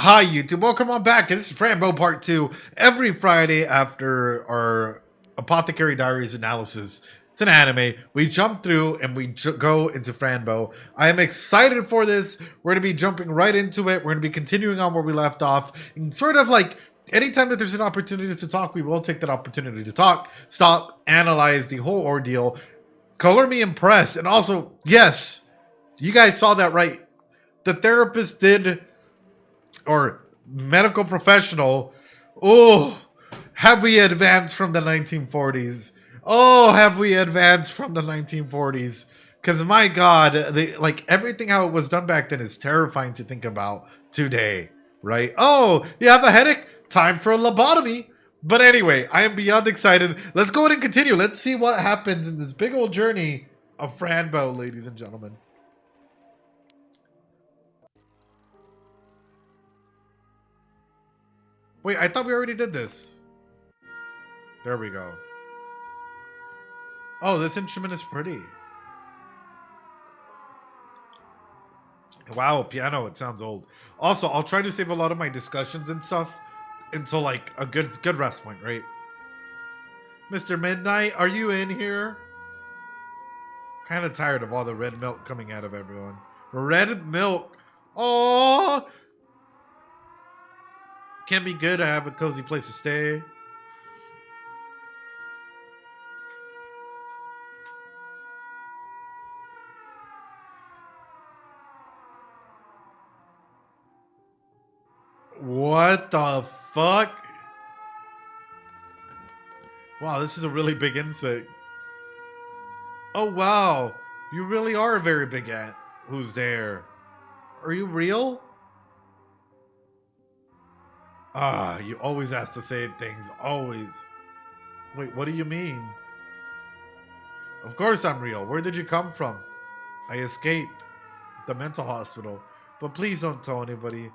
Hi, YouTube. Welcome on back. This is Fran Bow Part 2. Every Friday after our Apothecary Diaries analysis, it's an anime. We jump through and we go into Fran Bow. I am excited for this. We're going to be jumping right into it. We're going to be continuing on where we left off. And sort of like anytime that there's an opportunity to talk, we will take that opportunity to talk, stop, analyze the whole ordeal, color me impressed. And also, yes, you guys saw that right. The therapist did, or medical professional. Oh, have we advanced from the 1940s? Oh, have we advanced from the 1940s? Because my God, like everything how it was done back then is terrifying to think about today, right? Oh, you have a headache? Time for a lobotomy. But anyway, I am beyond excited. Let's go ahead and continue. Let's see what happens in this big old journey of Fran Bow, ladies and gentlemen. Wait, I thought we already did this. There we go. Oh, this instrument is pretty. Wow, piano, it sounds old. Also, I'll try to save a lot of my discussions and stuff until like a good rest point, right? Mr. Midnight, are you in here? Kind of tired of all the red milk coming out of everyone. Red milk. Oh, can be good to have a cozy place to stay. What the fuck? Wow, this is a really big insect. Oh, wow. You really are a very big ant. Who's there? Are you real? Ah, you always ask the same things. Always. Wait, what do you mean? Of course I'm real. Where did you come from? I escaped the mental hospital. But please don't tell anybody.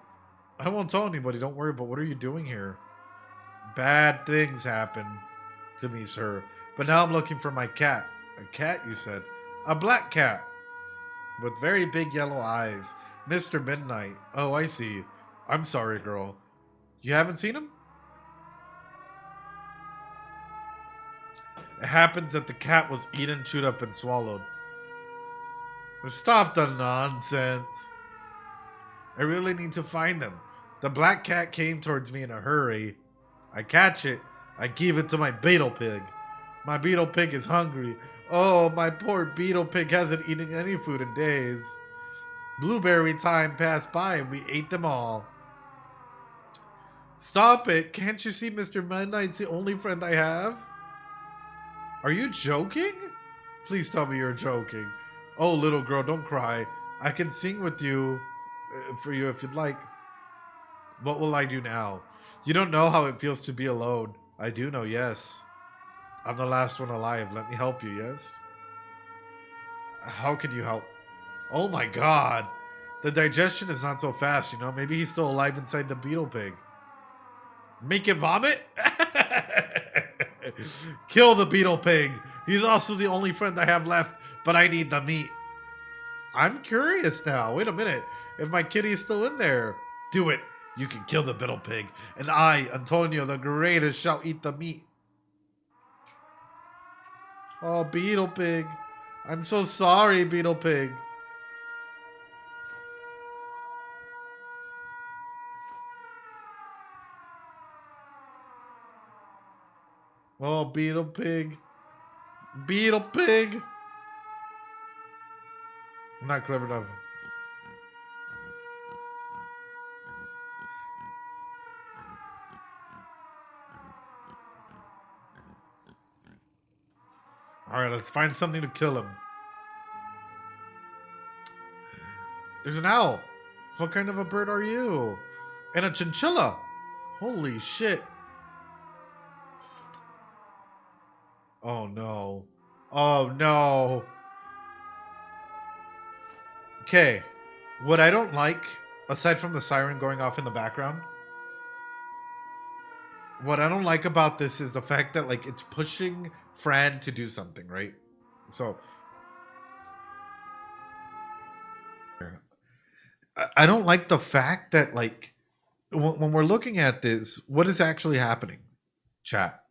I won't tell anybody. Don't worry. But what are you doing here? Bad things happen to me, sir. But now I'm looking for my cat. A cat, you said? A black cat. With very big yellow eyes. Mr. Midnight. Oh, I see. I'm sorry, girl. You haven't seen him? It happens that the cat was eaten, chewed up, and swallowed. Stop the nonsense. I really need to find them. The black cat came towards me in a hurry. I catch it. I give it to my beetle pig. My beetle pig is hungry. Oh, my poor beetle pig hasn't eaten any food in days. Blueberry time passed by and we ate them all. Stop it. Can't you see Mr. Midnight's the only friend I have? Are you joking? Please tell me you're joking. Oh, little girl, don't cry. I can sing with you, for you if you'd like. What will I do now? You don't know how it feels to be alone. I do know, yes. I'm the last one alive. Let me help you, yes? How can you help? Oh my God. The digestion is not so fast, you know? Maybe he's still alive inside the beetle pig. Make it vomit? Kill the beetle pig. He's also the only friend I have left, but I need the meat. I'm curious now. Wait a minute. If my kitty is still in there, do it. You can kill the beetle pig, and I, Antonio the greatest, shall eat the meat. Oh, beetle pig. I'm so sorry, beetle pig. Oh, beetle pig. Beetle pig. I'm not clever enough. Alright, let's find something to kill him. There's an owl. What kind of a bird are you? And a chinchilla. Holy shit. Oh no. Oh no. Okay. What I don't like, aside from the siren going off in the background, what I don't like about this is the fact that like it's pushing Fran to do something, right? So I don't like the fact that like when we're looking at this, what is actually happening, chat?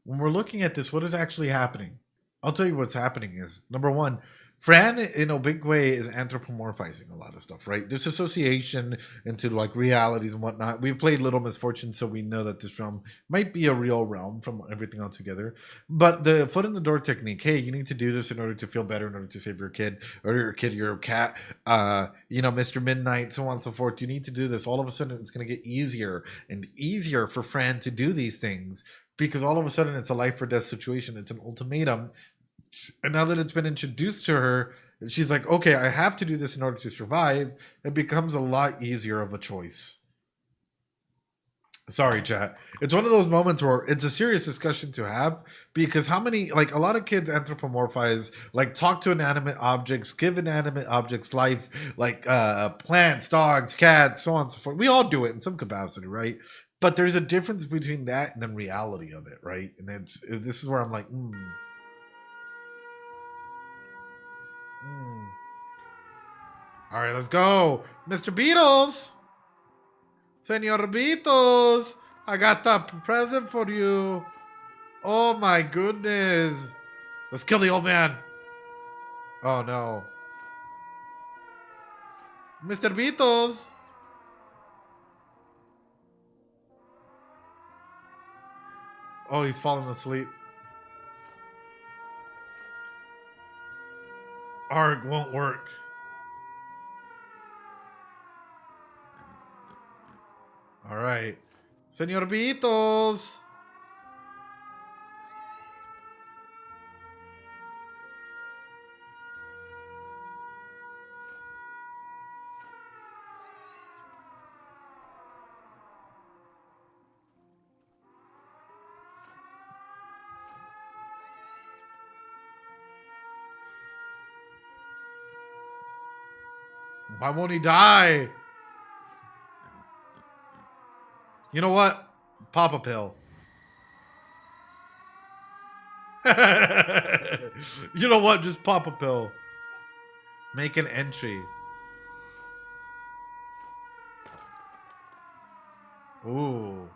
When we're looking at this, what is actually happening? I'll tell you what's happening is number one, Fran in a big way is anthropomorphizing a lot of stuff, right? This association into like realities and whatnot. We've played Little Misfortune, so we know that this realm might be a real realm from everything altogether. But the foot in the door technique, hey, you need to do this in order to feel better, in order to save your kid or your cat, Mr. Midnight, so on and so forth. You need to do this. All of a sudden, it's going to get easier and easier for Fran to do these things because all of a sudden it's a life or death situation. It's an ultimatum. And now that it's been introduced to her, she's like, okay, I have to do this in order to survive. It becomes a lot easier of a choice. Sorry, chat. It's one of those moments where it's a serious discussion to have because how many, like, a lot of kids anthropomorphize, like, talk to inanimate objects, give inanimate objects life, like plants, dogs, cats, so on and so forth. We all do it in some capacity, right? But there's a difference between that and the reality of it, right? And this is where I'm like, mm. All right, let's go, Mr. Beatles, Senor Beatles. I got the present for you. Oh my goodness. Let's kill the old man. Oh no. Mr. Beatles. Oh, he's falling asleep. Arg won't work. All right. Senor Beatles. Why won't he die? You know what? Pop a pill. You know what? Just pop a pill. Make an entry. Ooh.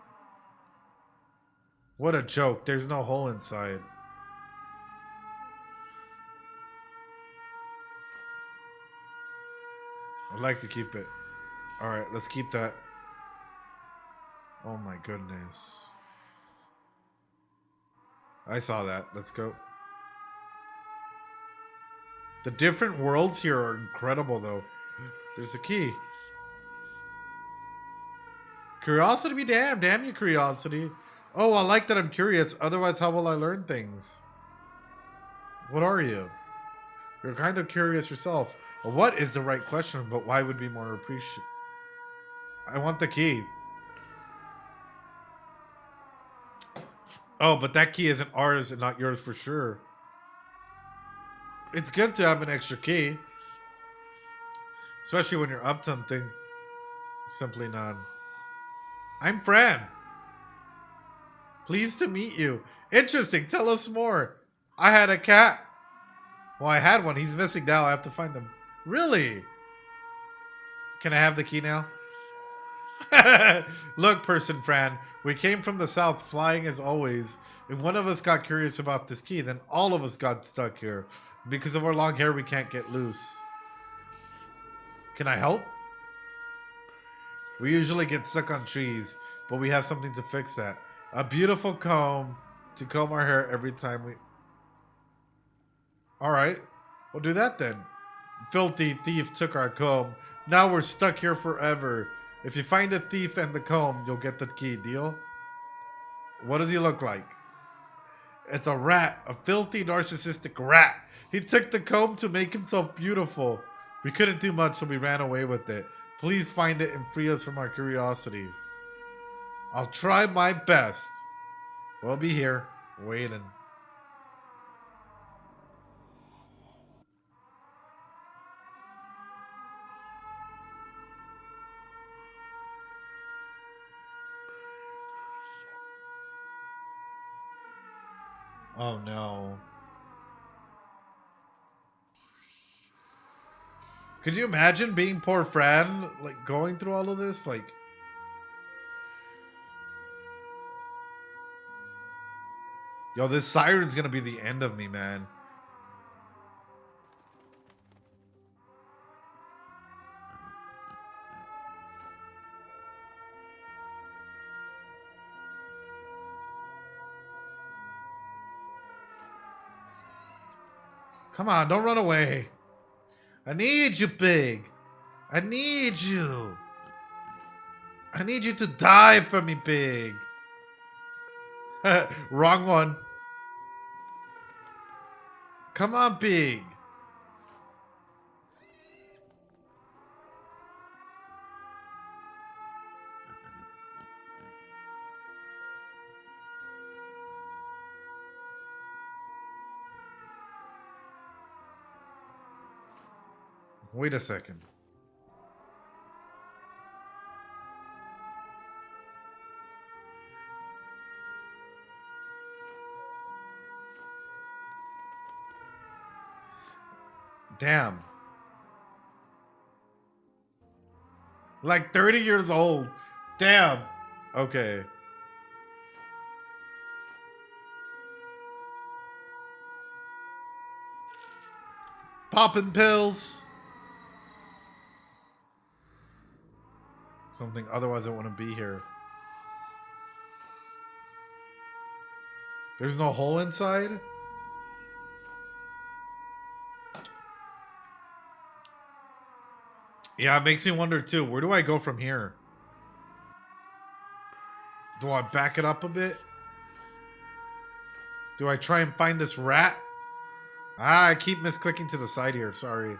What a joke. There's no hole inside. I'd like to keep it. Alright, let's keep that. Oh my goodness. I saw that. Let's go. The different worlds here are incredible, though. There's a key. Curiosity be damned. Damn you, curiosity. Oh, I like that I'm curious. Otherwise, how will I learn things? What are you? You're kind of curious yourself. Well, what is the right question, but why would be more appreciated? I want the key. Oh, but that key isn't ours and not yours for sure. It's good to have an extra key. Especially when you're up to something. Simply none. I'm Fran. Pleased to meet you. Interesting. Tell us more. I had a cat. Well, I had one. He's missing now. I have to find them. Really? Can I have the key now? Look, person Fran, we came from the south, flying as always. If one of us got curious about this key, then all of us got stuck here. Because of our long hair, we can't get loose. Can I help? We usually get stuck on trees, but we have something to fix that. A beautiful comb to comb our hair every time we... Alright, we'll do that then. Filthy thief took our comb. Now we're stuck here forever. If you find the thief and the comb, you'll get the key. Deal? What does he look like? It's a rat. A filthy, narcissistic rat. He took the comb to make himself beautiful. We couldn't do much, so we ran away with it. Please find it and free us from our curiosity. I'll try my best. We'll be here, waiting. Oh no. Could you imagine being poor Fran, like, going through all of this? Like, yo, this siren's gonna be the end of me, man. Come on, don't run away. I need you, pig. I need you. I need you to die for me, pig. Wrong one. Come on, pig. Wait a second. Damn. Like 30 years old. Damn. Okay. Popping pills. Something, otherwise I wouldn't be here. There's no hole inside? Yeah, it makes me wonder too. Where do I go from here? Do I back it up a bit? Do I try and find this rat? Ah, I keep misclicking to the side here. Sorry.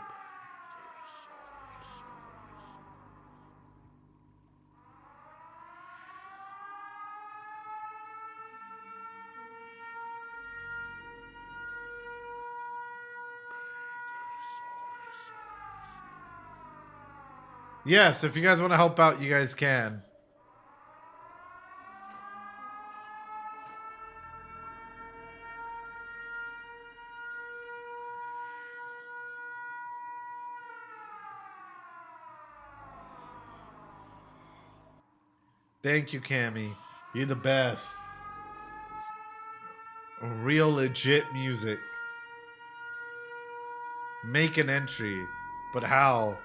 Yes, if you guys want to help out, you guys can. Thank you, Cammy. You're the best. Real legit music. Make an entry. But how?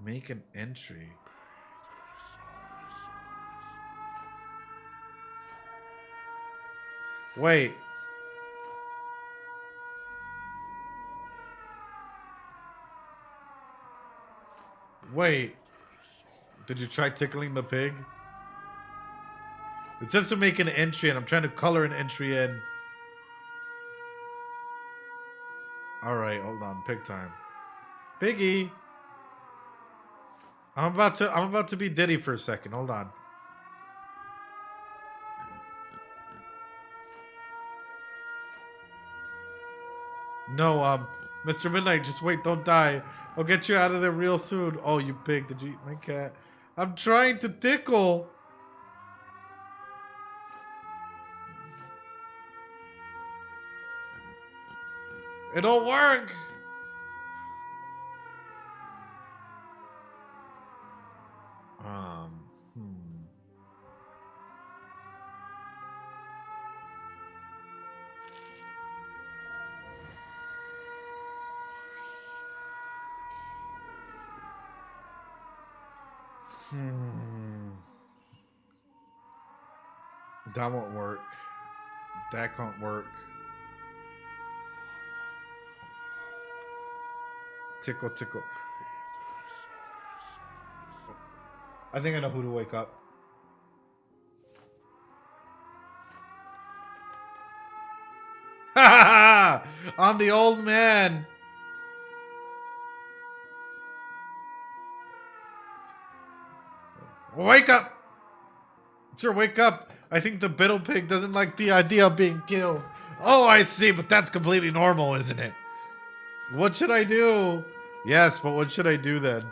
Make an entry. Wait. Wait. Did you try tickling the pig? It says to make an entry, and I'm trying to color an entry in. Alright, hold on. Pig time. Piggy! I'm about to be Diddy for a second. Hold on. No, Mr. Midnight, just wait, don't die. I'll get you out of there real soon. Oh, you pig, did you eat my cat? I'm trying to tickle. It don't work. That won't work. That can't work. Tickle, tickle. I think I know who to wake up. Ha ha ha! I'm the old man. Wake up! Sir, wake up! I think the beetle pig doesn't like the idea of being killed. Oh, I see, but that's completely normal, isn't it? What should I do? Yes, but what should I do then?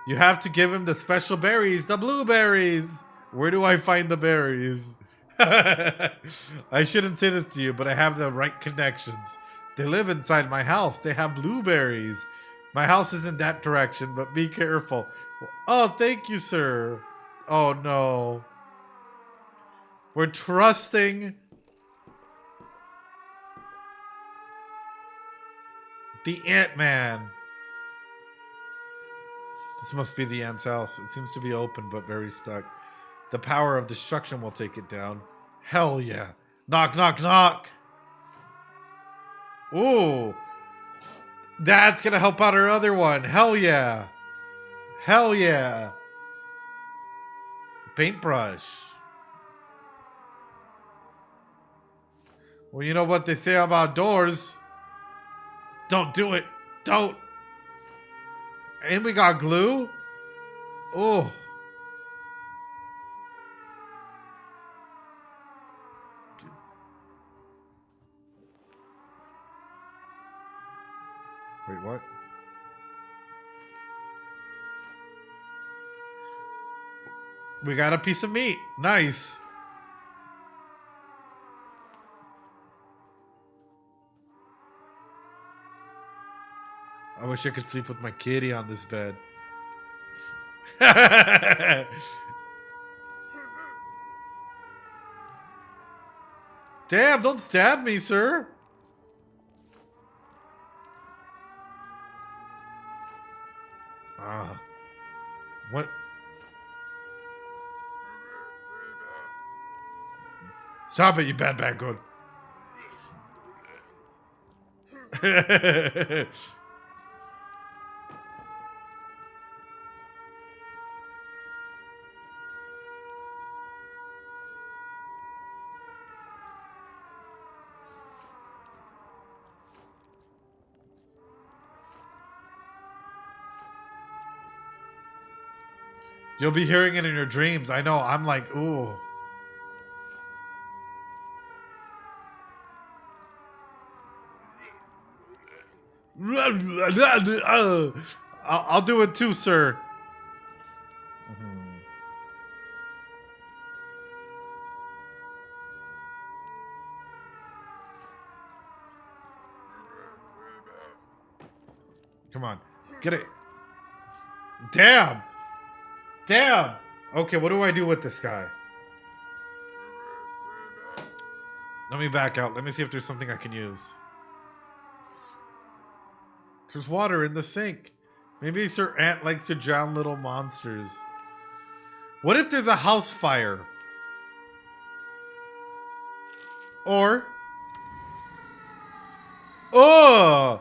You have to give him the special berries, the blueberries. Where do I find the berries? I shouldn't say this to you, but I have the right connections. They live inside my house. They have blueberries. My house is in that direction, but be careful. Oh, thank you, sir. Oh, no. We're trusting the Ant-Man. This must be the ant's house. It seems to be open, but very stuck. The power of destruction will take it down. Hell yeah. Knock, knock, knock. Ooh. That's gonna help out our other one. Hell yeah. Hell yeah. Paintbrush. Well, you know what they say about doors. Don't do it. Don't. And we got glue. Oh. Wait, what? We got a piece of meat. Nice. I wish I could sleep with my kitty on this bed. Damn, don't stab me, sir. Ah. What? Stop it, you bad good. You'll be hearing it in your dreams. I know. I'm like, ooh. I'll do it too, sir. Come on. Get it. Damn. Damn. Okay, what do I do with this guy? Let me back out. Let me see if there's something I can use. There's water in the sink. Maybe Sir Ant likes to drown little monsters. What if there's a house fire? Or... Oh!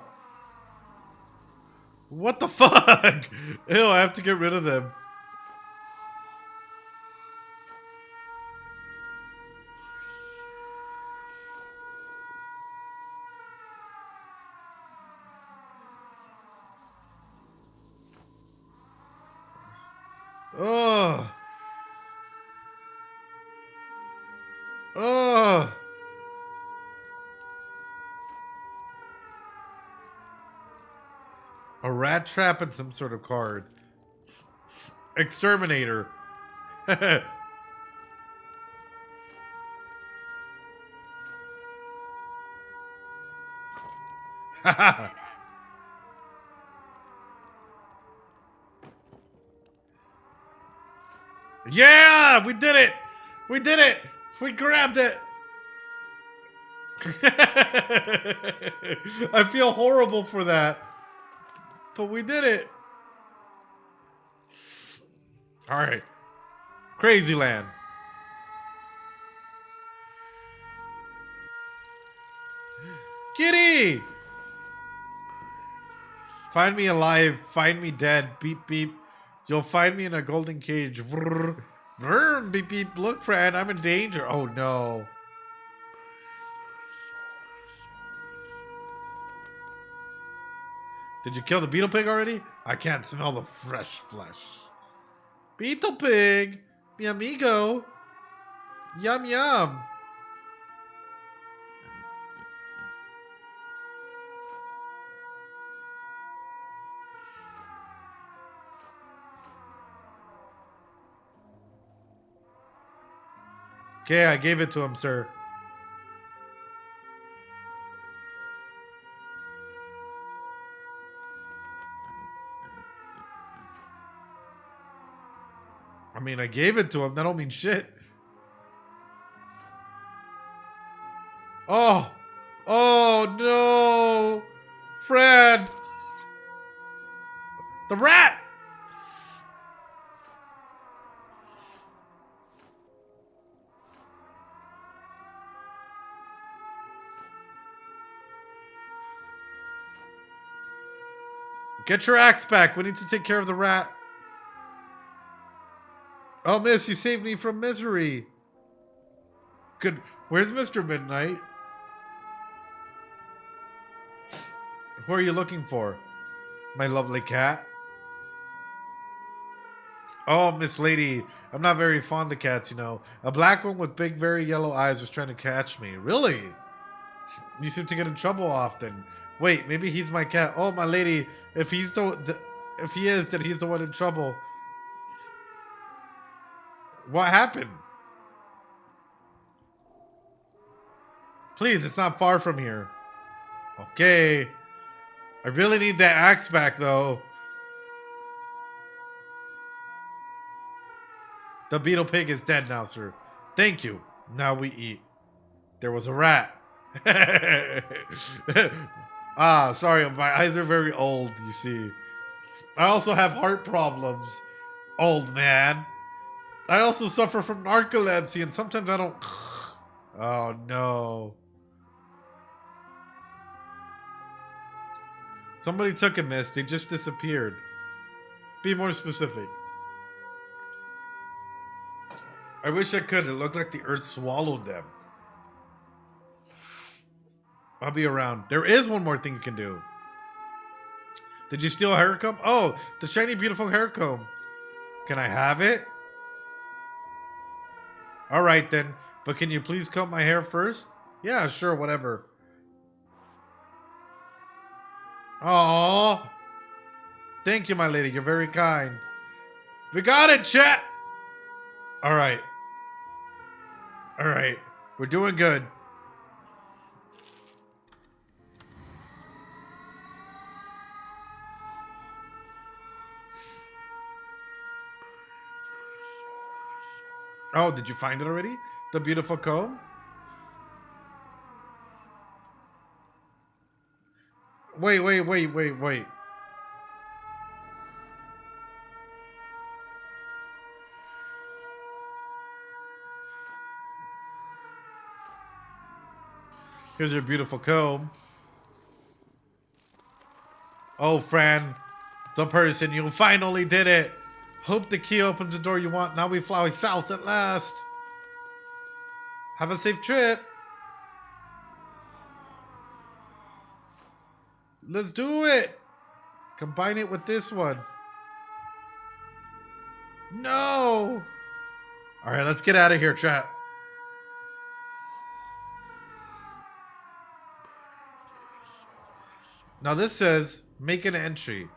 What the fuck? Ew, I have to get rid of them. Oh. Oh. A rat trap and some sort of card. Exterminator. Yeah, we did it. We did it. We grabbed it. I feel horrible for that. But we did it. All right. Crazy Land. Kitty! Find me alive. Find me dead. Beep, beep. You'll find me in a golden cage. Vrr, vrr, beep, beep. Look, Fran, I'm in danger. Oh, no. Did you kill the beetle pig already? I can't smell the fresh flesh. Beetle pig, mi amigo. Yum, yum. Okay, I gave it to him, sir. I mean, I gave it to him. That don't mean shit. Oh. Oh, no. Fran. The rat. Get your axe back. We need to take care of the rat. Oh, miss, you saved me from misery. Good. Where's Mr. Midnight? Who are you looking for? My lovely cat. Oh, Miss Lady. I'm not very fond of cats, you know. A black one with big, very yellow eyes was trying to catch me. Really? You seem to get in trouble often. Wait, maybe he's my cat. Oh, my lady. If he is, then he's the one in trouble. What happened? Please, it's not far from here. Okay. I really need that axe back, though. The beetle pig is dead now, sir. Thank you. Now we eat. There was a rat. Sorry, my eyes are very old, you see. I also have heart problems, old man. I also suffer from narcolepsy, and sometimes I don't... Oh, no. Somebody took a miss. They just disappeared. Be more specific. I wish I could. It looked like the earth swallowed them. I'll be around. There is one more thing you can do. Did you steal a hair comb? Oh, the shiny, beautiful hair comb. Can I have it? All right, then. But can you please comb my hair first? Yeah, sure, whatever. Oh, thank you, my lady. You're very kind. We got it, chat. All right. All right. We're doing good. Oh, did you find it already? The beautiful comb? Wait. Here's your beautiful comb. Oh, Fran, the person, you finally did it. Hope the key opens the door you want. Now we fly south at last. Have a safe trip. Let's do it. Combine it with this one. No. All right, let's get out of here, chat. Now this says, make an entry.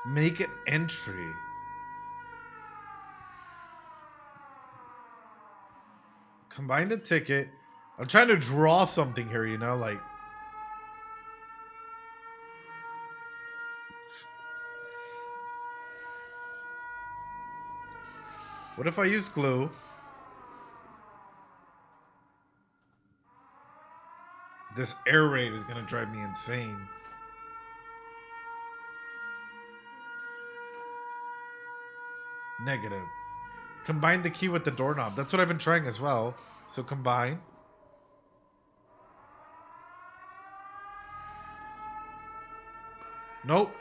Make an entry. Combine the ticket. I'm trying to draw something here, you know, like. What if I use glue? This air raid is gonna drive me insane. Negative. Combine the key with the doorknob. That's what I've been trying as well. So combine. Nope.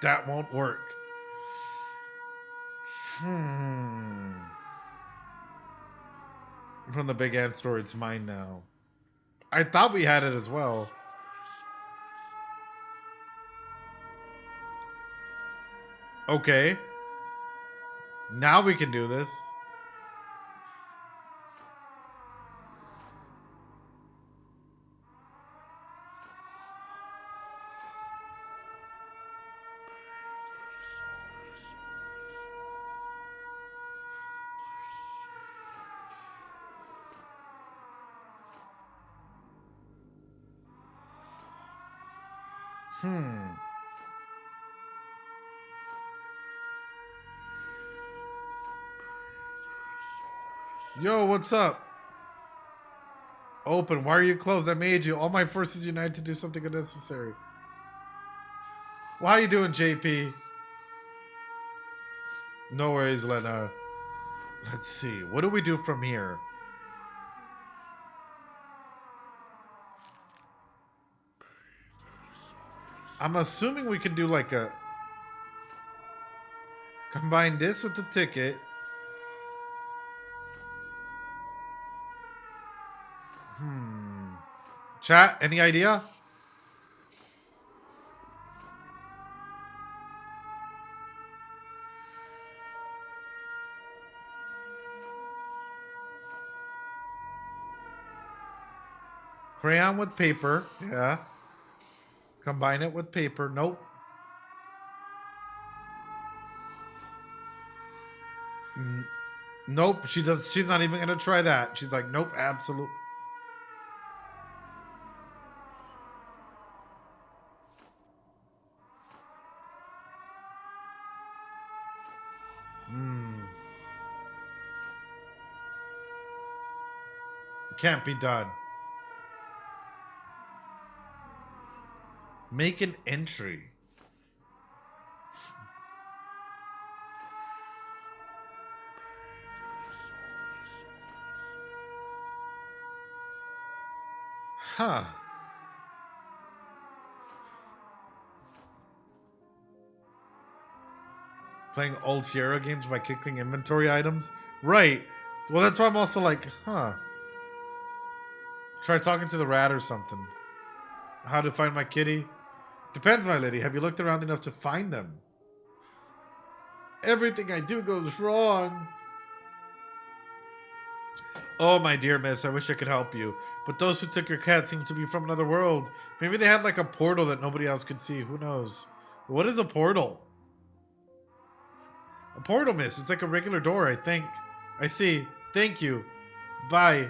That won't work. From the big ant store, it's mine now. I thought we had it as well. Okay. Now we can do this. Hmm. Yo, what's up? Open. Why are you closed? I made you. All my forces unite to do something unnecessary. Well, how you doing, JP? No worries, Lena. Let's see. What do we do from here? I'm assuming we can do like a... Combine this with the ticket. Chat, any idea? Crayon with paper. Yeah. Combine it with paper. Nope. Nope. She's not even gonna try that. She's like, nope, absolute. Can't be done. Make an entry. Huh. Playing old Sierra games by kicking inventory items? Right. Well, that's why I'm also like, huh. Try talking to the rat or something. How to find my kitty? Depends, my lady. Have you looked around enough to find them? Everything I do goes wrong. Oh, my dear miss, I wish I could help you. But those who took your cat seem to be from another world. Maybe they had like a portal that nobody else could see. Who knows? What is a portal? A portal, miss. It's like a regular door, I think. I see. Thank you. Bye.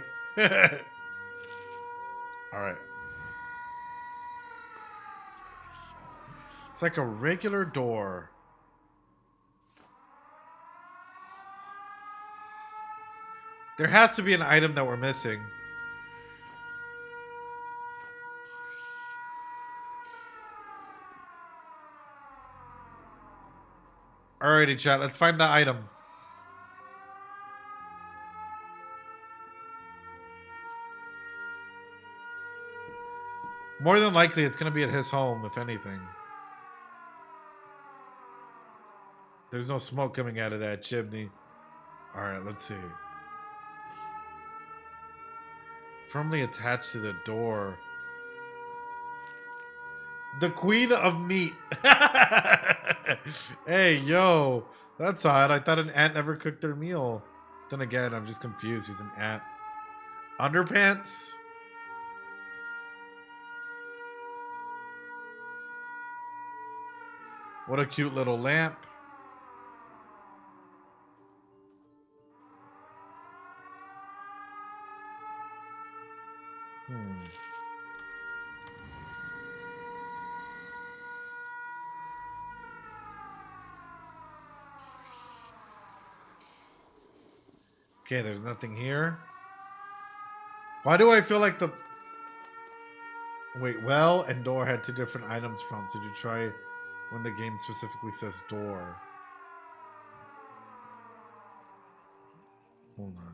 Alright. It's like a regular door. There has to be an item that we're missing. Alrighty, chat. Let's find the item. More than likely, it's going to be at his home, if anything. There's no smoke coming out of that chimney. Alright, let's see. Firmly attached to the door. The Queen of Meat. Hey, yo. That's odd. I thought an ant never cooked their meal. Then again, I'm just confused. He's an ant. Underpants? What a cute little lamp. Okay, there's nothing here. Why do I feel like the... Wait, well and door had two different items prompts. Did you try when the game specifically says door? Hold on.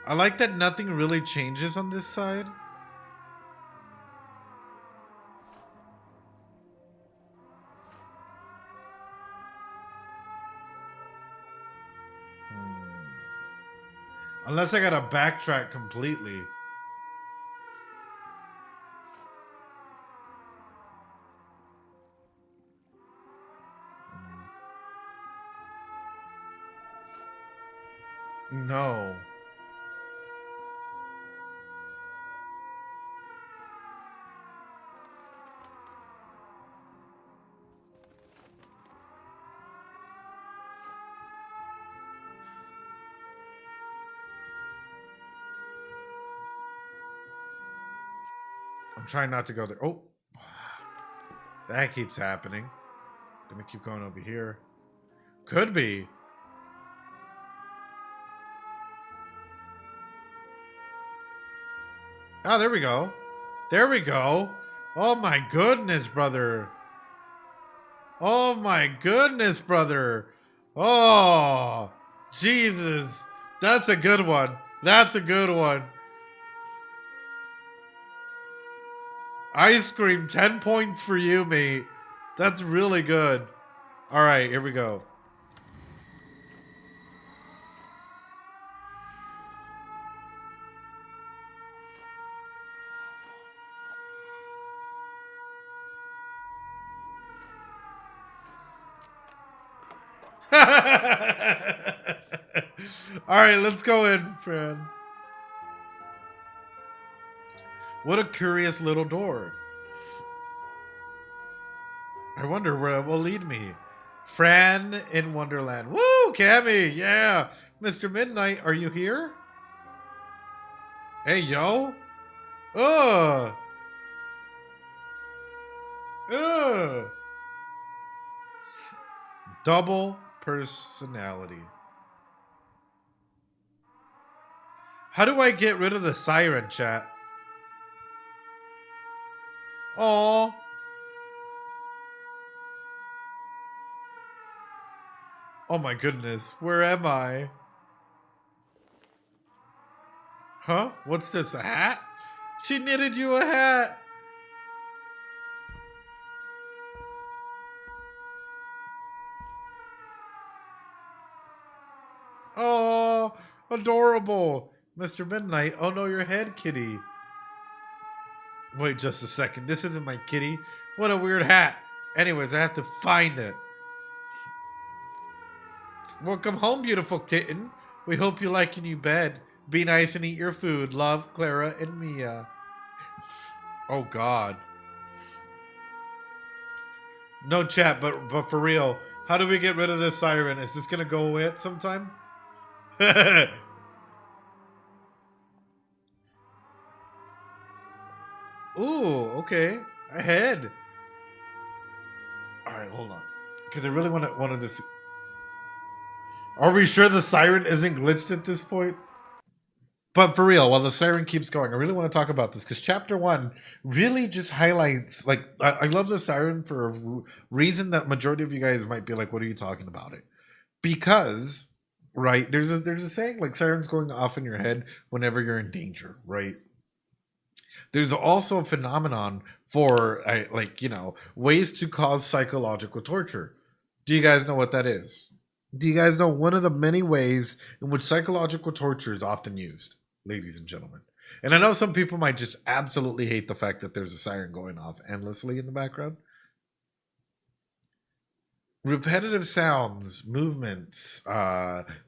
I like that nothing really changes on this side. Unless I gotta backtrack completely. No. I'm trying not to go there. Oh, that keeps happening. Let me keep going over here. Could be. Oh, there we go. There we go. Oh my goodness, brother. Oh my goodness, brother. Oh, Jesus. That's a good one. That's a good one. Ice cream, 10 points for you, mate. That's really good. All right, here we go. All right, let's go in, Fran. What a curious little door. I wonder where it will lead me. Fran in Wonderland. Woo, Cammy, yeah. Mr. Midnight, are you here? Hey, yo. Ugh. Ugh. Double personality. How do I get rid of the siren, chat? Oh. Oh my goodness. Where am I? Huh? What's this? A hat? She knitted you a hat. Oh, adorable. Mr. Midnight. Oh no, your head, kitty. Wait just a second. This isn't my kitty. What a weird hat. Anyways, I have to find it. Welcome home, beautiful kitten. We hope you like your new bed. Be nice and eat your food. Love, Clara and Mia. Oh God. No chat, but for real, how do we get rid of this siren? Is this gonna go away at some time? Ooh, okay. A head. All right, hold on, because I really wanted to see. Are we sure the siren isn't glitched at this point? But for real, while the siren keeps going, I really want to talk about this because chapter one really just highlights. Like, I love the siren for a reason that majority of you guys might be like, "What are you talking about it?" Because, right, there's a saying like sirens going off in your head whenever you're in danger, right? There's also a phenomenon for like ways to cause psychological torture. Do you guys know what that is? Do you guys know one of the many ways in which psychological torture is often used, ladies and gentlemen? And I know some people might just absolutely hate the fact that there's a siren going off endlessly in the background. Repetitive sounds, movements,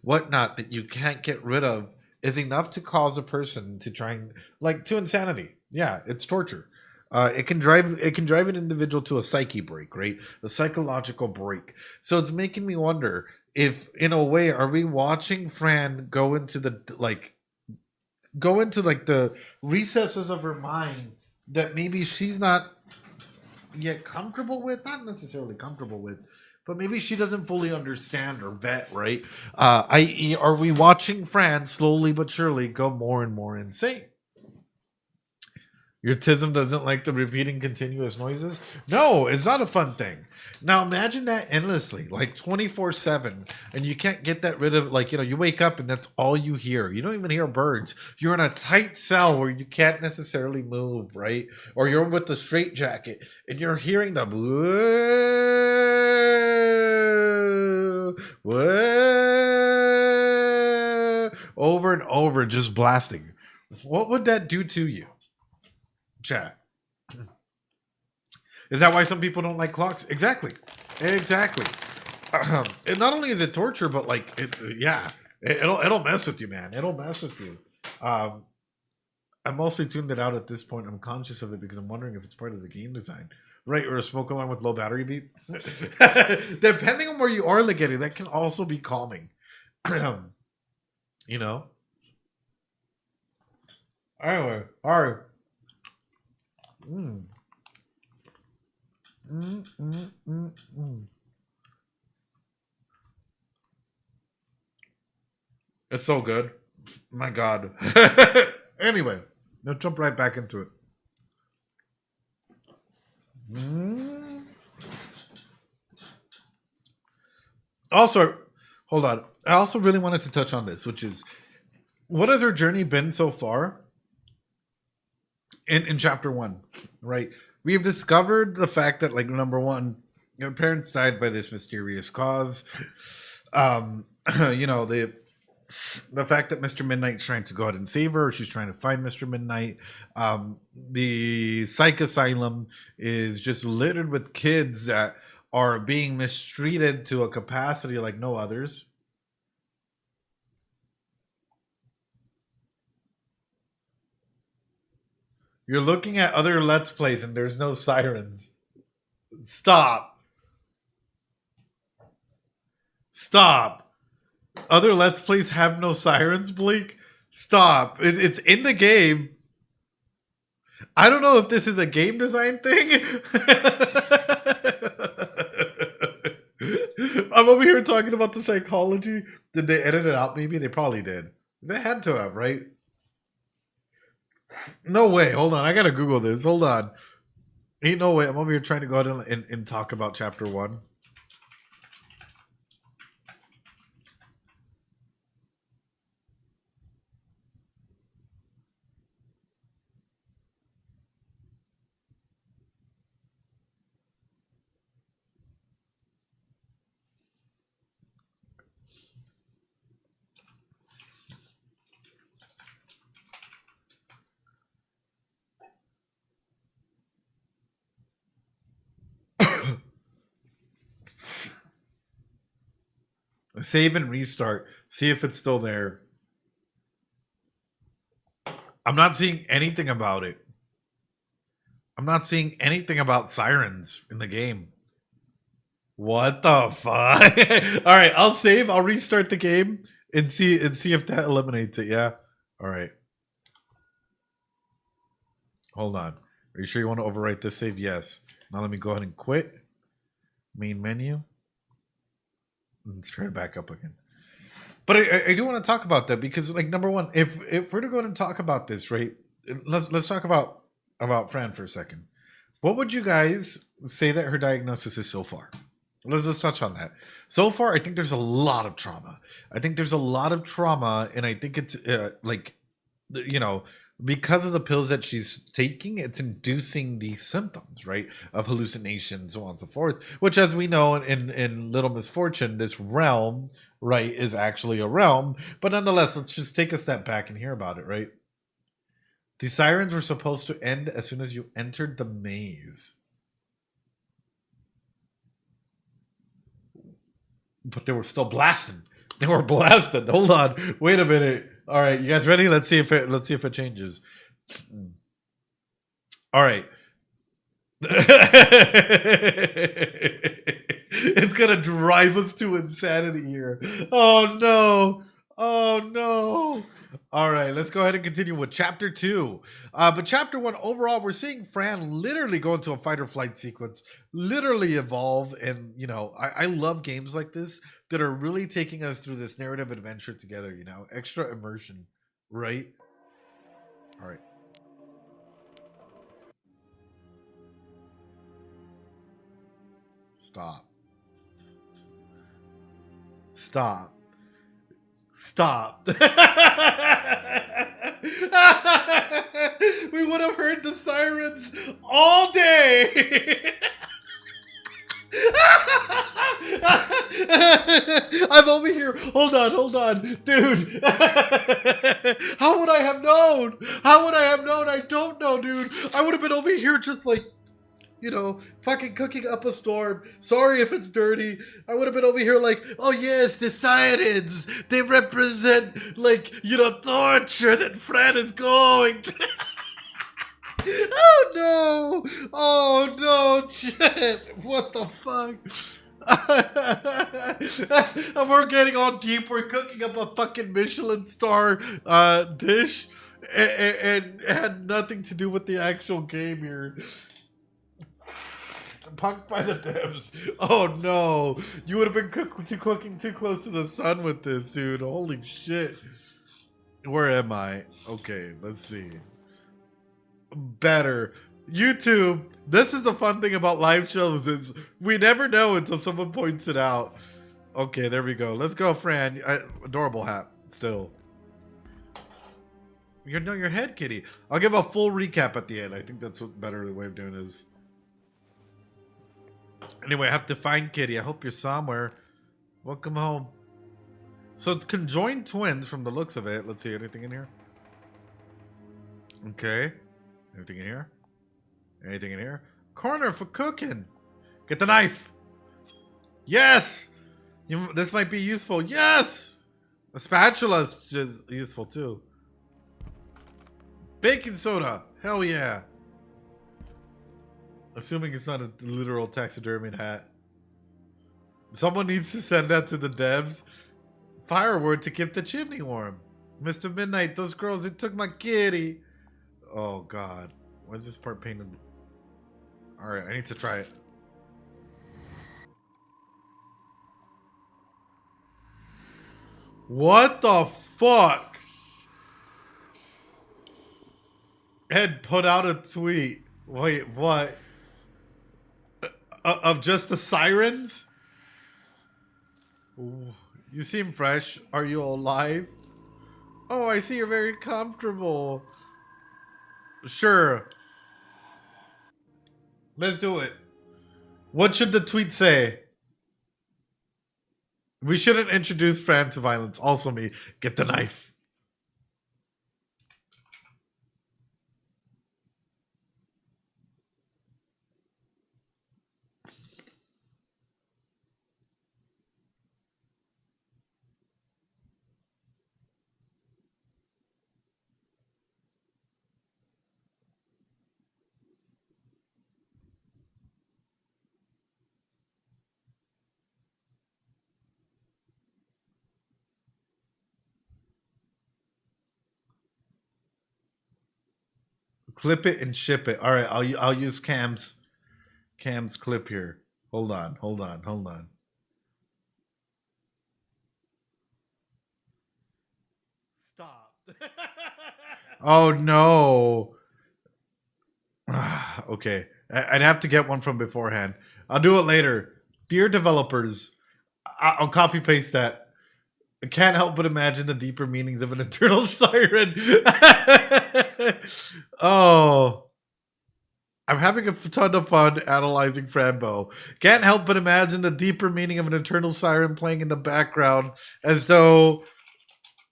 whatnot that you can't get rid of is enough to cause a person to try and like to insanity. Yeah, it's torture. It can drive an individual to a psyche break, right? A psychological break. So it's making me wonder if, in a way, are we watching Fran go into the recesses of her mind that maybe she's not yet comfortable with, not necessarily comfortable with, but maybe she doesn't fully understand or vet, right? I.e., are we watching Fran slowly but surely go more and more insane? Your tism doesn't like the repeating continuous noises? No, it's not a fun thing. Now imagine that endlessly, like 24/7, and you can't get that rid of, like, you wake up and that's all you hear. You don't even hear birds. You're in a tight cell where you can't necessarily move, right? Or you're with the straight jacket and you're hearing the over and over, just blasting. What would that do to you? Chat. Is that why some people don't like clocks? Exactly. And not only is it torture, but like, yeah, It'll mess with you, man. It'll mess with you. Um, I mostly tuned it out at this point. I'm conscious of it because I'm wondering if it's part of the game design. Right, or a smoke alarm with low battery beep. Depending on where you are, Leggett, that can also be calming. You know? Anyway, alright. Mm. Mm, mm, mm, mm. It's so good. My God. Anyway, let's jump right back into it. Mm. Also, hold on. I also really wanted to touch on this, which is what has her journey been so far in chapter one, right? We have discovered the fact that, like, number one, your parents died by this mysterious cause. Um, you know, the fact that Mr. Midnight's trying to go out and save her, she's trying to find Mr. Midnight. The psych asylum is just littered with kids that are being mistreated to a capacity like no others. You're looking at other Let's Plays and there's no sirens. Stop. Stop. Other Let's Plays have no sirens, Blake? Stop. It's in the game. I don't know if this is a game design thing. I'm over here talking about the psychology. Did they edit it out? Maybe they probably did. They had to have, right? No way. Hold on. I gotta Google this. Hold on. Ain't no way. I'm over here trying to go out and talk about chapter one. Save and restart. See if it's still there. I'm not seeing anything about it. I'm not seeing anything about sirens in the game. What the fuck? All right, I'll save. I'll restart the game and see if that eliminates it. Yeah. All right. Hold on. Are you sure you want to overwrite this save? Yes. Now let me go ahead and quit. Main menu. Let's try it back up again. But I do want to talk about that because, like, number one, if we're to go ahead and talk about this, right? Let's talk about Fran for a second. What would you guys say that her diagnosis is so far? Let's touch on that. So far, I think there's a lot of trauma. I think there's a lot of trauma, and I think it's like, you know, because of the pills that she's taking, it's inducing these symptoms, right, of hallucinations, so on and so forth. Which, as we know in Little Misfortune, this realm, right, is actually a realm. But nonetheless, let's just take a step back and hear about it, right? The sirens were supposed to end as soon as you entered the maze. But they were still blasting. They were blasting. Hold on. Wait a minute. All right, you guys ready? Let's see if it changes. All right. It's gonna drive us to insanity here. Oh no. Oh no. All right, let's go ahead and continue with chapter 2. But chapter 1, overall, we're seeing Fran literally go into a fight or flight sequence, literally evolve. And, you know, I love games like this that are really taking us through this narrative adventure together, you know, extra immersion, right? All right. Stop. Stop. Stop. We would have heard the sirens all day. I'm over here. Hold on, dude. How would I have known? I don't know, dude. I would have been over here just like you know, fucking cooking up a storm. Sorry if it's dirty. I would have been over here like, oh yes, the sirens. They represent, like, you know, torture that Fran is going. Oh no! Oh no! Shit! What the fuck? And we're getting all deep. We're cooking up a fucking Michelin star dish, and had nothing to do with the actual game here. Punked by the devs. Oh no! You would have been cooking too close to the sun with this, dude. Holy shit! Where am I? Okay, let's see. Better. YouTube, this is the fun thing about live shows is we never know until someone points it out. Okay, there we go. Let's go, Fran. Adorable hat, still. Your head, kitty. I'll give a full recap at the end. I think that's what better way of doing is. Anyway, I have to find Kitty. I hope you're somewhere. Welcome home. So it's conjoined twins from the looks of it. Let's see, anything in here? Okay. Anything in here? Anything in here? Corner for cooking. Get the knife. Yes! This might be useful. Yes! A spatula is just useful too. Baking soda. Hell yeah. Assuming it's not a literal taxidermied hat. Someone needs to send that to the devs. Firewood to keep the chimney warm. Mr. Midnight, those girls, it took my kitty. Oh god. Why is this part painted? Alright, I need to try it. What the fuck? Ed put out a tweet. Wait, what? Of just the sirens? Ooh, you seem fresh. Are you alive? Oh, I see you're very comfortable. Sure. Let's do it. What should the tweet say? We shouldn't introduce Fran to violence. Also me. Get the knife. Clip it and ship it. All right, I'll use Cam's clip here. Hold on. Stop. Oh no. Okay, I'd have to get one from beforehand. I'll do it later. Dear developers, I'll copy paste that. I can't help but imagine the deeper meanings of an eternal siren. Oh. I'm having a ton of fun analyzing Fran Bow. Can't help but imagine the deeper meaning of an eternal siren playing in the background as though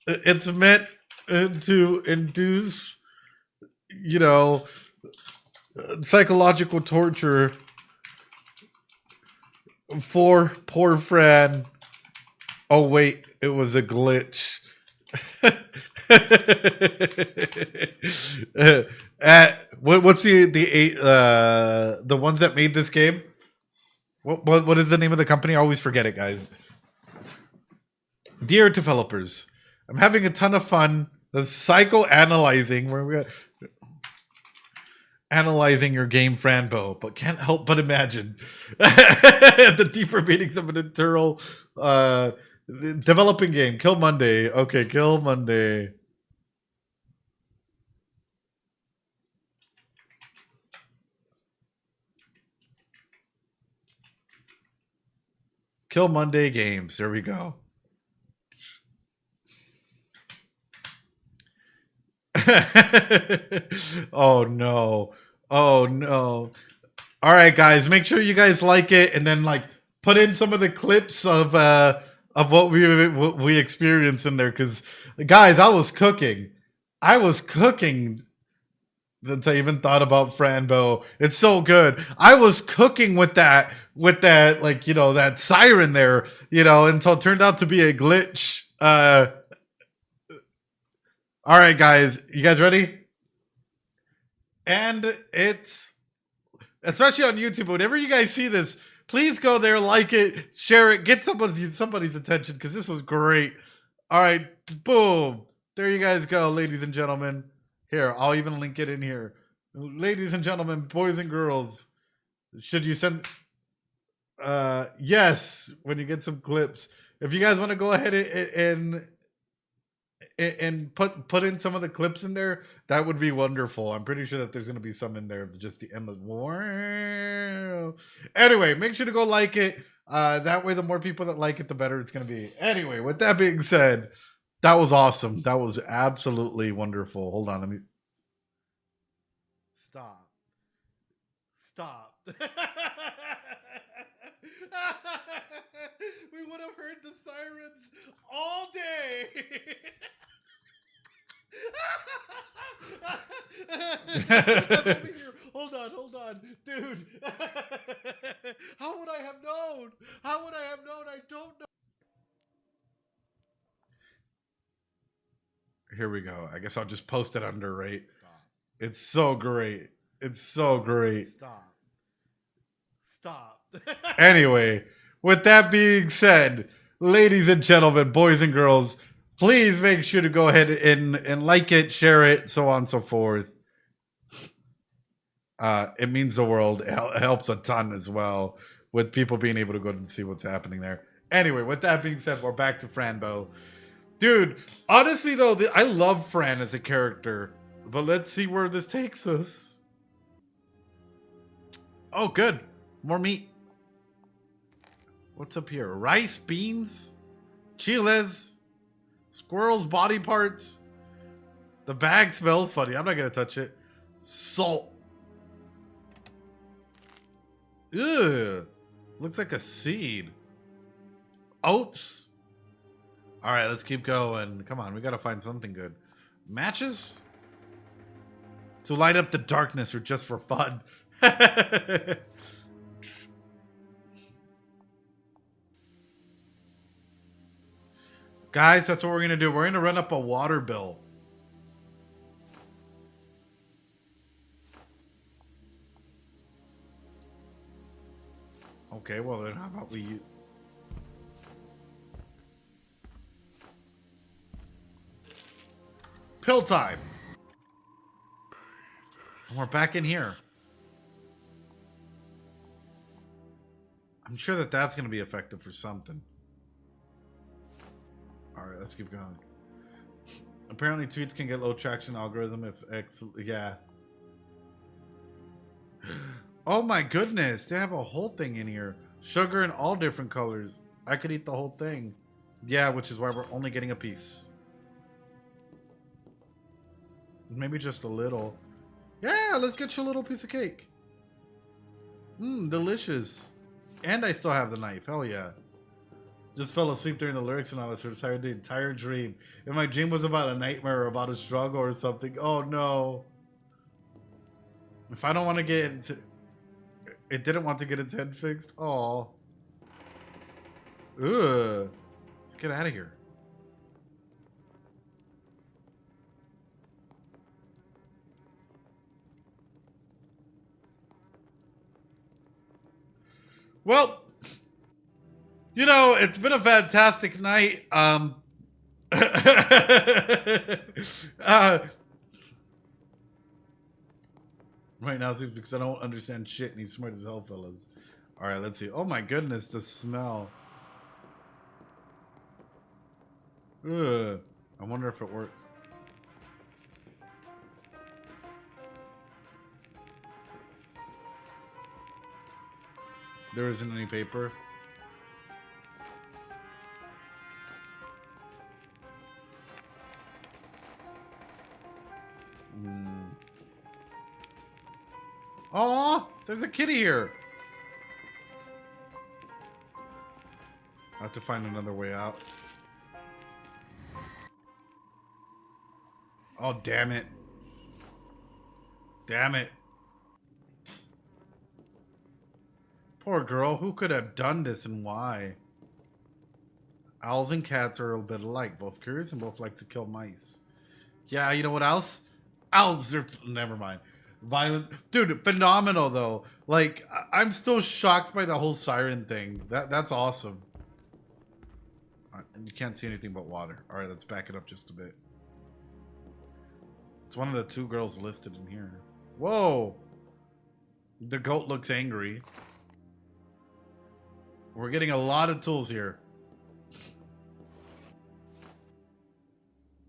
it's meant to induce, you know, psychological torture for poor Fran. Oh wait, it was a glitch. What's the ones that made this game? What is the name of the company? I always forget it, guys. Dear developers, I'm having a ton of fun. The psychoanalyzing where we analyzing your game, Fran Bow, but can't help but imagine the deeper meanings of an eternal developing game. Kill Monday. Okay, Kill Monday. Kill Monday Games. There we go. Oh no. Oh no. All right, guys, make sure you guys like it and then like put in some of the clips of what we experienced in there, cuz guys, I was cooking. Since I even thought about Fran Bow. It's so good. I was cooking with that, like, you know, that siren there, you know, until it turned out to be a glitch. All right, guys. You guys ready? And it's, especially on YouTube, whenever you guys see this, please go there, like it, share it, get somebody's attention, because this was great. All right, boom. There you guys go, ladies and gentlemen. Here, I'll even link it in here. Ladies and gentlemen, boys and girls, should you send yes, when you get some clips. If you guys want to go ahead and put in some of the clips in there, that would be wonderful. I'm pretty sure that there's going to be some in there of just the endless. Anyway, make sure to go like it. That way, the more people that like it, the better it's going to be. Anyway, with that being said, that was awesome. That was absolutely wonderful. Hold on, let me stop. Stop. We would have heard the sirens all day. Hold on, dude. How would I have known? How would I have known? I don't know. Here we go. I guess I'll just post it under, right? Stop. It's so great. It's so great. Stop. Anyway, with that being said, ladies and gentlemen, boys and girls, please make sure to go ahead and like it, share it, so on and so forth. It means the world. It helps a ton as well with people being able to go and see what's happening there. Anyway, with that being said, we're back to Fran Bow. Dude, honestly though, I love Fran as a character, but let's see where this takes us. Oh, good. More meat. What's up here? Rice, beans, chiles, squirrels' body parts. The bag smells funny. I'm not going to touch it. Salt. Ew. Looks like a seed. Oats. All right, let's keep going. Come on, we got to find something good. Matches? To light up the darkness or just for fun? Guys, that's what we're going to do. We're going to run up a water bill. Okay, well then how about we... Pill time! And we're back in here. I'm sure that that's going to be effective for something. Alright, let's keep going. Apparently tweets can get low traction algorithm if X... Yeah. Oh my goodness, they have a whole thing in here. Sugar in all different colors. I could eat the whole thing. Yeah, which is why we're only getting a piece. Maybe just a little. Yeah, let's get you a little piece of cake. Mmm, delicious. And I still have the knife. Hell yeah. Just fell asleep during the lyrics and I was tired the entire dream. If my dream was about a nightmare or about a struggle or something, oh no. If I don't want to get into... It didn't want to get its head fixed? Oh. Ugh. Let's get out of here. Well, you know, it's been a fantastic night. Right now, it's because I don't understand shit and he's smart as hell, fellas. All right, let's see. Oh my goodness, the smell. Ugh. I wonder if it works. There isn't any paper. Aw, there's a kitty here. I have to find another way out. Oh, damn it. Damn it. Poor girl. Who could have done this and why? Owls and cats are a bit alike. Both curious and both like to kill mice. Yeah, you know what else? Owls are... Never mind. Violent... Dude, phenomenal, though. Like, I'm still shocked by the whole siren thing. That's awesome. Right, and you can't see anything but water. All right, let's back it up just a bit. It's one of the two girls listed in here. Whoa! The goat looks angry. We're getting a lot of tools here.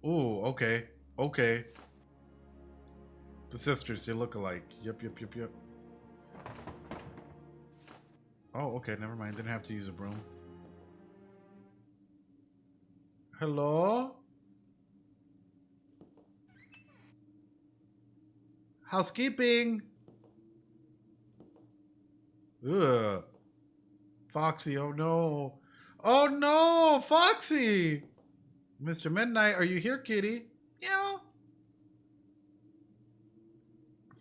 Ooh, okay. Okay. The sisters, they look alike. Yep. Oh, okay, never mind. Didn't have to use a broom. Hello? Housekeeping! Ugh. Foxy, oh no. Oh no, Foxy! Mr. Midnight, are you here, kitty? Meow.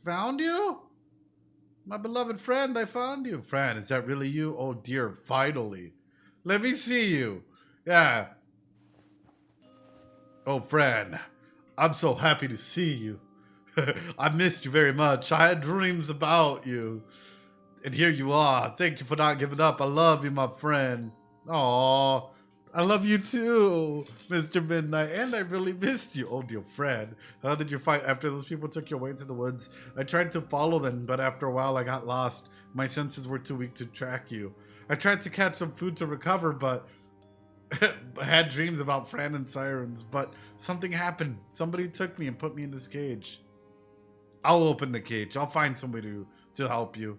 Found you? My beloved friend, I found you. Fran, is that really you? Oh dear, finally. Let me see you. Yeah. Oh, Fran, I'm so happy to see you. I missed you very much. I had dreams about you. And here you are. Thank you for not giving up. I love you, my friend. Aw, I love you too, Mr. Midnight. And I really missed you. Oh, dear friend. How did you fight after those people took you away into the woods? I tried to follow them, but after a while I got lost. My senses were too weak to track you. I tried to catch some food to recover, but I had dreams about Fran and Sirens. But something happened. Somebody took me and put me in this cage. I'll open the cage. I'll find somebody to help you.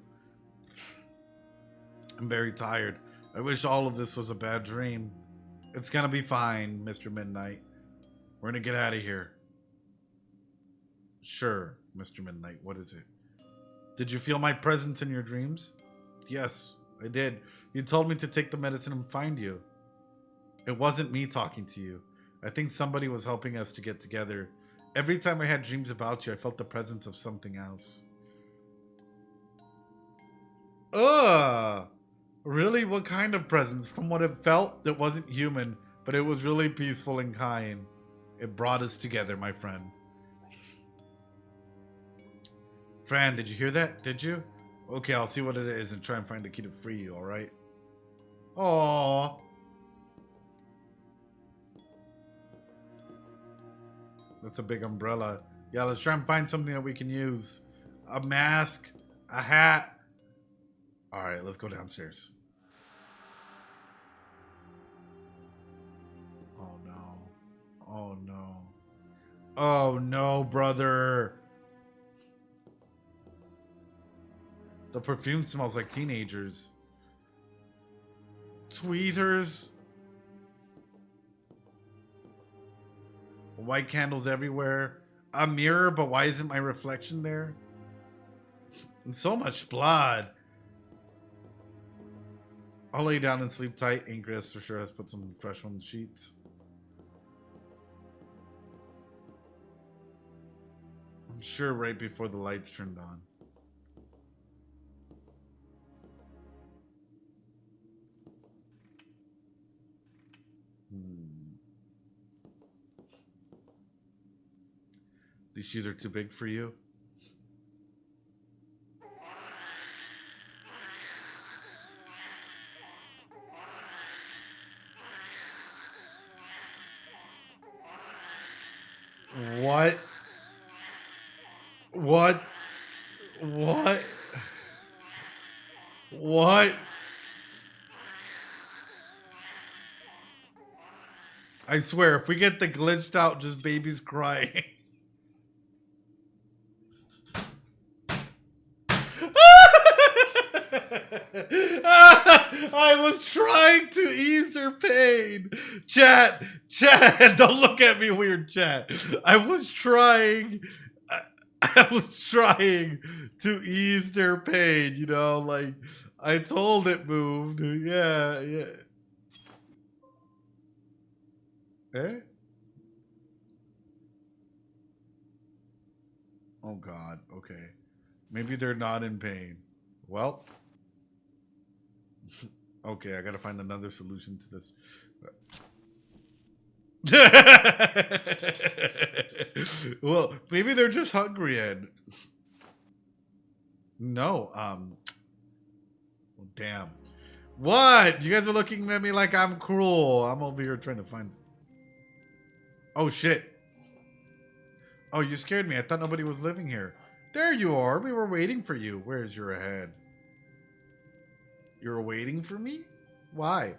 I'm very tired. I wish all of this was a bad dream. It's gonna be fine, Mr. Midnight. We're gonna get out of here. Sure, Mr. Midnight. What is it? Did you feel my presence in your dreams? Yes, I did. You told me to take the medicine and find you. It wasn't me talking to you. I think somebody was helping us to get together. Every time I had dreams about you, I felt the presence of something else. Ugh! Really? What kind of presence? From what it felt, it wasn't human, but it was really peaceful and kind. It brought us together, my friend. Fran, did you hear that? Did you? Okay, I'll see what it is and try and find the key to free you, alright? Aww. That's a big umbrella. Yeah, let's try and find something that we can use. A mask, a hat. All right, let's go downstairs. Oh no. Oh no. Oh no, brother. The perfume smells like teenagers. Tweezers. White candles everywhere. A mirror, but why isn't my reflection there? And so much blood. I'll lay down and sleep tight. Ingress for sure has put some fresh on the sheets. I'm sure right before the lights turned on. These shoes are too big for you? What? What? What? What? I swear, if we get the glitched out, just babies crying. I was trying to ease her pain. Chat, don't look at me weird, chat. I was trying to ease their pain, you know, like I told it moved. Yeah. Eh? Oh God. Okay. Maybe they're not in pain. Well, okay, I gotta find another solution to this. Well, maybe they're just hungry and no. Well, damn. What? You guys are looking at me like I'm cruel. I'm over here trying to find. Oh shit. Oh, you scared me. I thought nobody was living here. There you are. We were waiting for you. Where's your head? You're waiting for me? Why?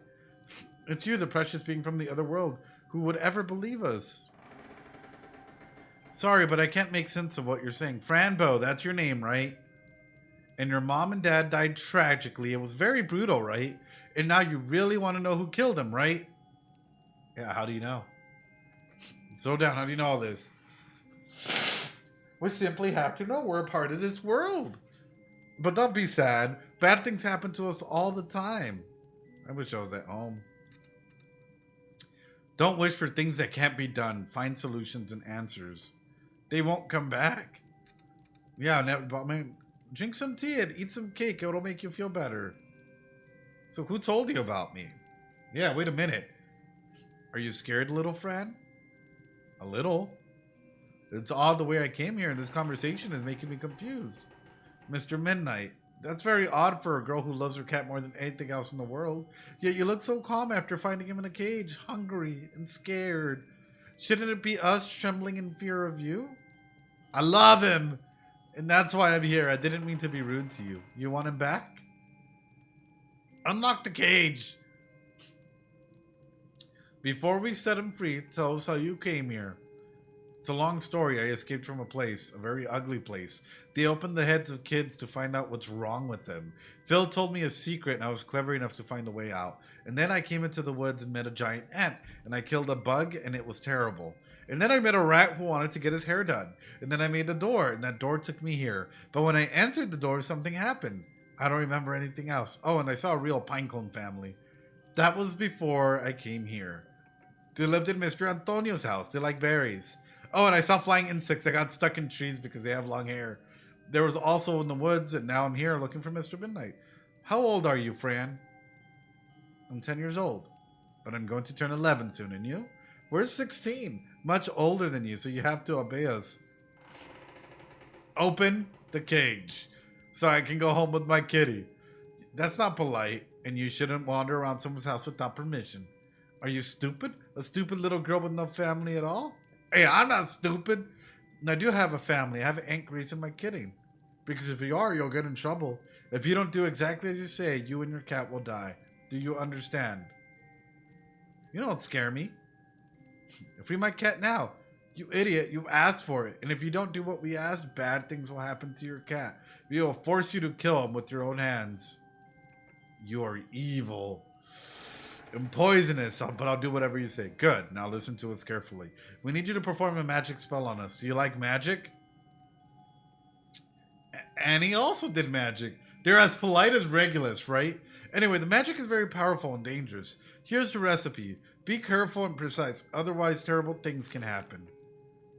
It's you, the precious being from the other world. Who would ever believe us? Sorry, but I can't make sense of what you're saying. Fran Bow, that's your name, right? And your mom and dad died tragically. It was very brutal, right? And now you really want to know who killed them, right? Yeah, how do you know? Slow down, how do you know all this? We simply have to know. We're a part of this world. But don't be sad. Bad things happen to us all the time. I wish I was at home. Don't wish for things that can't be done. Find solutions and answers. They won't come back. Yeah, I mean, drink some tea and eat some cake. It'll make you feel better. So who told you about me? Yeah, wait a minute. Are you scared, little Fran? A little. It's odd the way I came here, and this conversation is making me confused. Mr. Midnight. That's very odd for a girl who loves her cat more than anything else in the world. Yet you look so calm after finding him in a cage, hungry and scared. Shouldn't it be us trembling in fear of you? I love him, and that's why I'm here. I didn't mean to be rude to you. You want him back? Unlock the cage. Before we set him free, tell us how you came here. It's a long story. I escaped from a place, a very ugly place. They opened the heads of kids to find out what's wrong with them. Phil told me a secret, and I was clever enough to find the way out. And then I came into the woods and met a giant ant, and I killed a bug, and it was terrible. And then I met a rat who wanted to get his hair done. And then I made a door, and that door took me here. But when I entered the door, something happened. I don't remember anything else. Oh, and I saw a real pinecone family. That was before I came here. They lived in Mr. Antonio's house. They like berries. Oh, and I saw flying insects that got stuck in trees because they have long hair. There was also in the woods, and now I'm here looking for Mr. Midnight. How old are you, Fran? I'm 10 years old, but I'm going to turn 11 soon, and you? We're 16, much older than you, so you have to obey us. Open the cage so I can go home with my kitty. That's not polite, and you shouldn't wander around someone's house without permission. Are you stupid? A stupid little girl with no family at all? Hey, I'm not stupid. And I do have a family. I have Aunt Grace and my kitty. Because if you are, you'll get in trouble. If you don't do exactly as you say, you and your cat will die. Do you understand? You don't scare me. Free my cat now. You idiot, you asked for it. And if you don't do what we asked, bad things will happen to your cat. We will force you to kill him with your own hands. You are evil. And poisonous, but I'll do whatever you say. Good. Now listen to us carefully. We need you to perform a magic spell on us. Do you like magic? Annie also did magic. They're as polite as Regulus, right? Anyway, the magic is very powerful and dangerous. Here's the recipe. Be careful and precise, otherwise terrible things can happen.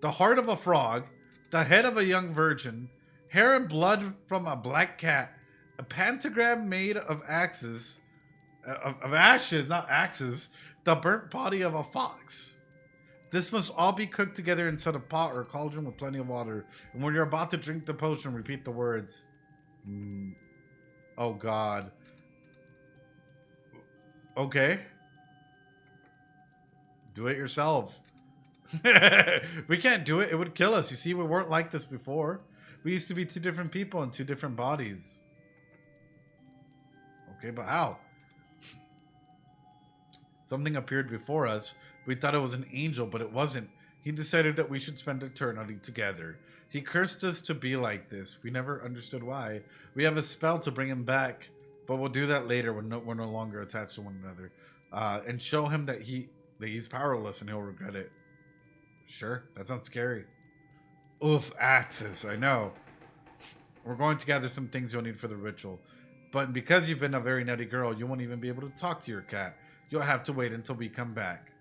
The heart of a frog, the head of a young virgin, hair and blood from a black cat, a pentagram made of axes, of ashes, not axes, the burnt body of a fox. This must all be cooked together inside a pot or a cauldron with plenty of water. And when you're about to drink the potion, repeat the words. Oh, God. Okay. Do it yourself. We can't do it. It would kill us. You see, we weren't like this before. We used to be two different people in two different bodies. Okay, but how? Something appeared before us. We thought it was an angel, but it wasn't. He decided that we should spend eternity together. He cursed us to be like this. We never understood why. We have a spell to bring him back, but we'll do that later when we're no longer attached to one another. And show him that he's powerless and he'll regret it. Sure, that sounds scary. Oof, axes, I know. We're going to gather some things you'll need for the ritual. But because you've been a very nutty girl, you won't even be able to talk to your cat. You'll have to wait until we come back.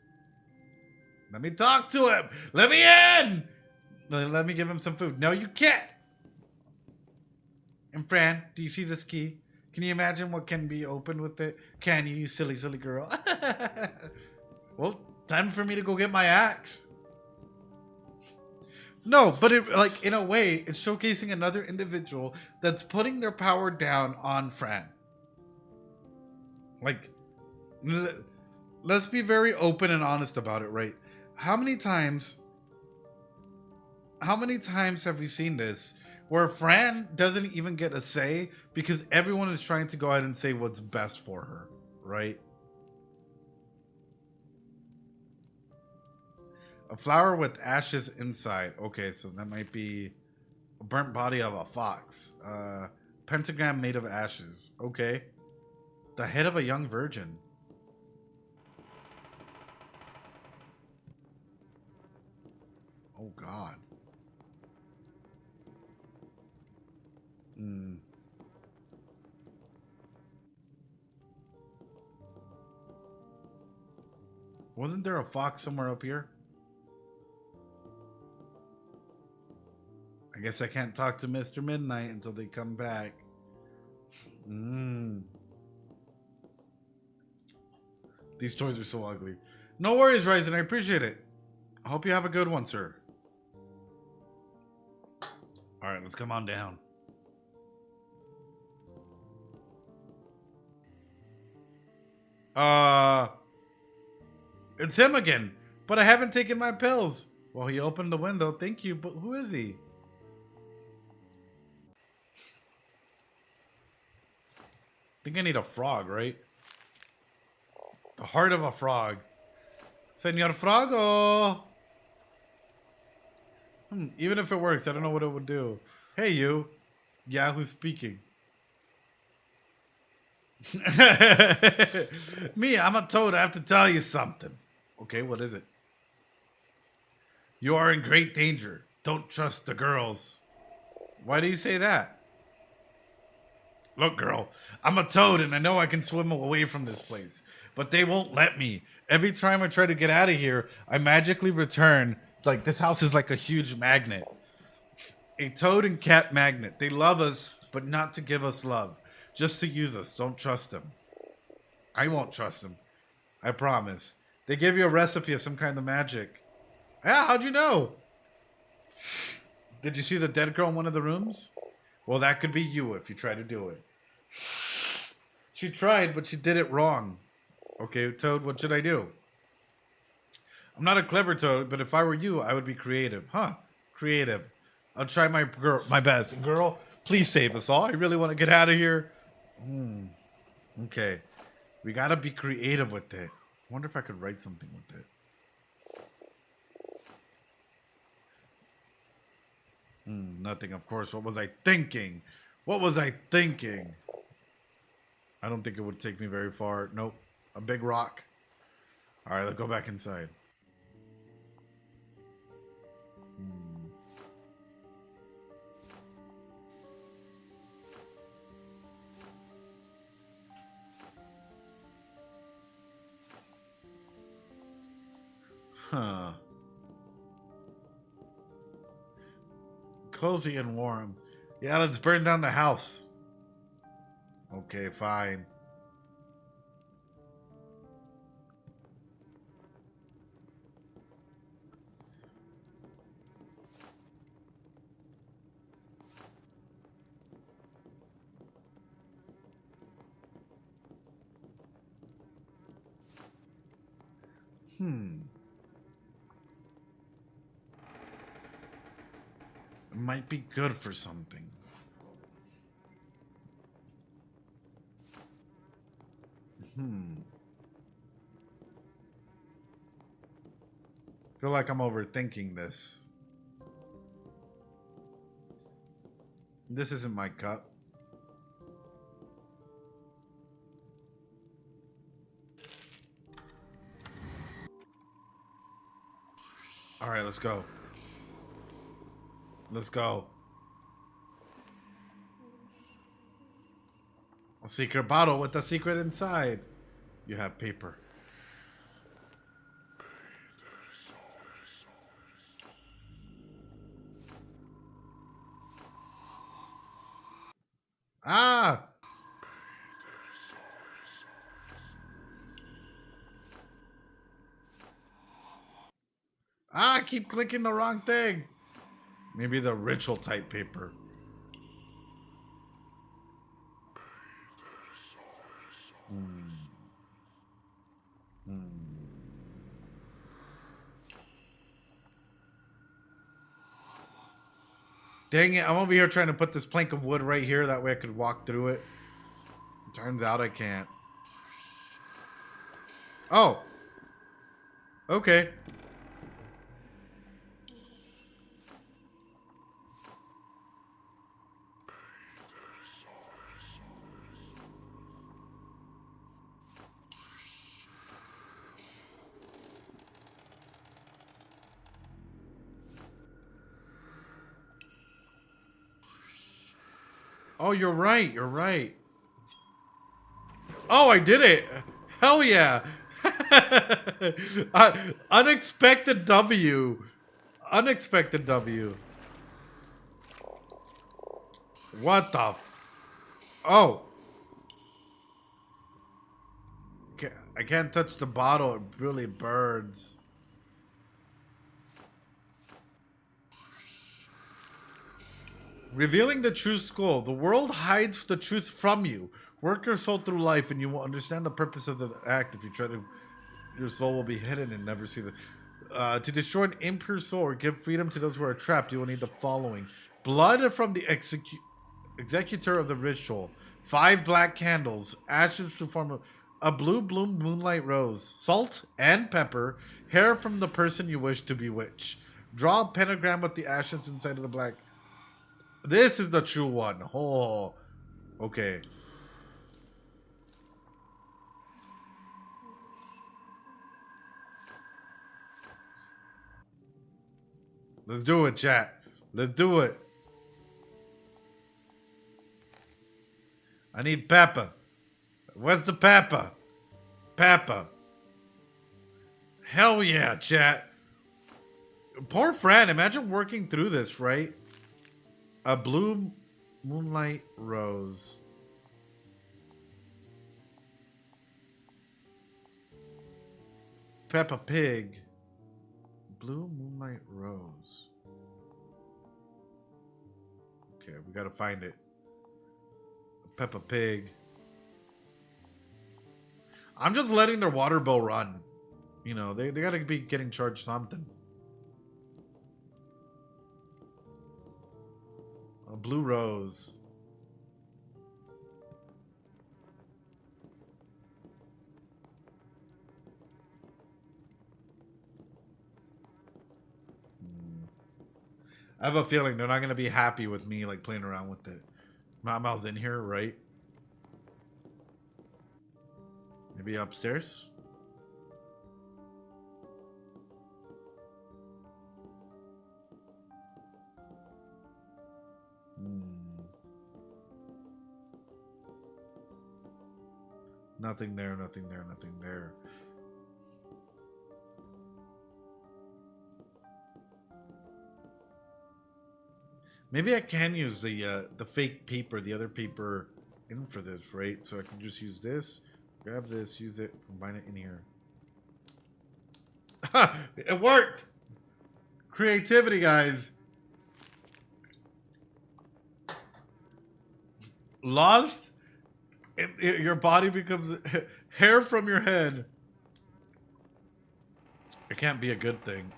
Let me talk to him! Let me in! Let me give him some food. No, you can't. And Fran, do you see this key? Can you imagine what can be opened with it? Can you silly, silly girl? Well, time for me to go get my axe. No, but it, like, in a way, it's showcasing another individual that's putting their power down on Fran. Like, let's be very open and honest about it, right? How many times have we seen this where Fran doesn't even get a say because everyone is trying to go ahead and say what's best for her, right? A flower with ashes inside. Okay, so that might be a burnt body of a fox. Pentagram made of ashes. Okay. The head of a young virgin. Oh, God. Hmm. Wasn't there a fox somewhere up here? I guess I can't talk to Mr. Midnight until they come back. These toys are so ugly. No worries, Ryzen. I appreciate it. I hope you have a good one, sir. All right, let's come on down. It's him again. But I haven't taken my pills. Well, he opened the window. Thank you. But who is he? I think I need a frog, right? The heart of a frog. Senor Frago! Even if it works, I don't know what it would do. Hey, you. Yeah, who's speaking? Me, I'm a toad. I have to tell you something. Okay, what is it? You are in great danger. Don't trust the girls. Why do you say that? Look, girl, I'm a toad and I know I can swim away from this place, but they won't let me. Every time I try to get out of here, I magically return. Like, this house is like a huge magnet. A toad and cat magnet. They love us, but not to give us love. Just to use us. Don't trust them. I won't trust them. I promise. They give you a recipe of some kind of magic. Yeah, how'd you know? Did you see the dead girl in one of the rooms? Well, that could be you if you try to do it. She tried, but she did it wrong. Okay, Toad, what should I do? I'm not a clever Toad, but if I were you, I would be creative. Huh, creative. I'll try my best. Girl, please save us all. I really want to get out of here. Okay. We gotta be creative with it. I wonder if I could write something with it. Nothing, of course. What was I thinking? What was I thinking? I don't think it would take me very far. Nope. A big rock. All right, let's go back inside. Huh. Cozy and warm. Yeah, let's burn down the house. Okay, fine. It might be good for something. Feel like I'm overthinking this. This isn't my cup. All right, let's go. Let's go. A secret bottle with a secret inside. You have paper. Ah, I keep clicking the wrong thing. Maybe the ritual type paper. Dang it, I'm over here trying to put this plank of wood right here. That way I could walk through it. Turns out I can't. Oh. Okay. Oh, you're right. You're right. Oh, I did it. Hell yeah. Unexpected W. Unexpected W. What the? Oh. I can't touch the bottle. It really burns. Revealing the true skull. The world hides the truth from you. Work your soul through life and you will understand the purpose of the act. If you try to, your soul will be hidden and never see the... to destroy an impure soul or give freedom to those who are trapped, you will need the following. Blood from the executor of the ritual. 5 black candles. Ashes to form a blue bloomed moonlight rose. Salt and pepper. Hair from the person you wish to bewitch. Draw a pentagram with the ashes inside of the black... This is the true one. Oh, okay. Let's do it, chat. Let's do it. I need pepper. Where's the pepper? Pepper. Hell yeah, chat. Poor Fran. Imagine working through this, right? A blue moonlight rose. Peppa Pig. Blue moonlight rose. Okay, we gotta find it. Peppa Pig. I'm just letting their water bill run. You know, they gotta be getting charged something. A blue rose. I have a feeling they're not going to be happy with me like playing around with it. Mama's in here, right? Maybe upstairs? Nothing there, nothing there, nothing there. Maybe I can use the fake paper, the other paper in for this, right? So I can just use this, grab this, use it, combine it in here. It worked! Creativity, guys. Lost? Your body becomes hair from your head. It can't be a good thing.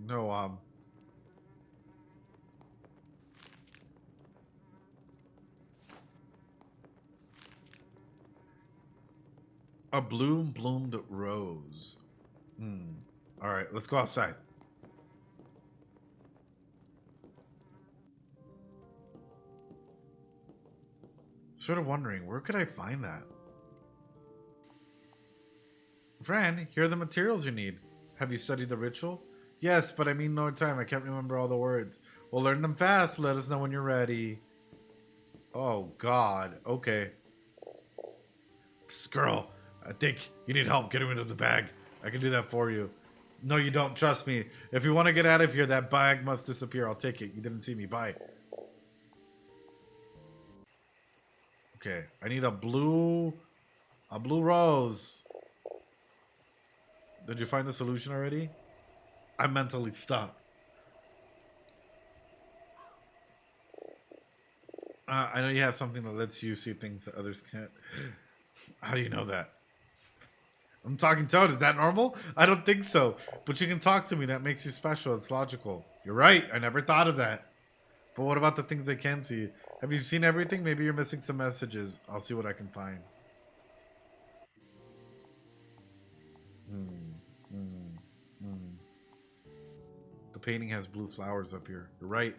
No, a bloomed rose. All right, let's go outside. Sort of wondering, where could I find that? Fran, here are the materials you need. Have you studied the ritual? Yes, but I mean no time. I can't remember all the words. We'll learn them fast. Let us know when you're ready. Oh, God. Okay. Psst, girl, I think you need help getting rid of the bag. I can do that for you. No, you don't. Trust me. If you want to get out of here, that bag must disappear. I'll take it. You didn't see me. Bye. Okay. I need a blue A blue rose. Did you find the solution already? I'm mentally stuck. I know you have something that lets you see things that others can't. How do you know that? I'm talking Toad. Is that normal? I don't think so. But you can talk to me. That makes you special. It's logical. You're right. I never thought of that. But what about the things I can see? Have you seen everything? Maybe you're missing some messages. I'll see what I can find. The painting has blue flowers up here. You're right.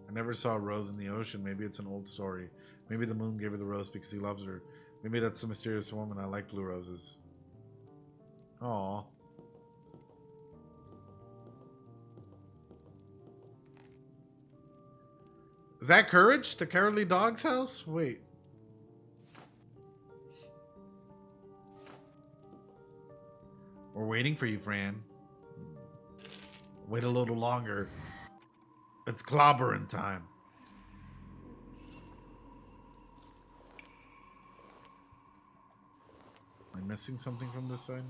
I never saw a rose in the ocean. Maybe it's an old story. Maybe the moon gave her the rose because he loves her. Maybe that's a mysterious woman. I like blue roses. Aww. Is that Courage? The Cowardly Dog's house? Wait. We're waiting for you, Fran. Wait a little longer. It's clobbering time. Am I missing something from this side?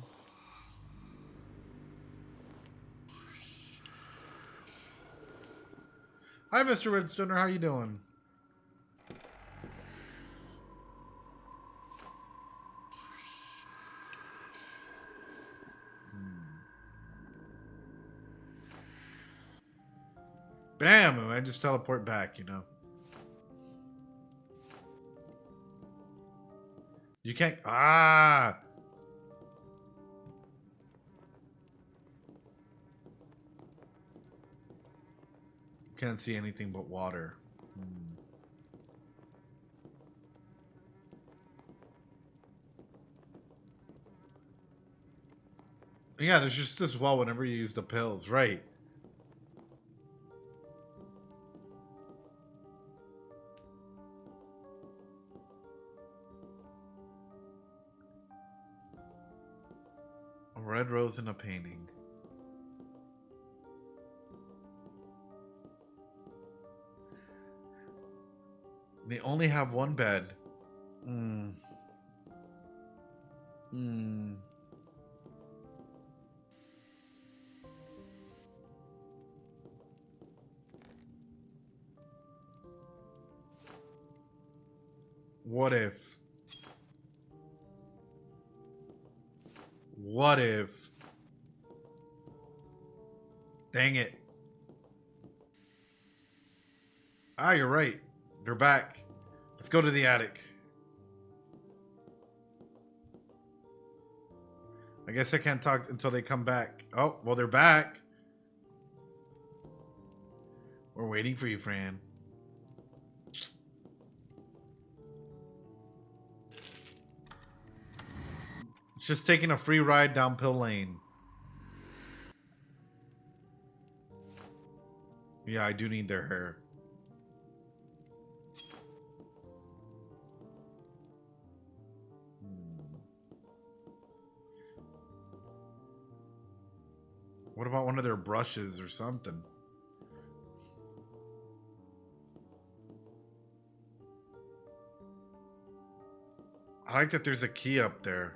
Hi, Mr. Redstoner. How you doing? Bam! I just teleport back, you know. You can't... Ah! Can't see anything but water. Yeah, there's just this wall whenever you use the pills, right? A red rose in a painting. They only have one bed. What if? What if? Dang it. Ah, you're right. They're back. Let's go to the attic. I guess I can't talk until they come back. Oh, well, they're back. We're waiting for you, Fran. It's just taking a free ride down Pill Lane. Yeah, I do need their hair. What about one of their brushes or something? I like that there's a key up there.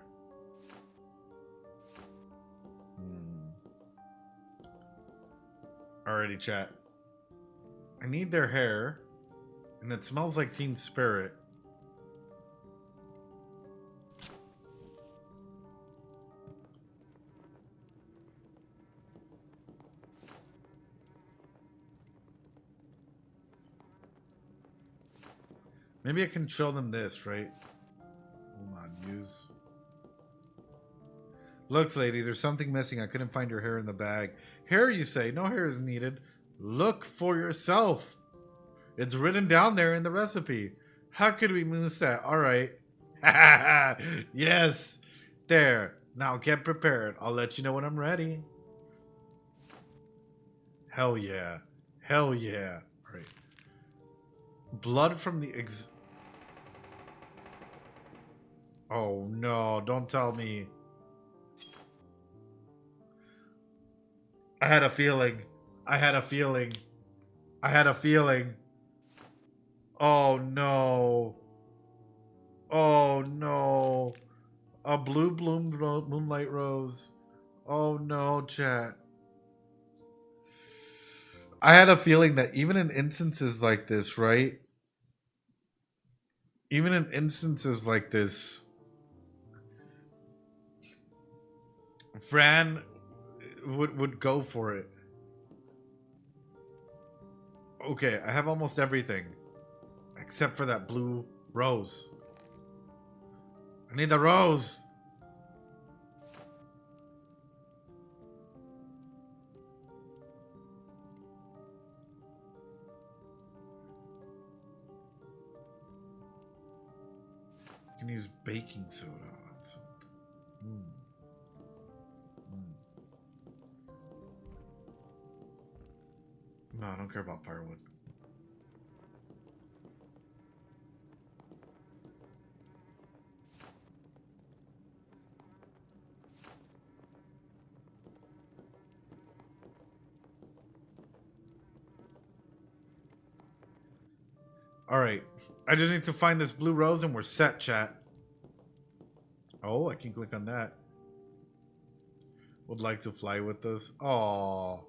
Alrighty, chat. I need their hair. And it smells like Teen Spirit. Maybe I can show them this, right? Hold on, use. Looks, lady, there's something missing. I couldn't find your hair in the bag. Hair, you say? No hair is needed. Look for yourself. It's written down there in the recipe. How could we miss that? All right. Yes. There. Now get prepared. I'll let you know when I'm ready. Hell yeah. Hell yeah. All right. Blood from the Oh no, don't tell me. I had a feeling. I had a feeling. I had a feeling. Oh no. Oh no. A blue moonlight rose. Oh no, chat. I had a feeling that even in instances like this, right? Even in instances like this, Fran would go for it. Okay, I have almost everything except for that blue rose. I need the rose. You can use baking soda on something. No, I don't care about firewood. Alright. I just need to find this blue rose and we're set, chat. Oh, I can click on that. Would like to fly with us. Aww.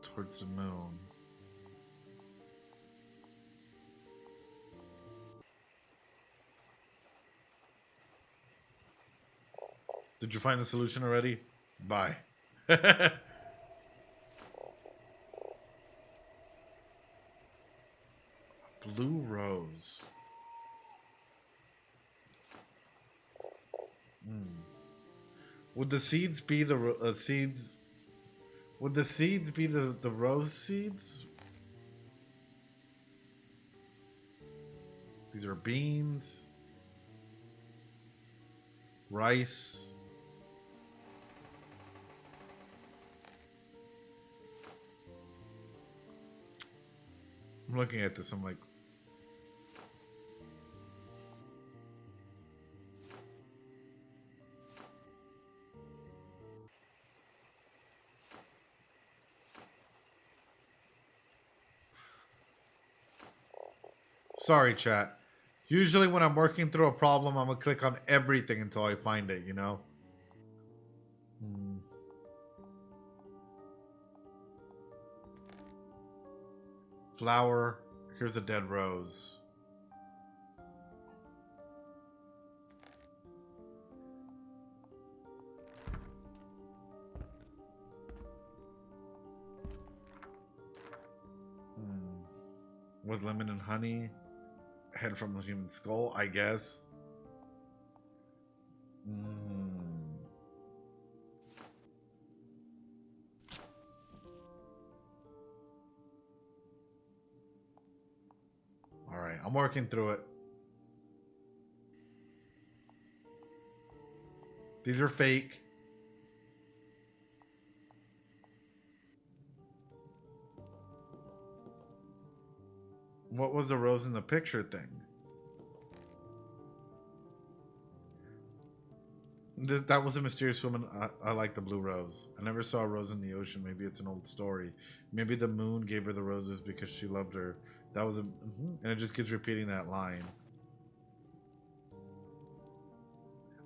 Towards the moon. Did you find the solution already? Bye. Blue rose. Would the seeds be the seeds? Would the seeds be the rose seeds? These are beans, rice. I'm looking at this. I'm like, sorry, chat. Usually when I'm working through a problem, I'm gonna click on everything until I find it, you know? Flower. Here's a dead rose. With lemon and honey. Head from a human skull, I guess. Alright, I'm working through it. These are fake. What was the rose in the picture thing? That was a mysterious woman. I like the blue rose. I never saw a rose in the ocean. Maybe it's an old story. Maybe the moon gave her the roses because she loved her. That was and it just keeps repeating that line.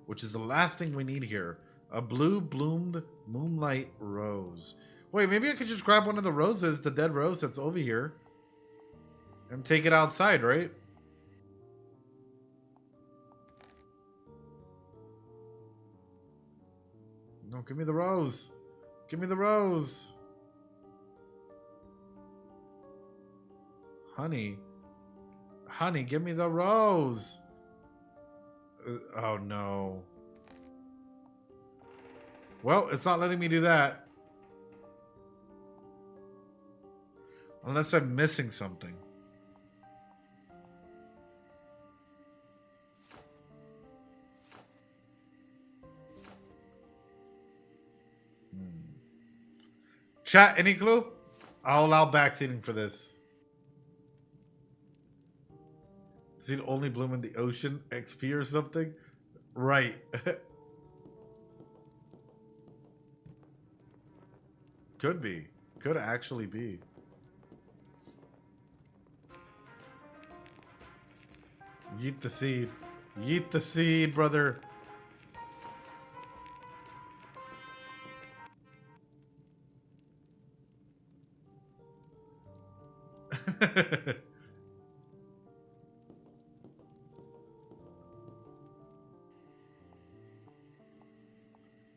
Which is the last thing we need here. A blue bloomed moonlight rose. Wait, maybe I could just grab one of the roses, the dead rose that's over here, and take it outside, right? No, give me the rose. Give me the rose. Honey. Honey, give me the rose. Oh, no. Well, it's not letting me do that. Unless I'm missing something. Chat, any clue? I'll allow backseating for this. Does it only bloom in the ocean? XP or something? Right. Could be. Could actually be. Yeet the seed. Yeet the seed, brother.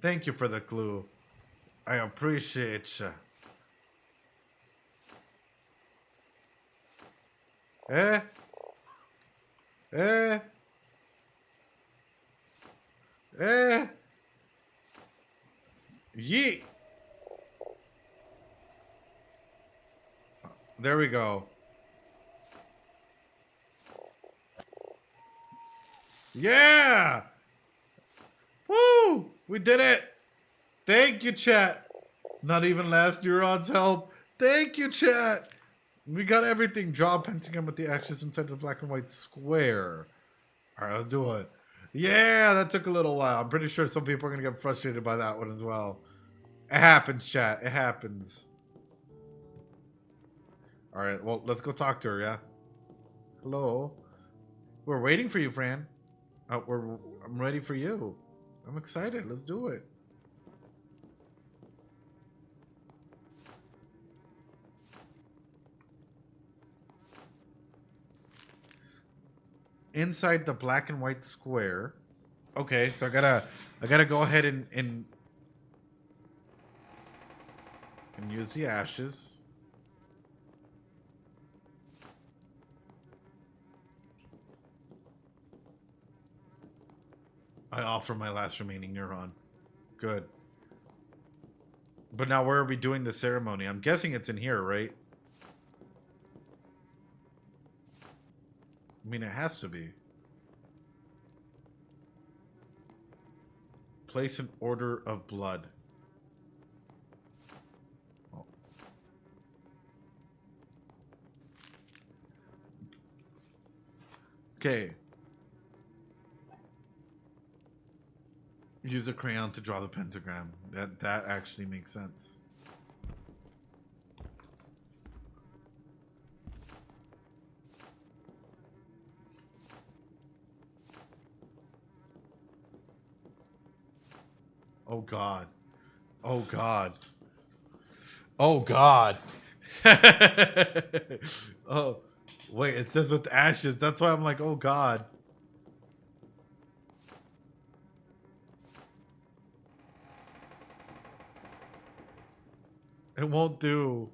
Thank you for the clue. I appreciate you. Eh? Eh? Eh? Yeet. There we go. Yeah! Woo! We did it! Thank you, chat. Not even last neuron's help. Thank you, chat. We got everything. Draw a pentagram with the actions inside the black and white square. All right, let's do it. Yeah, that took a little while. I'm pretty sure some people are going to get frustrated by that one as well. It happens, chat. It happens. All right, well, let's go talk to her, yeah? Hello? We're waiting for you, Fran. I'm ready for you. I'm excited. Let's do it. Inside the black and white square. Okay, so I gotta go ahead and use the ashes. I offer my last remaining neuron. Good. But now where are we doing the ceremony? I'm guessing it's in here, right? I mean, it has to be. Place an order of blood. Oh. Okay. Use a crayon to draw the pentagram. That actually makes sense. Oh God. Oh God. Oh God. Oh, wait, it says with ashes. That's why I'm like, oh God. It won't do.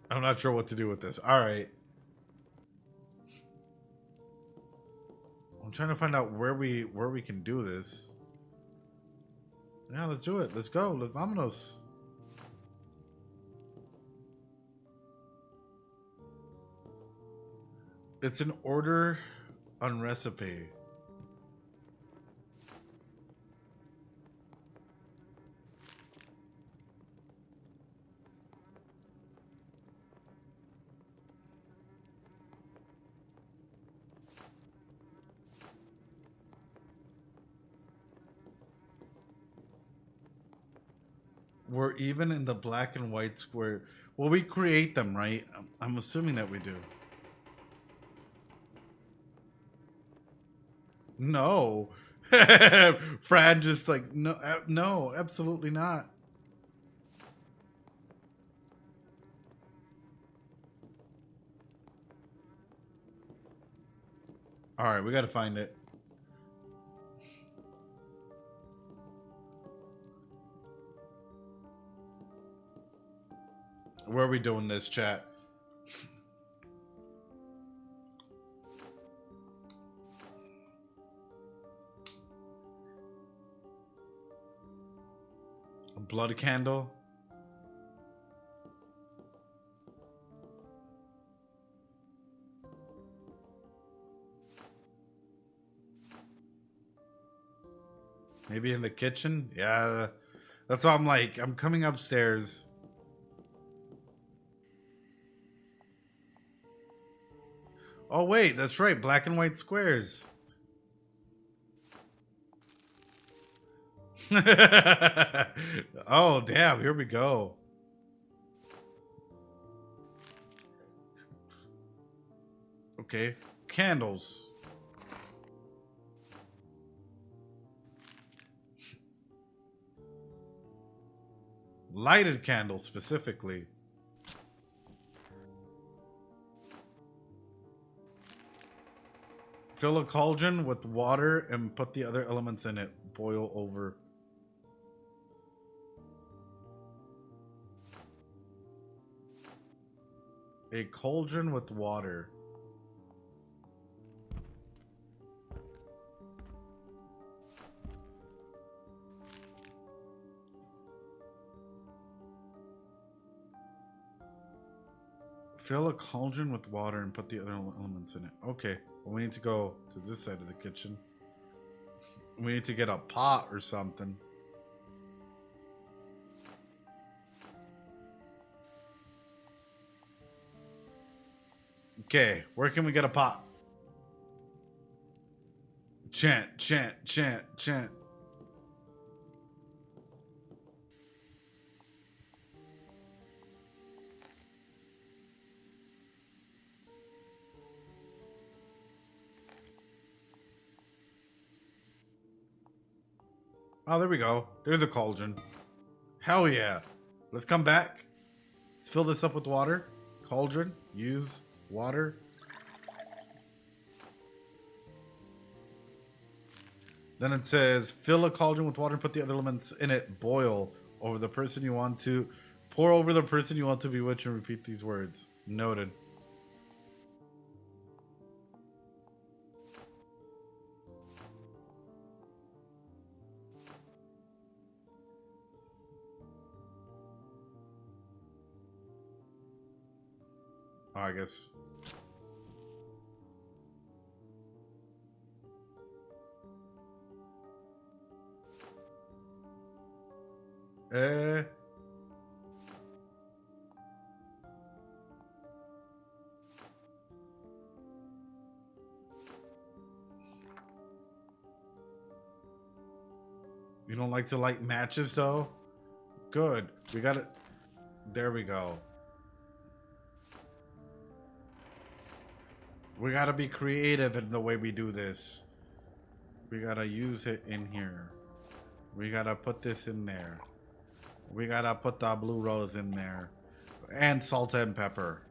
I'm not sure what to do with this. All right. I'm trying to find out where we can do this. Yeah, let's do it. Let's go. Let's vámonos. It's an order on recipe. We're even in the black and white square. Well, we create them, right? I'm assuming that we do. No. Fran just like, no, no, absolutely not. All right, we got to find it. Where are we doing this, chat? A blood candle? Maybe in the kitchen? Yeah. That's why I'm like, I'm coming upstairs. Oh, wait, that's right. Black and white squares. Oh, damn. Here we go. Okay. Candles. Lighted candles, specifically. Fill a cauldron with water and put the other elements in it. Boil over. A cauldron with water. Fill a cauldron with water and put the other elements in it. Okay, well, we need to go to this side of the kitchen. We need to get a pot or something. Okay, where can we get a pot? Chant, chant, chant, chant. Oh, there we go. There's a cauldron. Hell yeah. Let's come back. Let's fill this up with water. Cauldron. Use water. Then it says, fill a cauldron with water and put the other elements in it. Boil over the person you want to. Pour over the person you want to bewitch and repeat these words. Noted. Oh, I guess. You don't like to light matches, though? Good. We got it. There we go. We gotta be creative in the way we do this. We gotta use it in here. We gotta put this in there. We gotta put the blue rose in there. And salt and pepper.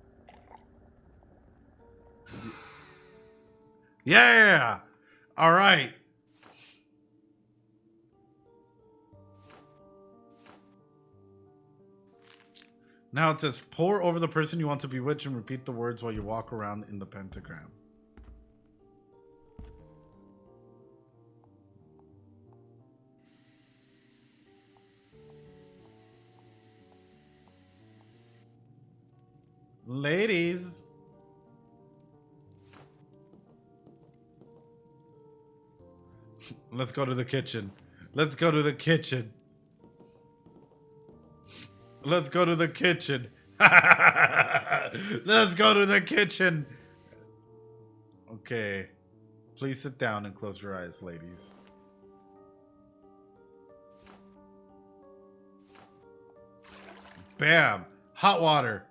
Yeah! Alright. Now it says, pour over the person you want to bewitch and repeat the words while you walk around in the pentagram. Ladies. Let's go to the kitchen. Let's go to the kitchen. Let's go to the kitchen. Let's go to the kitchen. Okay. Please sit down and close your eyes, ladies. Bam. Hot water.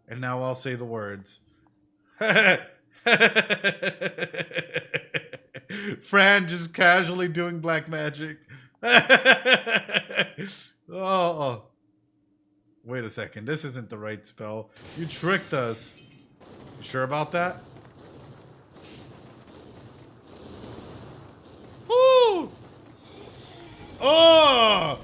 And now I'll say the words. Fran just casually doing black magic. Oh. Wait a second. This isn't the right spell. You tricked us. You sure about that? Woo! Oh!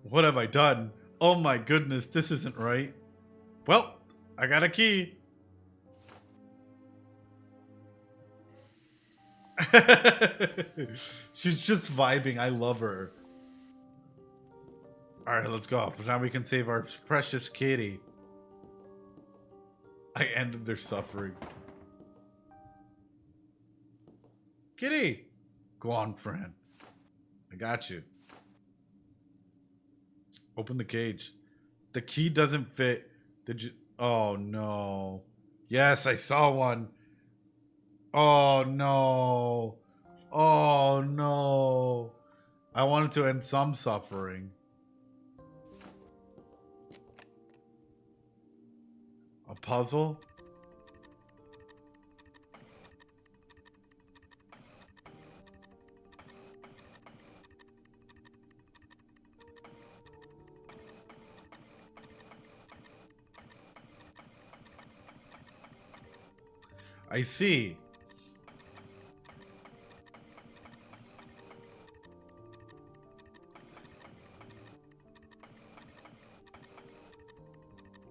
What have I done? Oh my goodness, this isn't right. Well, I got a key. She's just vibing. I love her. Alright, let's go. Now we can save our precious kitty. I ended their suffering. Kitty! Go on, Fran. I got you. Open the cage. The key doesn't fit. Did you? Oh no. Yes, I saw one. Oh no. Oh no. I wanted to end some suffering. A puzzle? I see.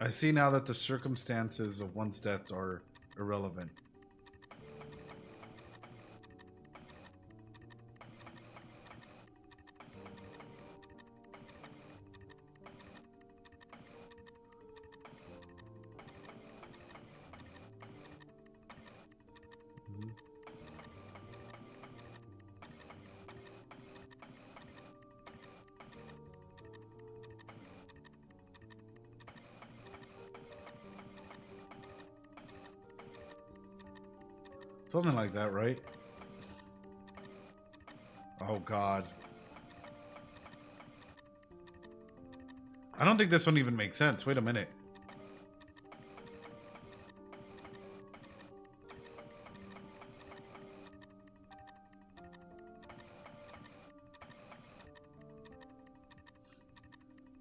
I see now that the circumstances of one's death are irrelevant. Something like that, right? Oh, God. I don't think this one even makes sense. Wait a minute.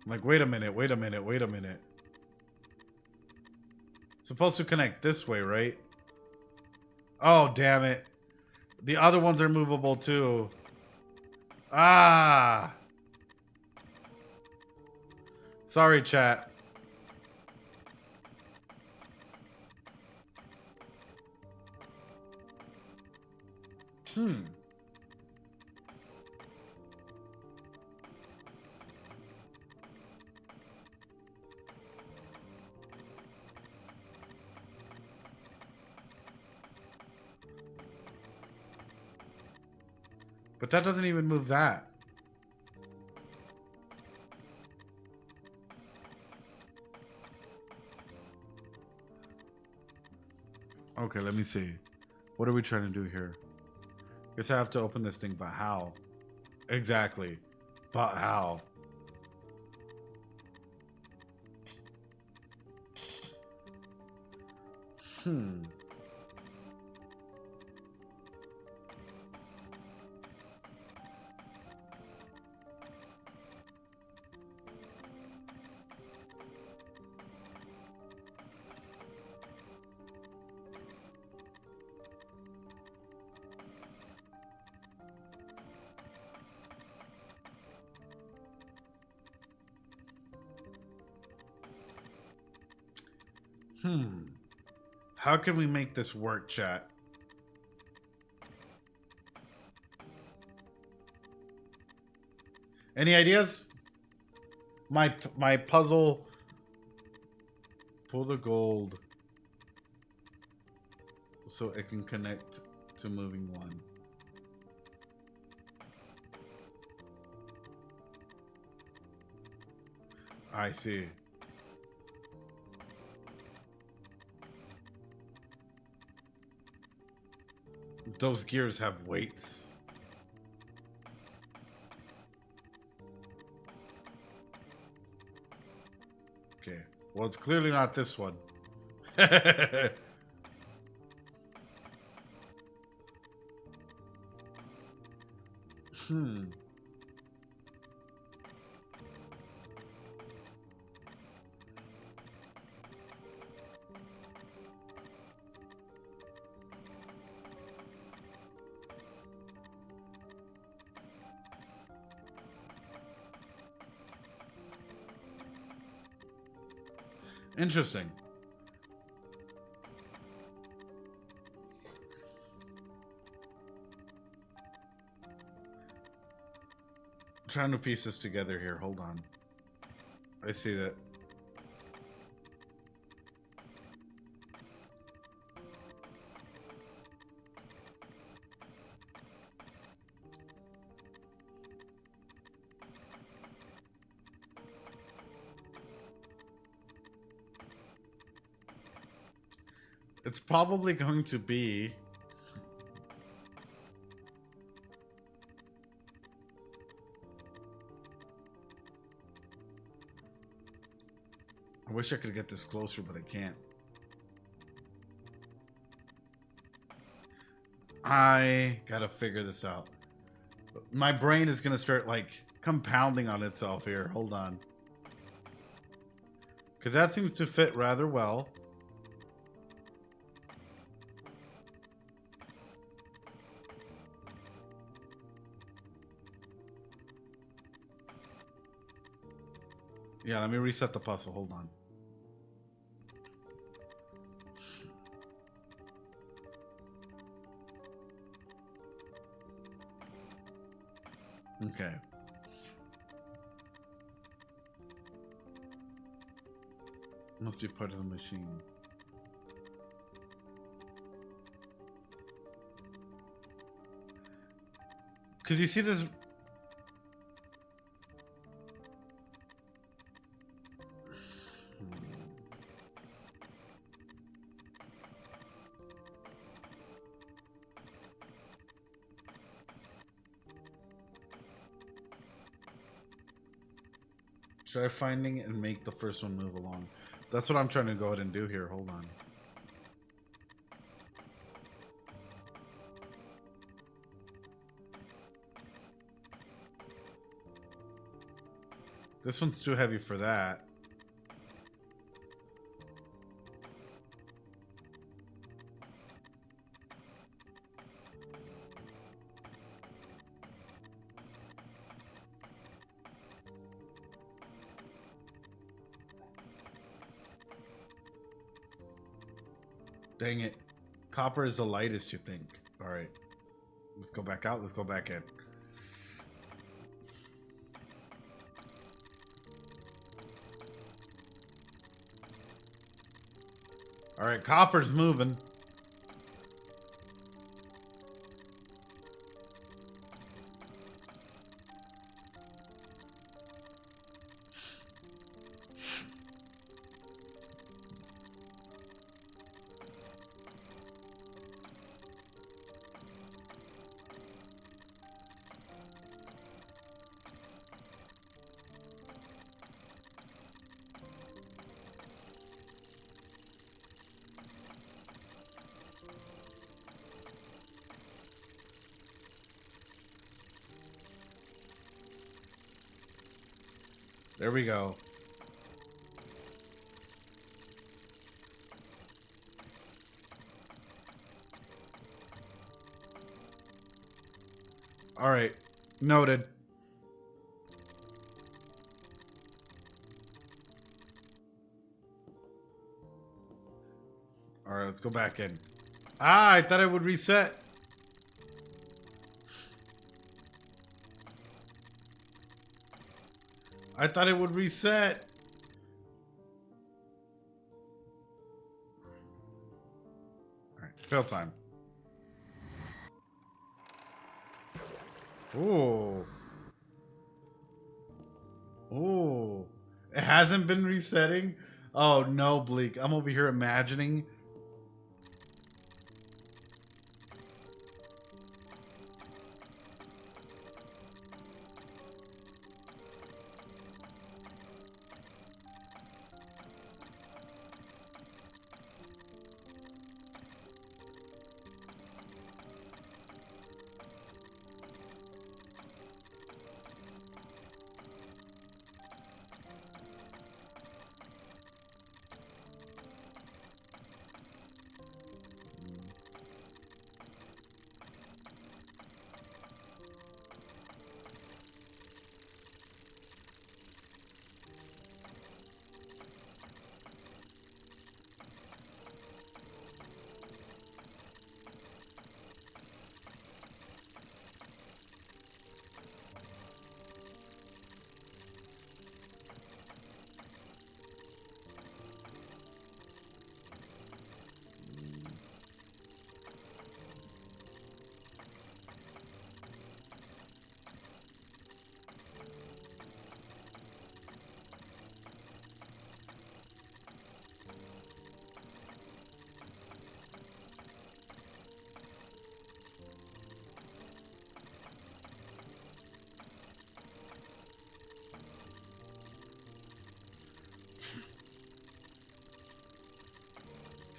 Like, wait a minute, wait a minute, wait a minute. Supposed to connect this way, right? Oh, damn it. The other ones are movable, too. Ah! Sorry, chat. But that doesn't even move that. Okay, let me see. What are we trying to do here? Guess I have to open this thing, but how? Exactly. But how? Hmm. How can we make this work, chat? Any ideas? My puzzle. Pull the gold so it can connect to moving one. I see. Those gears have weights. Okay. Well, it's clearly not this one. Interesting. Trying to piece this together here. Hold on. I see that. It's probably going to be... I wish I could get this closer, but I can't. I gotta figure this out. My brain is gonna start, like, compounding on itself here. Hold on. Because that seems to fit rather well. Yeah, let me reset the puzzle. Hold on. Okay. Must be part of the machine. Because you see this... Try finding and make the first one move along. That's what I'm trying to go ahead and do here. Hold on. This one's too heavy for that. Dang it. Copper is the lightest, you think. Alright. Let's go back out. Let's go back in. Alright, copper's moving. There we go. All right. Noted. All right, let's go back in. Ah, I thought it would reset. I thought it would reset. All right, fail time. Ooh. Ooh. It hasn't been resetting? Oh, no, Bleak. I'm over here imagining.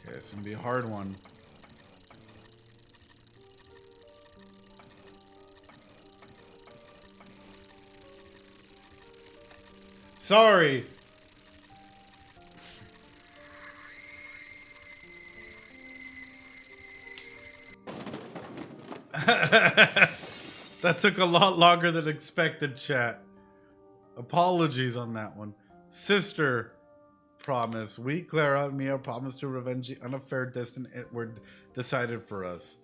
Okay, it's gonna be a hard one. Sorry. That took a lot longer than expected, chat. Apologies on that one. Sister promise. We, Clara and Mia, promise to revenge the unfair destiny it were decided for us.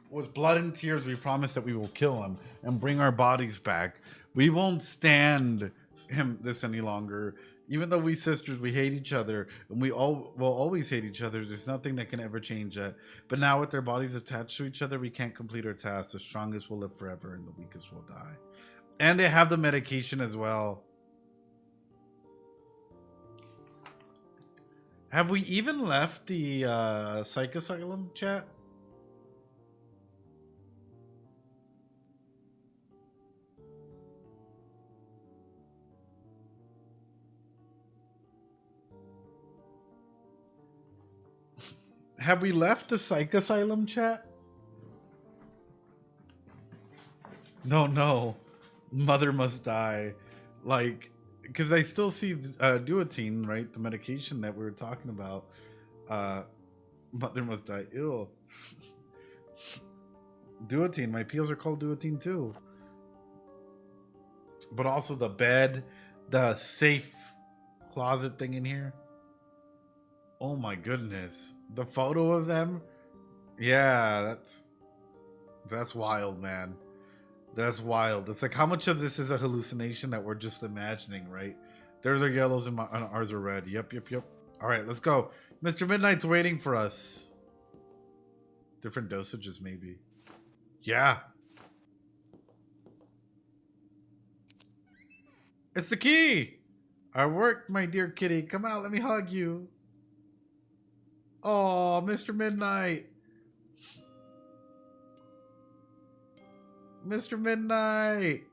With blood and tears, we promise that we will kill him and bring our bodies back. We won't stand him this any longer. Even though we sisters, we hate each other, and we all will always hate each other. There's nothing that can ever change that. But now with their bodies attached to each other, we can't complete our task. The strongest will live forever, and the weakest will die. And they have the medication as well. Have we even left the psych asylum, chat? Have we left the psych asylum, chat? No. Mother must die. Like, because I still see duotine, right? The medication that we were talking about. Mother must die. Ew. Duotine. My peels are called duotine too. But also the bed, the safe closet thing in here. Oh my goodness. The photo of them? Yeah, that's wild, man. That's wild. It's like how much of this is a hallucination that we're just imagining, right? Theirs are yellows and ours are red. Yep. All right, let's go. Mr. Midnight's waiting for us. Different dosages, maybe. Yeah. It's the key. I worked, my dear kitty. Come out, let me hug you. Oh, Mr. Midnight. Mr. Midnight.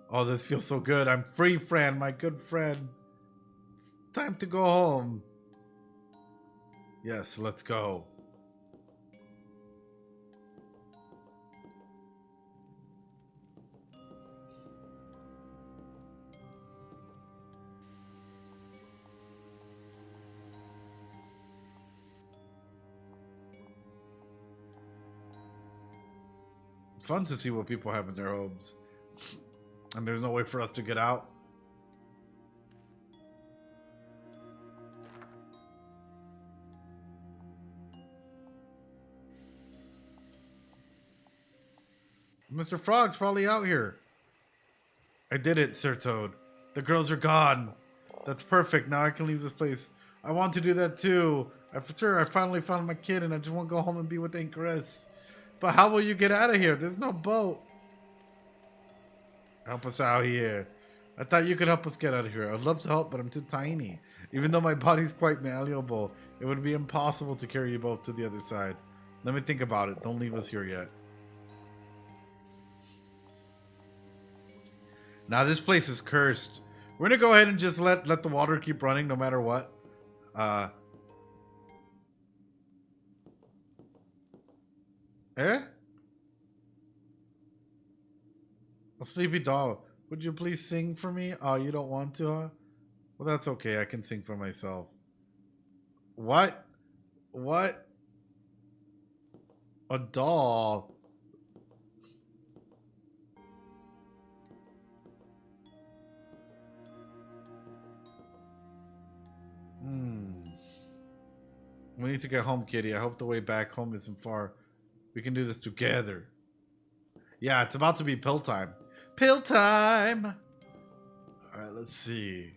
Oh, this feels so good. I'm free, Fran, my good friend. It's time to go home. Yes, let's go. It's fun to see what people have in their homes. And there's no way for us to get out. Mr. Frog's probably out here. I did it, Sir Toad. The girls are gone. That's perfect. Now I can leave this place. I want to do that too. I'm sure I finally found my kid and I just want to go home and be with Aunt Chris. But how will you get out of here? There's no boat. Help us out here. I thought you could help us get out of here. I'd love to help, but I'm too tiny. Even though my body's quite malleable, it would be impossible to carry you both to the other side. Let me think about it. Don't leave us here yet. Now this place is cursed. We're gonna go ahead and just let the water keep running no matter what. Eh? A sleepy doll. Would you please sing for me? Oh, you don't want to, huh? Well, that's okay. I can sing for myself. What? What? A doll. We need to get home, kitty. I hope the way back home isn't far. We can do this together. Yeah, it's about to be pill time. Pill time! Alright, let's see.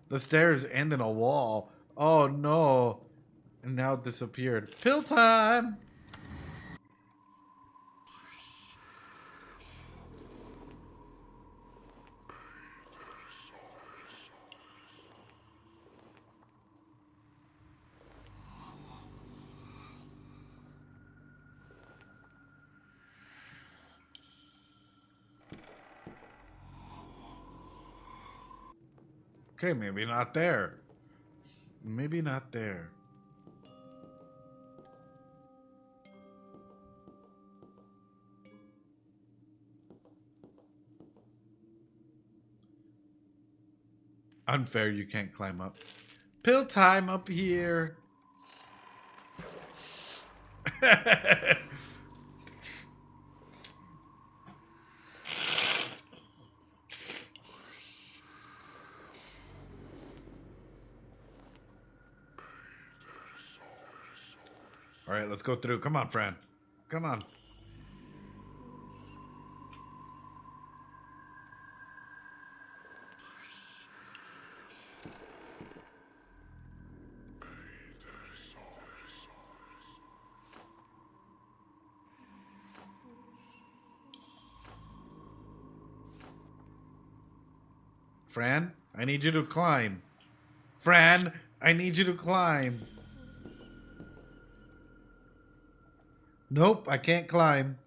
The stairs end in a wall. Oh no. And now it disappeared. Pill time! Okay, maybe not there. Maybe not there. Unfair, you can't climb up. Pill time up here. All right, let's go through. Come on, Fran. Come on. Fran, I need you to climb. Fran, I need you to climb. Nope, I can't climb.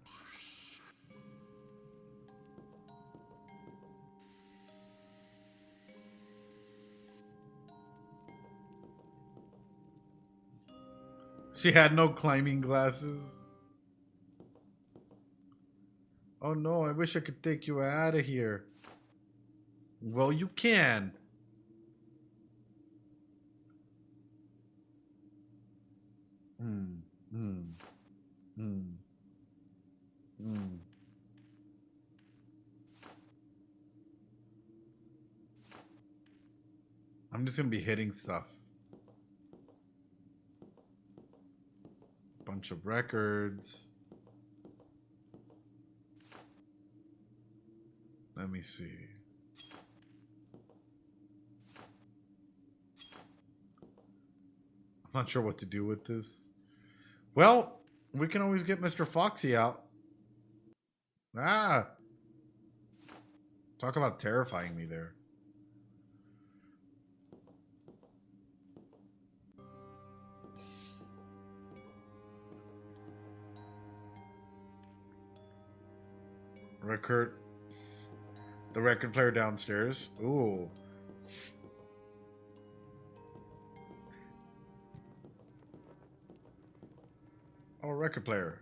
She had no climbing glasses. Oh no, I wish I could take you out of here. Well, you can. Hmm. Hmm. Hmm. Hmm. I'm just gonna be hitting stuff. Bunch of records. Let me see. I'm not sure what to do with this. Well, we can always get Mr. Foxy out. Ah! Talk about terrifying me there. Record. The record player downstairs. Ooh. Oh, record player.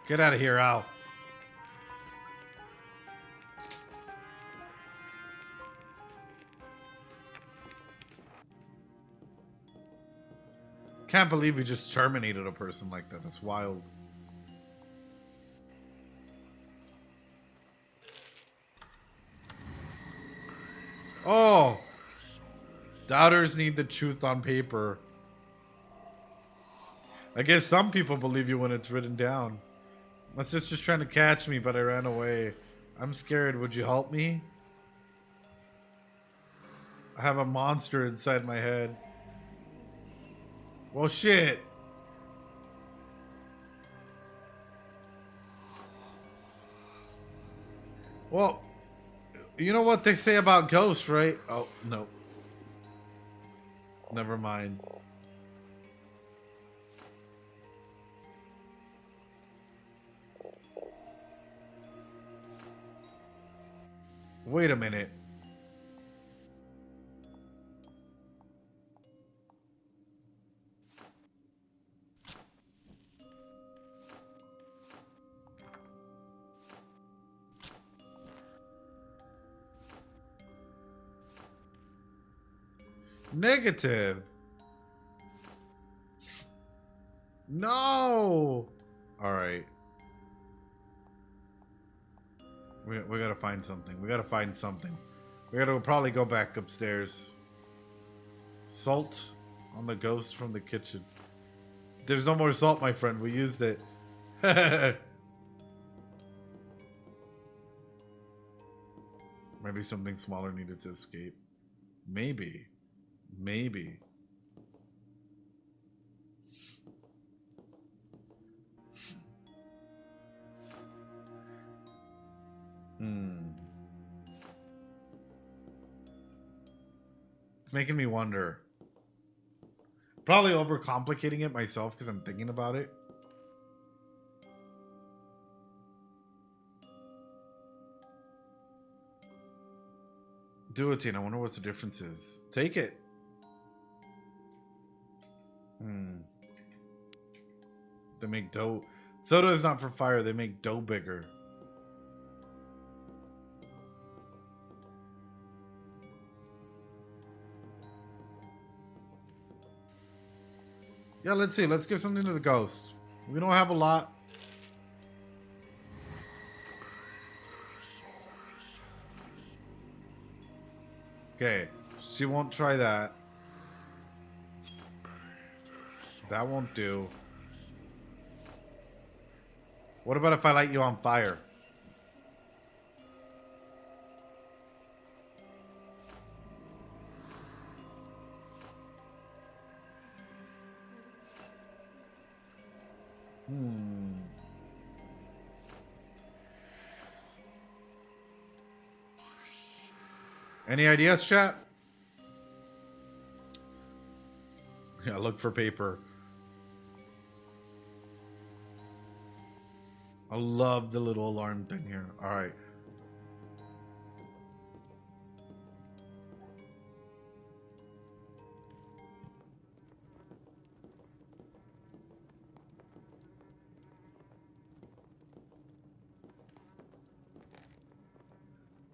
Get out of here, Al. Can't believe we just terminated a person like that. That's wild. Oh! Doubters need the truth on paper. I guess some people believe you when it's written down. My sister's trying to catch me, but I ran away. I'm scared. Would you help me? I have a monster inside my head. Well, shit. Well, you know what they say about ghosts, right? Oh, no. Never mind. Wait a minute. Negative. No. All right. We gotta find something. We gotta find something. We gotta probably go back upstairs. Salt on the ghost from the kitchen. There's no more salt, my friend. We used it. Maybe something smaller needed to escape. Maybe. Maybe. It's making me wonder. Probably overcomplicating it myself because I'm thinking about it. Duotine. I wonder what the difference is. Take it. They make dough. Soda is not for fire. They make dough bigger. Yeah, let's see. Let's give something to the ghost. We don't have a lot. Okay. She won't try that. That won't do. What about if I light you on fire? Any ideas, chat? Yeah, look for paper. I love the little alarm thing here. All right.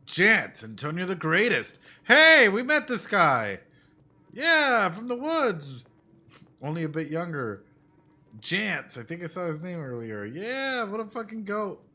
Jance, Antonio the Greatest. Hey, we met this guy. Yeah, from the woods. Only a bit younger. Jance, I think I saw his name earlier. Yeah, what a fucking goat.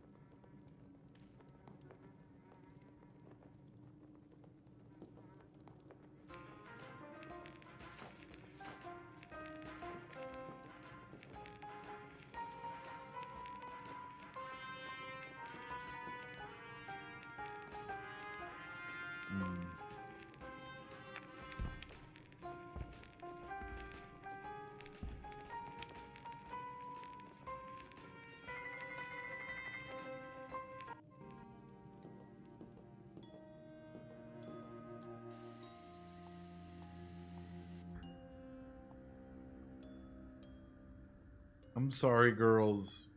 I'm sorry, girls.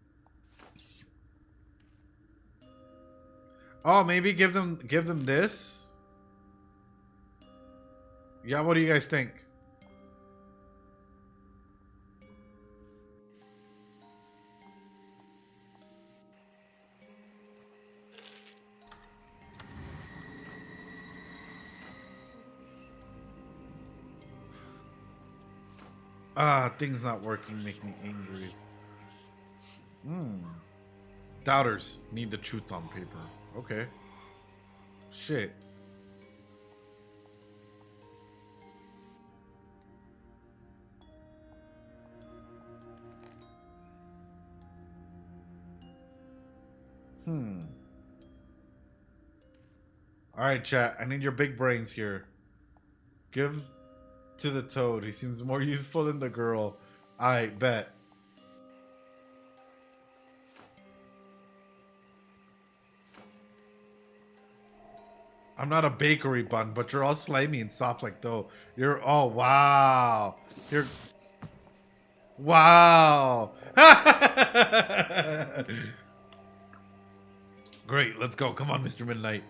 Oh, maybe give them this? Yeah, what do you guys think? Ah, things not working make me angry. Doubters need the truth on paper. Okay. Shit. Alright, chat. I need your big brains here. Give to the toad. He seems more useful than the girl. I bet. I'm not a bakery bun, but you're all slimy and soft like dough. You're oh wow. You're wow. Great, let's go. Come on, Mr. Midnight.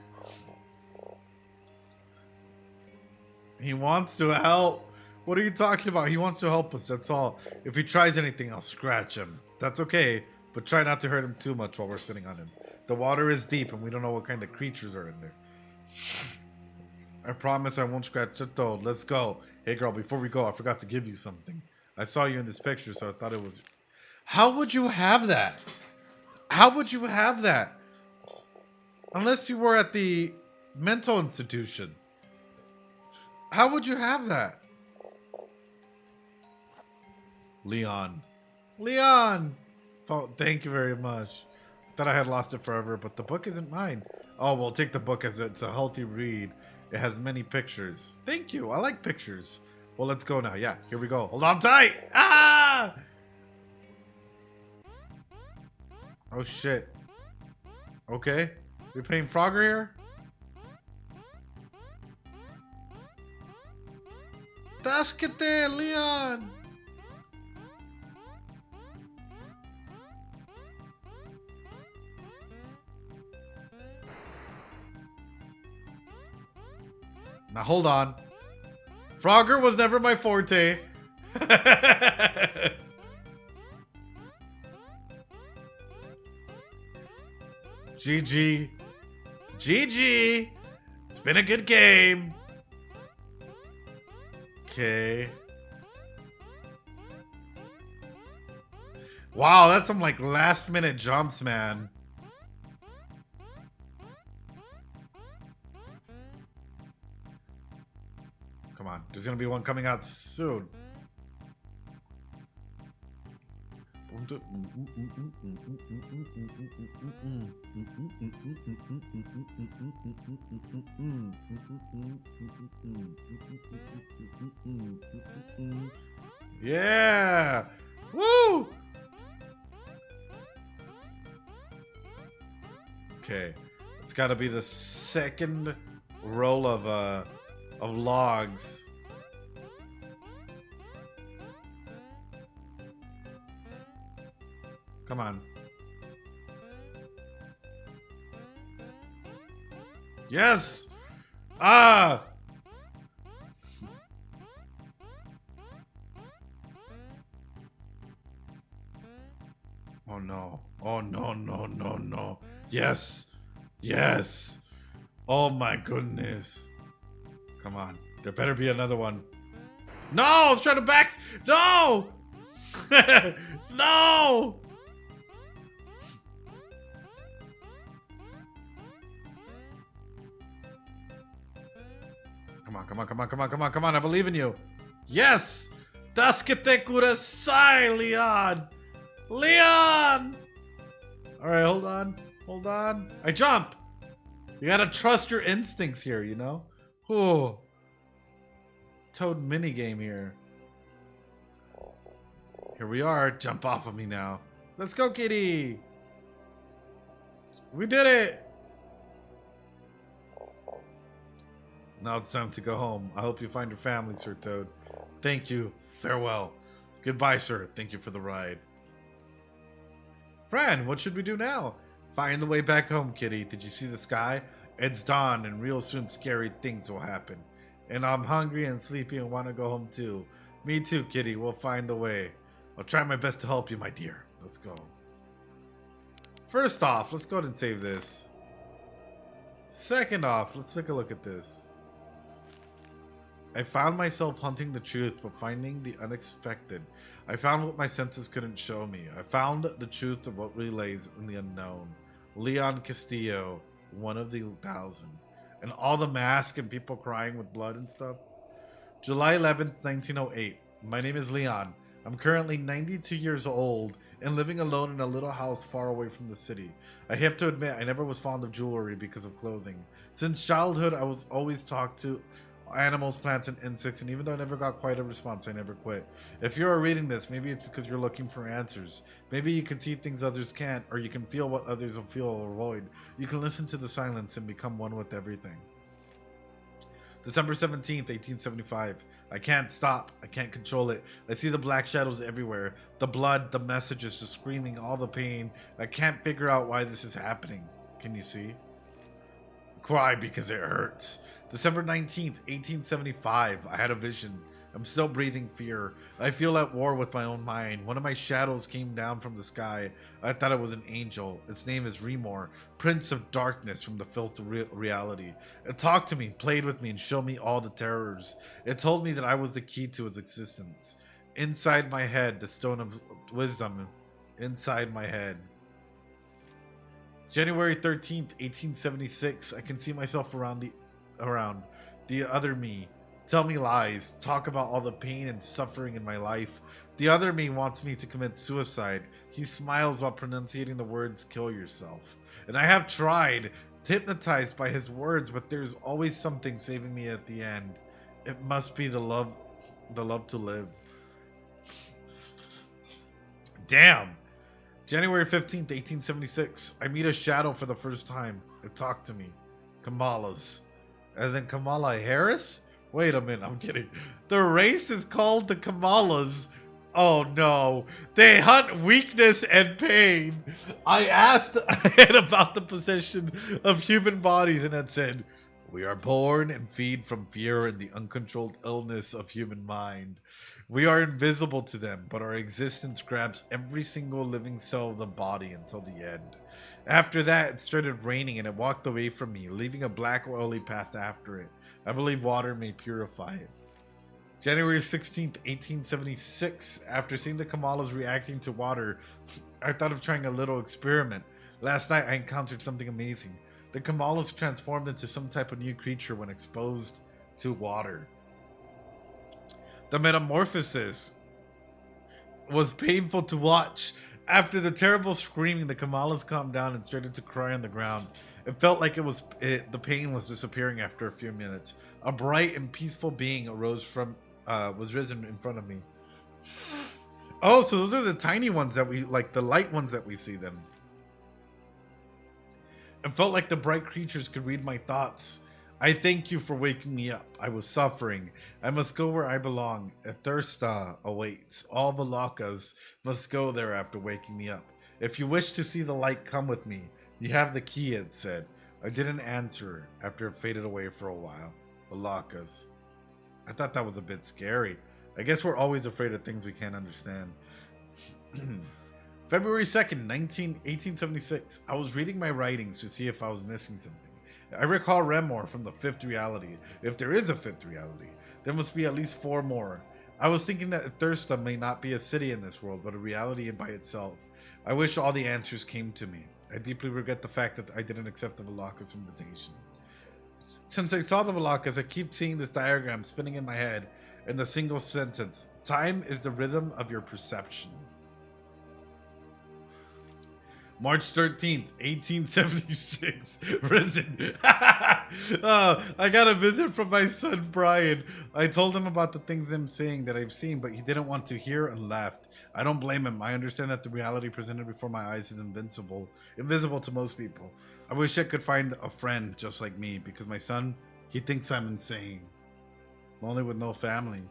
He wants to help. What are you talking about? He wants to help us, that's all. If he tries anything, I'll scratch him. That's okay, but try not to hurt him too much while we're sitting on him. The water is deep and we don't know what kind of creatures are in there. I promise I won't scratch the toad. Let's go. Hey girl, before we go, I forgot to give you something. I saw you in this picture, so I thought it was... How would you have that? How would you have that? Unless you were at the mental institution. How would you have that? Leon. Leon! Oh, thank you very much. Thought I had lost it forever, but the book isn't mine. Oh, well, take the book as it's a healthy read. It has many pictures. Thank you. I like pictures. Well, let's go now. Yeah, here we go. Hold on tight. Ah! Oh, shit. Okay. We playing Frogger here? Tasquete, Leon! Now hold on. Frogger was never my forte. GG. GG. It's been a good game. Okay. Wow, that's some like last minute jumps, man. Come on, there's gonna be one coming out soon. Yeah! Woo! Okay, it's got to be the second roll of logs. Come on. Yes! Ah! Oh no. Oh no, no, no, no. Yes. Yes. Oh my goodness. Come on. There better be another one. No! I was trying to back. No! No! Come on, come on, come on, come on, come on, come on. I believe in you. Yes! Das que te curasai, Leon! Leon! Alright, hold on. Hold on. I jump! You gotta trust your instincts here, you know? Ooh. Toad minigame here. Here we are. Jump off of me now. Let's go, kitty! We did it! Now it's time to go home. I hope you find your family, Sir Toad. Thank you. Farewell. Goodbye, sir. Thank you for the ride. Fran, what should we do now? Find the way back home, kitty. Did you see the sky? It's dawn, and real soon scary things will happen. And I'm hungry and sleepy and want to go home too. Me too, kitty. We'll find the way. I'll try my best to help you, my dear. Let's go. First off, let's go ahead and save this. Second off, let's take a look at this. I found myself hunting the truth, but finding the unexpected. I found what my senses couldn't show me. I found the truth of what really lays in the unknown. Leon Castillo, one of the 1,000. And all the masks and people crying with blood and stuff. July 11th, 1908. My name is Leon. I'm currently 92 years old and living alone in a little house far away from the city. I have to admit, I never was fond of jewelry because of clothing. Since childhood, I was always talked to animals, plants, and insects, and even though I never got quite a response, I never quit. If you're reading this, maybe it's because you're looking for answers. Maybe you can see things others can't, or you can feel what others will feel or avoid. You can listen to the silence and become one with everything. December 17th, 1875. I can't stop. I can't control it. I see the black shadows everywhere. The blood, the messages, just screaming, all the pain. I can't figure out why this is happening. Can you see? Cry because it hurts. December 19th, 1875. I had a vision. I'm still breathing fear. I feel at war with my own mind. One of my shadows came down from the sky. I thought it was an angel. Its name is Remor, Prince of Darkness from the filth of reality. It talked to me, played with me, and showed me all the terrors. It told me that I was the key to its existence. Inside my head, the stone of wisdom. Inside my head. January 13th, 1876. I can see myself around the other me. Tell me lies. Talk about all the pain and suffering in my life. The other me wants me to commit suicide. He smiles while pronunciating the words, kill yourself. And I have tried, hypnotized by his words, but there's always something saving me at the end. It must be the love to live. Damn. January 15th, 1876. I meet a shadow for the first time. It talked to me. Kamala's. As in Kamala Harris? Wait a minute, I'm kidding. The race is called the Kamalas. Oh no. They hunt weakness and pain. I asked Ed about the possession of human bodies and it said, We are born and feed from fear and the uncontrolled illness of human mind. We are invisible to them, but our existence grabs every single living cell of the body until the end. After that, it started raining and it walked away from me, leaving a black oily path after it. I believe water may purify it. January 16th, 1876. After seeing the Kamalas reacting to water, I thought of trying a little experiment. Last night, I encountered something amazing. The Kamalas transformed into some type of new creature when exposed to water. The metamorphosis was painful to watch. After the terrible screaming, the Kamalas calmed down and started to cry on the ground. It felt like the pain was disappearing after a few minutes. A bright and peaceful being was risen in front of me. Oh, so those are the tiny ones that we like, the light ones that we see then. It felt like the bright creatures could read my thoughts. I thank you for waking me up. I was suffering. I must go where I belong. A thirsta awaits. All Valakas must go there after waking me up. If you wish to see the light, come with me. You have the key, it said. I didn't answer after it faded away for a while. Valakas. I thought that was a bit scary. I guess we're always afraid of things we can't understand. February 2nd, 1876. I was reading my writings to see if I was missing something. I recall Remor from the fifth reality. If there is a fifth reality, there must be at least 4 more. I was thinking that Thirsta may not be a city in this world, but a reality by itself. I wish all the answers came to me. I deeply regret the fact that I didn't accept the Valakas invitation. Since I saw the Valakas, I keep seeing this diagram spinning in my head in the single sentence. Time is the rhythm of your perception. March 13th, 1876. Risen. I got a visit from my son Brian. I told him about the things I'm saying that I've seen, but he didn't want to hear and laughed. I don't blame him. I understand that the reality presented before my eyes is invisible to most people. I wish I could find a friend just like me, because my son, he thinks I'm insane. Lonely with no family.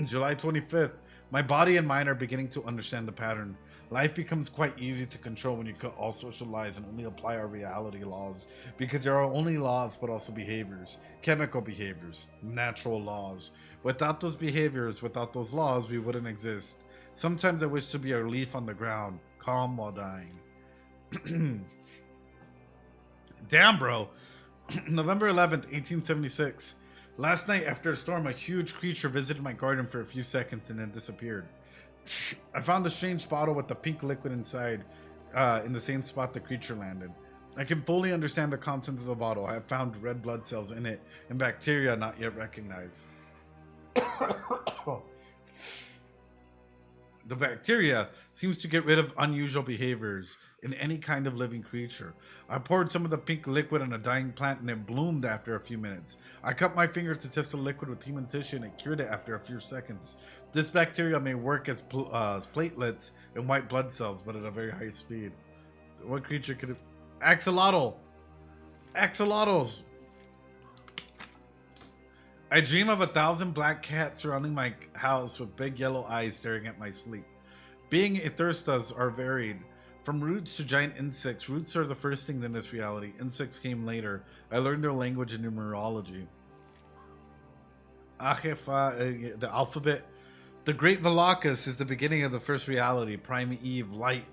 July 25th. My body and mind are beginning to understand the pattern. Life becomes quite easy to control when you cut all social lies and only apply our reality laws, because there are only laws but also behaviors, chemical behaviors, natural laws. Without those behaviors, without those laws, we wouldn't exist. Sometimes I wish to be a leaf on the ground, calm while dying. Damn, bro. November 11th, 1876. Last night, after a storm, a huge creature visited my garden for a few seconds and then disappeared. I found a strange bottle with the pink liquid inside in the same spot the creature landed. I can fully understand the contents of the bottle. I have found red blood cells in it and bacteria not yet recognized. The bacteria seems to get rid of unusual behaviors in any kind of living creature. I poured some of the pink liquid on a dying plant and it bloomed after a few minutes. I cut my finger to test the liquid with human tissue and it cured it after a few seconds. This bacteria may work as platelets and white blood cells, but at a very high speed. What creature could it... Axolotl! Axolotls! I dream of 1,000 black cats surrounding my house with big yellow eyes staring at my sleep. Being Ithurstas are varied. From roots to giant insects, roots are the first thing in this reality. Insects came later. I learned their language and numerology. The alphabet. The Great Valakas is the beginning of the first reality. Prime Eve, light.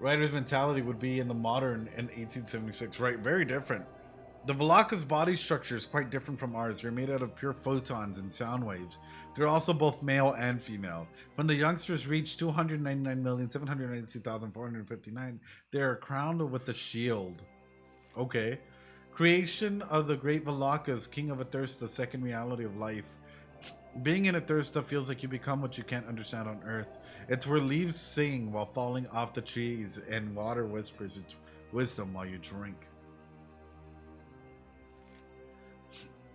Writer's mentality would be in the modern in 1876. Right, very different. The Valakas' body structure is quite different from ours. They're made out of pure photons and sound waves. They're also both male and female. When the youngsters reach 299,792,459, they are crowned with the shield. Okay. Creation of the Great Valakas, King of Athirsta, second reality of life. Being in Athirsta feels like you become what you can't understand on Earth. It's where leaves sing while falling off the trees and water whispers its wisdom while you drink.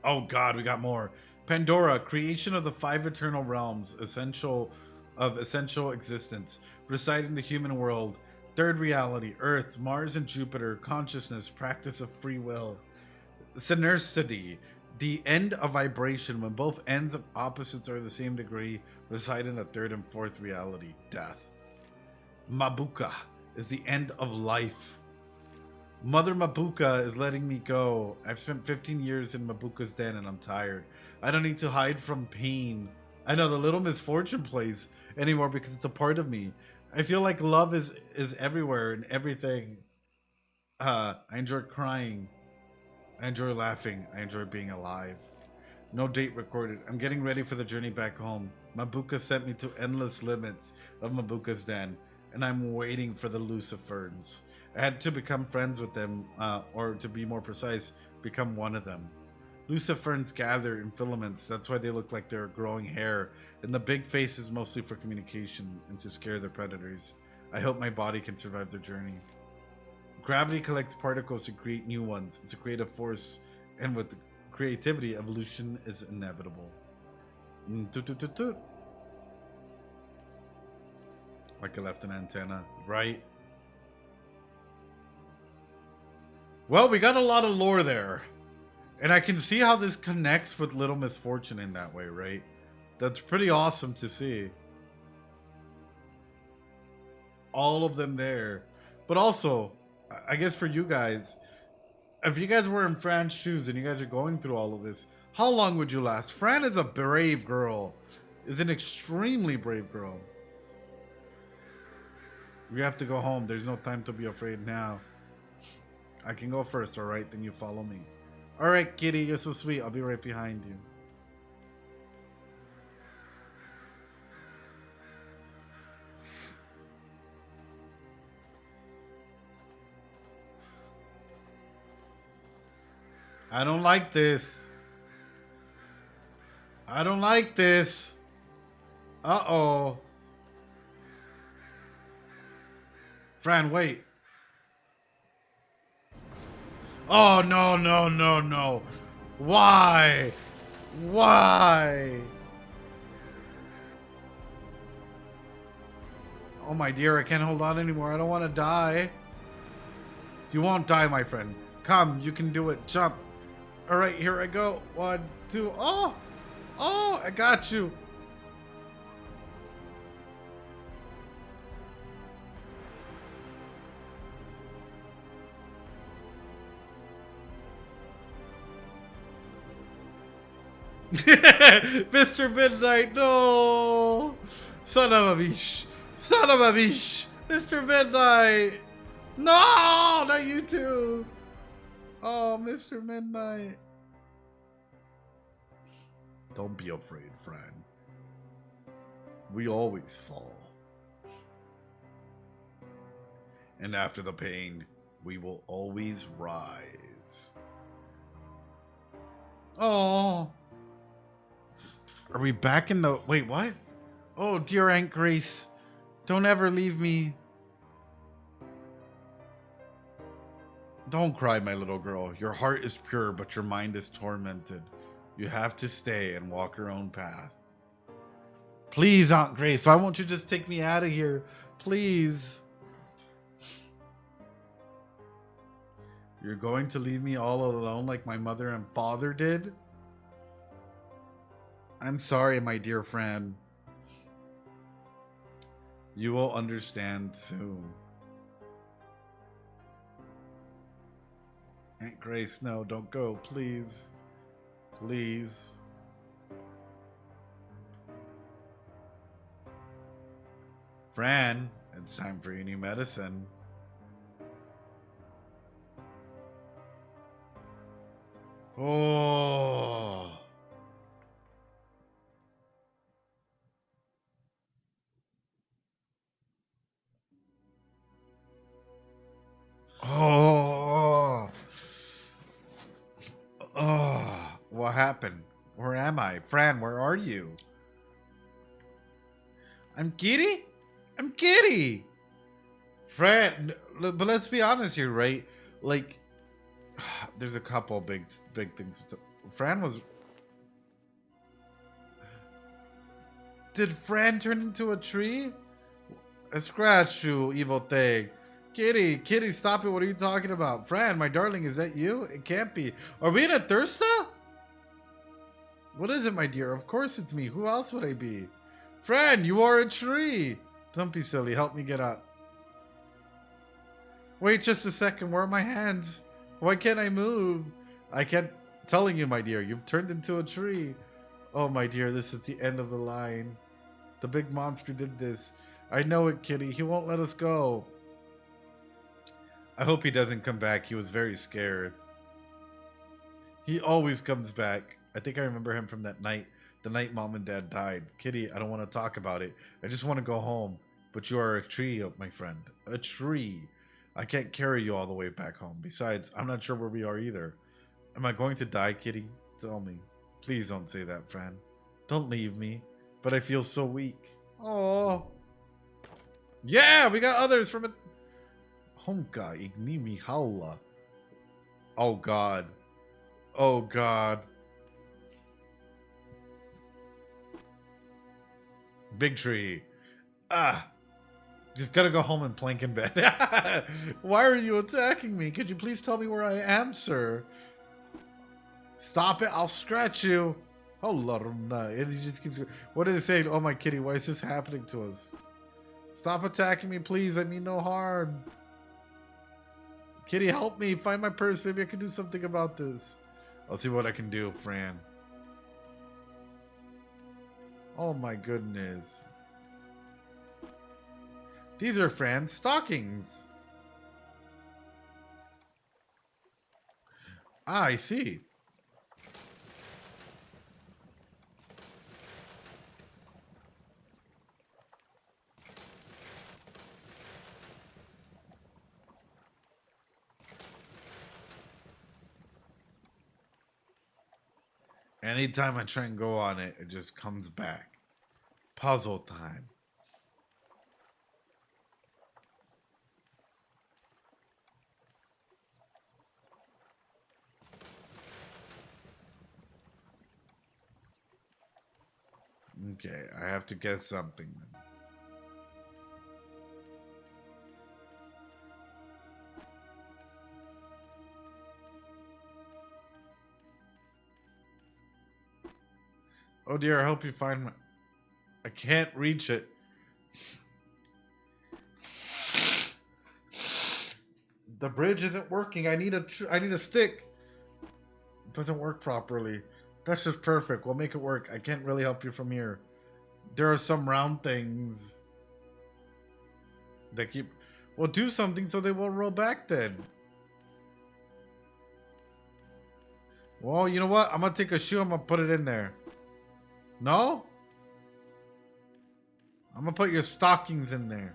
Oh God, we got more. Pandora, creation of the 5 eternal realms, essential existence, reside in the human world. Third reality, Earth, Mars and Jupiter, consciousness, practice of free will. Synercity, the end of vibration, when both ends of opposites are the same degree, reside in the third and fourth reality, death. Mabuka is the end of life. Mother Mabuka is letting me go. I've spent 15 years in Mabuka's den and I'm tired. I don't need to hide from pain. I know the little misfortune place anymore because it's a part of me. I feel like love is everywhere and everything. I enjoy crying. I enjoy laughing. I enjoy being alive. No date recorded. I'm getting ready for the journey back home. Mabuka sent me to endless limits of Mabuka's den, and I'm waiting for the Lucifers. I had to become friends with them, or to be more precise, become one of them. Lucifers gather in filaments. That's why they look like they're growing hair, and the big face is mostly for communication and to scare their predators. I hope my body can survive their journey. Gravity collects particles to create new ones. It's a creative force, and with creativity, evolution is inevitable. Like I left an antenna, right? Well, we got a lot of lore there. And I can see how this connects with Little Misfortune in that way, right? That's pretty awesome to see. All of them there. But also, I guess for you guys, if you guys were in Fran's shoes and you guys are going through all of this, how long would you last? Fran is a brave girl. Is an extremely brave girl. We have to go home. There's no time to be afraid now. I can go first, alright? Then you follow me. Alright, kitty, you're so sweet. I'll be right behind you. I don't like this. I don't like this. Uh-oh. Fran, wait. Oh, no, no, no, no. Why? Why? Oh, my dear, I can't hold on anymore. I don't want to die. You won't die, my friend. Come, you can do it. Jump. All right, here I go. 1, 2. Oh, oh, I got you. Mr. Midnight, no! Son of a bish! Son of a bish! Mr. Midnight! No! Not you too! Oh, Mr. Midnight. Don't be afraid, Fran. We always fall. And after the pain, we will always rise. Oh. Are we back in the... Wait, what? Oh, dear Aunt Grace. Don't ever leave me. Don't cry, my little girl. Your heart is pure, but your mind is tormented. You have to stay and walk your own path. Please, Aunt Grace, why won't you just take me out of here? Please. You're going to leave me all alone like my mother and father did? I'm sorry, my dear friend. You will understand soon. Aunt Grace, no, don't go, please. Please. Fran, it's time for your new medicine. Oh. Oh. Oh. What happened? Where am I? Fran, where are you? I'm Kitty? I'm Kitty! Fran, but let's be honest here, right? Like, there's a couple big things. Fran was... Did Fran turn into a tree? I scratched you, evil thing. Kitty, stop it. What are you talking about? Fran, my darling, is that you? It can't be. Are we in a thirsta? What is it, my dear? Of course it's me. Who else would I be? Fran, you are a tree. Don't be silly. Help me get up. Wait just a second. Where are my hands? Why can't I move? I can't. Telling you, my dear, you've turned into a tree. Oh, my dear, this is the end of the line. The big monster did this. I know it, Kitty. He won't let us go. I hope he doesn't come back. He was very scared. He always comes back. I think I remember him from that night. The night Mom and Dad died. Kitty, I don't want to talk about it. I just want to go home. But you are a tree, my friend. A tree. I can't carry you all the way back home. Besides, I'm not sure where we are either. Am I going to die, Kitty? Tell me. Please don't say that, Fran. Don't leave me. But I feel so weak. Oh. Yeah, we got others from it. Honka ignimi haula. Oh, God. Oh, God. Big tree. Ah. Just gotta go home and plank in bed. Why are you attacking me? Could you please tell me where I am, sir? Stop it. I'll scratch you. Oh, Lorna. And he just keeps going. What is it saying? Oh, my kitty. Why is this happening to us? Stop attacking me, please. I mean no harm. Kitty, help me. Find my purse. Maybe I can do something about this. I'll see what I can do, Fran. Oh, my goodness. These are Fran's stockings. Ah, I see. Anytime I try and go on it, it just comes back. Puzzle time. Okay, I have to guess something then. Oh dear, I hope you find my... I can't reach it. The bridge isn't working. I need a stick. It doesn't work properly. That's just perfect. We'll make it work. I can't really help you from here. There are some round things that keep... Well, do something so they won't roll back then. Well, you know what? I'm going to take a shoe. I'm going to put it in there. No? I'm going to put your stockings in there.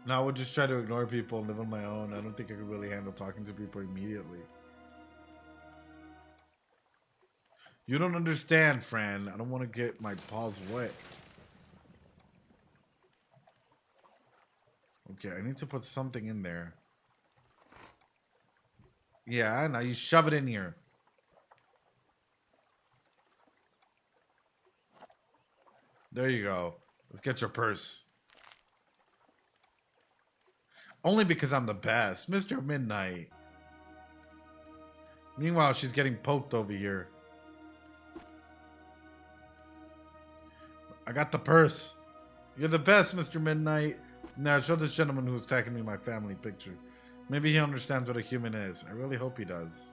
Now I would just try to ignore people and live on my own. I don't think I could really handle talking to people immediately. You don't understand, Fran. I don't want to get my paws wet. Okay, I need to put something in there. Yeah, now you shove it in here. There you go. Let's get your purse. Only because I'm the best. Mr. Midnight. Meanwhile, she's getting poked over here. I got the purse. You're the best, Mr. Midnight. Now show this gentleman who's attacking me my family picture. Maybe he understands what a human is. I really hope he does.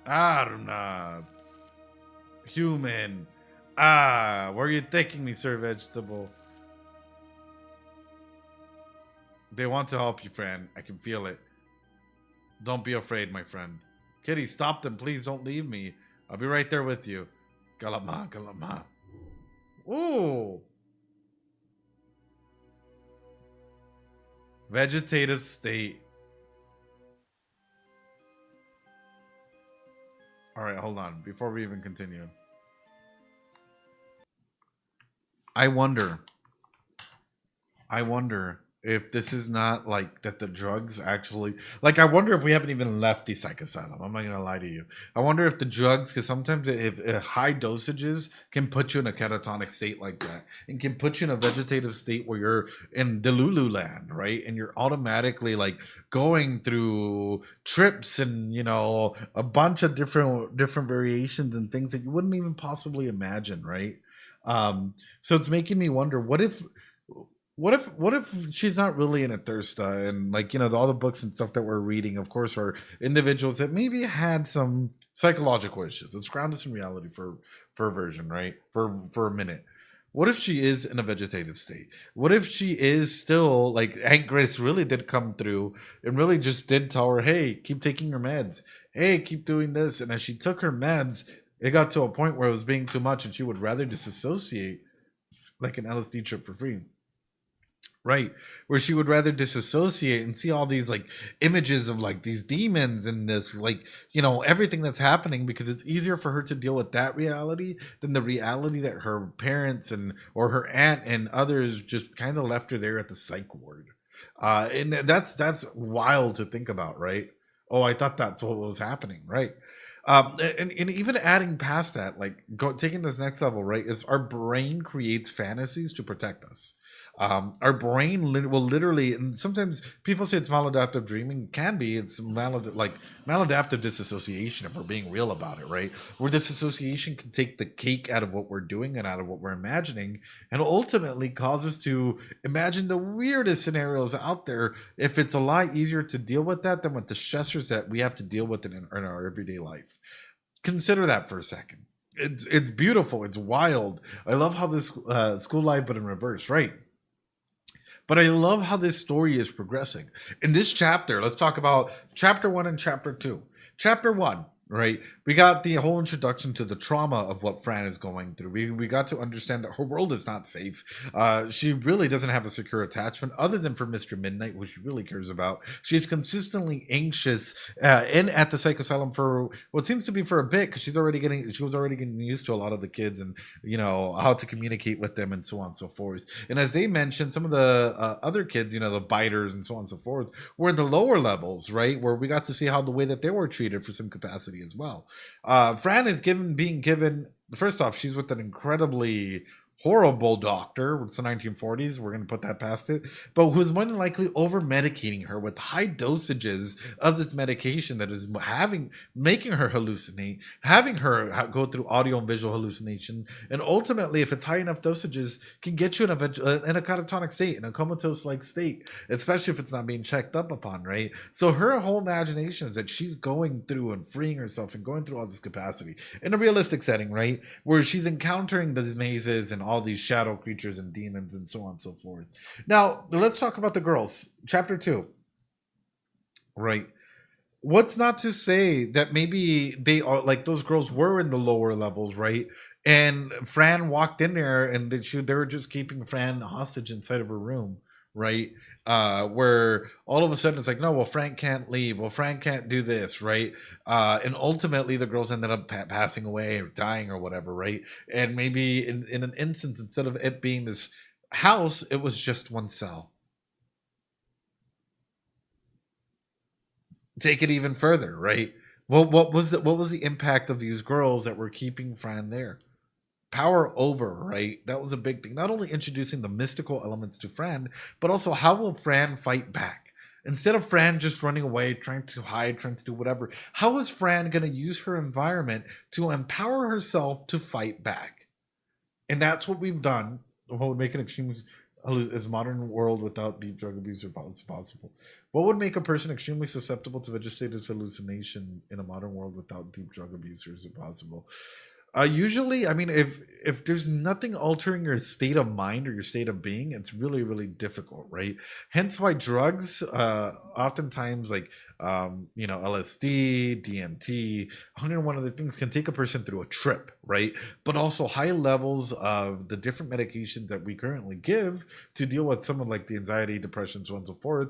Arna. Human. Ah, where are you taking me, Sir Vegetable? They want to help you, Fran. I can feel it. Don't be afraid, my friend. Kitty, stop them. Please don't leave me. I'll be right there with you. Galama, galama. Ooh. Vegetative state. All right, hold on. Before we even continue. I wonder if this is not like that the drugs actually, like, I wonder if we haven't even left the psych asylum. I'm not gonna lie to you. I wonder if the drugs, because sometimes if high dosages can put you in a catatonic state like that, and can put you in a vegetative state where you're in Delulu land, right? And you're automatically like going through trips and a bunch of different variations and things that you wouldn't even possibly imagine, right? So it's making me wonder, what if she's not really in a thirsta, and like all the books and stuff that we're reading, of course, are individuals that maybe had some psychological issues. Let's ground this in reality for a version, right? For a minute. What if she is in a vegetative state? What if she is still like Aunt Grace really did come through and really just did tell her, hey, keep taking your meds. Hey, keep doing this. And as she took her meds, it got to a point where it was being too much and she would rather disassociate, like an LSD trip for free. Right, where she would rather disassociate and see all these like images of like these demons and this like everything that's happening, because it's easier for her to deal with that reality than the reality that her parents and or her aunt and others just kind of left her there at the psych ward. And that's wild to think about, right? Oh, I thought that's what was happening, right? And even adding past that, like taking this next level, right, is our brain creates fantasies to protect us. Our brain will literally, and sometimes people say it's maladaptive dreaming. It can be. It's like maladaptive disassociation, if we're being real about it, right? Where disassociation can take the cake out of what we're doing and out of what we're imagining, and ultimately cause us to imagine the weirdest scenarios out there. If it's a lot easier to deal with that than with the stressors that we have to deal with in our everyday life. Consider that for a second. It's beautiful. It's wild. I love how this school life, but in reverse, right? But I love how this story is progressing. In this chapter, let's talk about chapter 1 and chapter 2. Chapter 1, right? We got the whole introduction to the trauma of what Fran is going through. We got to understand that her world is not safe. She really doesn't have a secure attachment other than for Mr. Midnight, which she really cares about. She's consistently anxious in at the psych asylum for what seems to be for a bit, because she was already getting used to a lot of the kids and how to communicate with them and so on and so forth. And as they mentioned, some of the other kids, the biters and so on and so forth, were in the lower levels, right, where we got to see how the way that they were treated for some capacity as well. Fran is being given. First off, she's with an incredibly horrible doctor. It's the 1940s. We're going to put that past it. But who's more than likely over medicating her with high dosages of this medication that is making her hallucinate, having her go through audio and visual hallucination, and ultimately, if it's high enough dosages, can get you in a catatonic state, in a comatose like state, especially if it's not being checked up upon, right? So her whole imagination is that she's going through and freeing herself and going through all this capacity in a realistic setting, right? Where she's encountering these mazes and all these shadow creatures and demons and so on and so forth. Now, let's talk about the girls. Chapter 2, right? What's not to say that maybe they are like those girls were in the lower levels, right? And Fran walked in there and they were just keeping Fran hostage inside of her room, right? Where all of a sudden it's like, no, well, Frank can't leave. Well, Frank can't do this, right? And ultimately the girls ended up passing away or dying or whatever, right? And maybe in an instance, instead of it being this house, it was just one cell. Take it even further, right? Well, what was the impact of these girls that were keeping Fran there? Power over, right? That was a big thing. Not only introducing the mystical elements to Fran, but also how will Fran fight back? Instead of Fran just running away, trying to hide, trying to do whatever, how is Fran going to use her environment to empower herself to fight back? And that's what we've done. What would make an extremely is modern world without deep drug abuse possible? What would make a person extremely susceptible to vegetative hallucination in a modern world without deep drug abuse, or is it possible? Usually, I mean, if there's nothing altering your state of mind or your state of being, it's really difficult, right? Hence why drugs, oftentimes like LSD, DMT, 101 other things can take a person through a trip, right? But also high levels of the different medications that we currently give to deal with some of like the anxiety, depression, so on and so forth.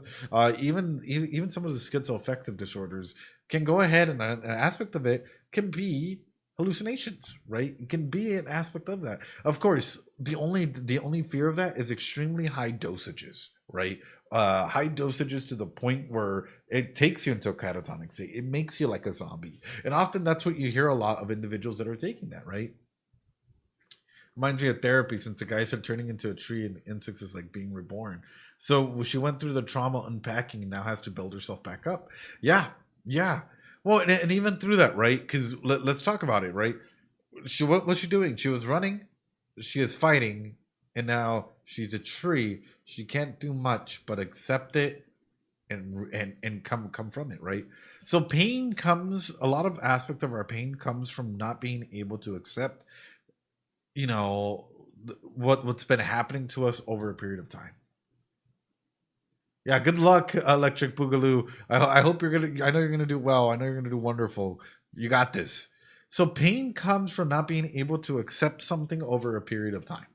Even some of the schizoaffective disorders can go ahead and an aspect of it can be hallucinations, right? It can be an aspect of that. Of course, the only fear of that is extremely high dosages, right? High dosages to the point where it takes you into a catatonic state. It makes you like a zombie, and often that's what you hear a lot of individuals that are taking that, right? Reminds me of therapy, since the guy said turning into a tree and the insects is like being reborn. So she went through the trauma unpacking and now has to build herself back up. Yeah, yeah. Well, and even through that, right? Because let's talk about it, right? What was she doing? She was running, she is fighting, and now she's a tree. She can't do much but accept it and come from it, right? So pain comes. A lot of aspect of our pain comes from not being able to accept, you know, what's been happening to us over a period of time. Yeah, good luck, Electric Boogaloo. I hope you're gonna. I know you're gonna do well. I know you're gonna do wonderful. You got this. So pain comes from not being able to accept something over a period of time.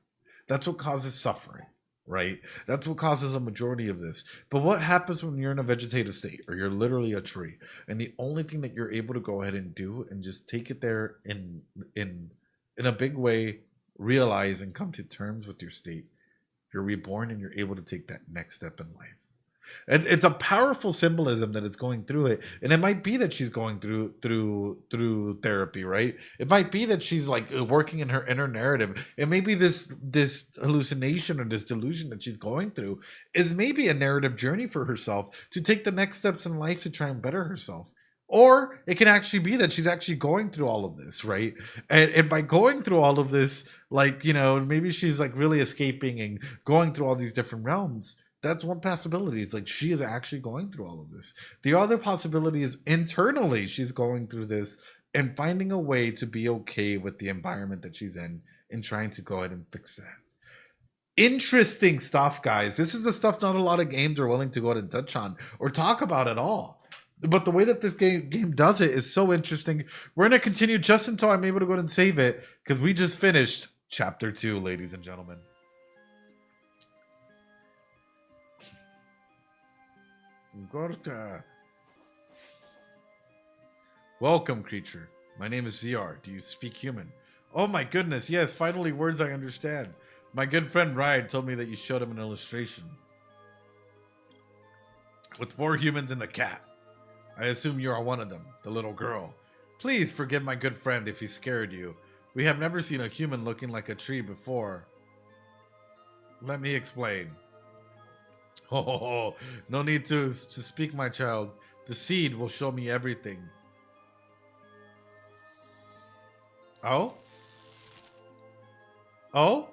That's what causes suffering, right? That's what causes a majority of this. But what happens when you're in a vegetative state or you're literally a tree, and the only thing that you're able to go ahead and do and just take it there in a big way, realize and come to terms with your state. You're reborn and you're able to take that next step in life. And it's a powerful symbolism that it's going through it, and it might be that she's going through therapy, right? It might be that she's like working in her inner narrative, and maybe this hallucination or this delusion that she's going through is maybe a narrative journey for herself to take the next steps in life to try and better herself. Or it can actually be that she's actually going through all of this, right? And by going through all of this, like, maybe she's like really escaping and going through all these different realms. That's one possibility. It's like she is actually going through all of this. The other possibility is internally she's going through this and finding a way to be okay with the environment that she's in and trying to go ahead and fix that. Interesting stuff, guys. This is the stuff not a lot of games are willing to go ahead and touch on or talk about at all. But the way that this game does it is so interesting. We're going to continue just until I'm able to go ahead and save it, because we just finished chapter 2, ladies and gentlemen. Gorta. Welcome, creature. My name is ZR. Do you speak human? Oh my goodness, yes, finally words I understand. My good friend Ryan told me that you showed him an illustration with 4 humans and a cat. I assume you are one of them, the little girl. Please forgive my good friend if he scared you. We have never seen a human looking like a tree before. Let me explain. Oh, no need to speak, my child. The seed will show me everything. Oh? Oh?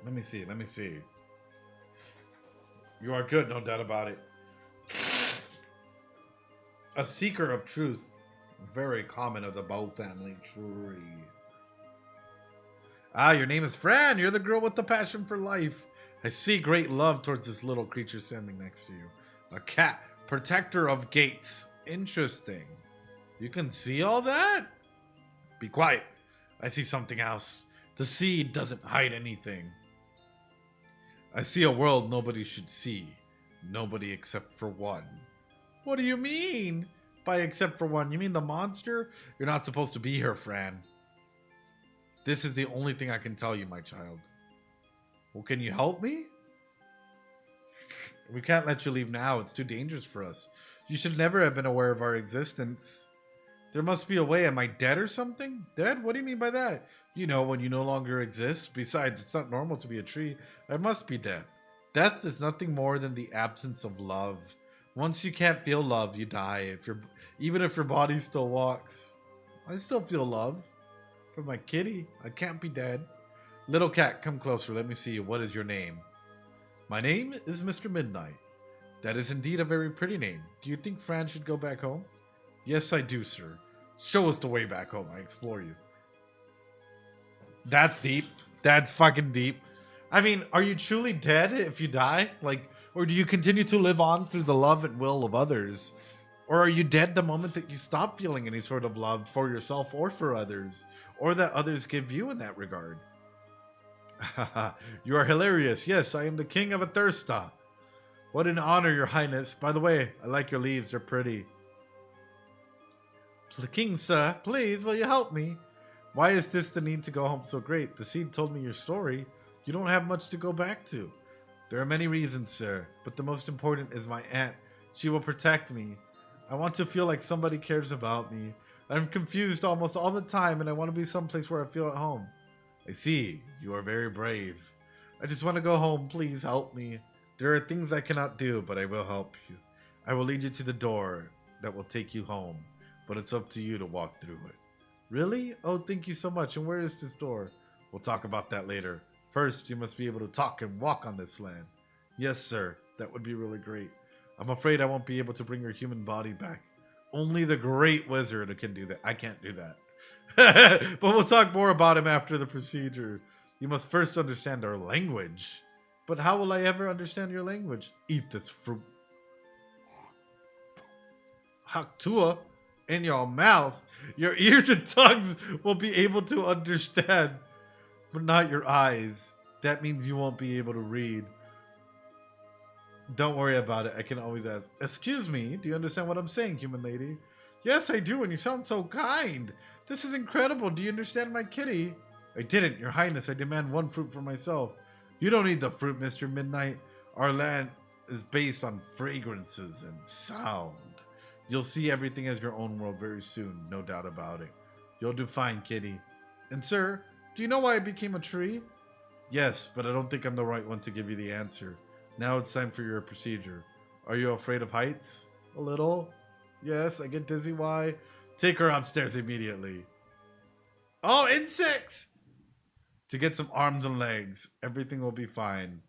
Let me see. You are good, no doubt about it. A seeker of truth. Very common of the Bow family tree. Ah, your name is Fran. You're the girl with the passion for life. I see great love towards this little creature standing next to you. A cat, protector of gates. Interesting. You can see all that? Be quiet. I see something else. The seed doesn't hide anything. I see a world nobody should see. Nobody except for one. What do you mean by except for one? You mean the monster? You're not supposed to be here, Fran. This is the only thing I can tell you, my child. Well, can you help me? We can't let you leave now. It's too dangerous for us. You should never have been aware of our existence. There must be a way. Am I dead or something? Dead? What do you mean by that? You know, when you no longer exist. Besides, it's not normal to be a tree. I must be dead. Death is nothing more than the absence of love. Once you can't feel love, you die. Even if your body still walks. I still feel love. For my kitty, I can't be dead. Little cat, come closer. Let me see you. What is your name? My name is Mr. Midnight. That is indeed a very pretty name. Do you think Fran should go back home? Yes, I do, sir. Show us the way back home. I explore you. That's deep. That's fucking deep. I mean, are you truly dead if you die? Or do you continue to live on through the love and will of others? Or are you dead the moment that you stop feeling any sort of love for yourself or for others? Or that others give you in that regard? You are hilarious. Yes, I am the king of Athursta. What an honor, your highness. By the way, I like your leaves. They're pretty. King, sir, please, will you help me? Why is this the need to go home so great? The seed told me your story. You don't have much to go back to. There are many reasons, sir, but the most important is my aunt. She will protect me. I want to feel like somebody cares about me. I'm confused almost all the time, and I want to be someplace where I feel at home. I see. You are very brave. I just want to go home. Please help me. There are things I cannot do, but I will help you. I will lead you to the door that will take you home, but it's up to you to walk through it. Really? Oh, thank you so much. And where is this door? We'll talk about that later. First, you must be able to talk and walk on this land. Yes, sir. That would be really great. I'm afraid I won't be able to bring your human body back. Only the great wizard can do that. I can't do that. But we'll talk more about him after the procedure. You must first understand our language. But how will I ever understand your language? Eat this fruit. Haktua in your mouth. Your ears and tongues will be able to understand, but not your eyes. That means you won't be able to read. Don't worry about it. I can always ask. Excuse me, do you understand what I'm saying, human lady? Yes, I do, and you sound so kind. This is incredible. Do you understand my kitty? I didn't, your highness. I demand one fruit for myself. You don't need the fruit, Mr. Midnight. Our land is based on fragrances and sound. You'll see everything as your own world very soon, no doubt about it. You'll do fine, kitty. And sir, do you know why I became a tree? Yes, but I don't think I'm the right one to give you the answer. Now it's time for your procedure. Are you afraid of heights? A little. Yes, I get dizzy. Why? Take her upstairs immediately. Oh, insects! To get some arms and legs. Everything will be fine.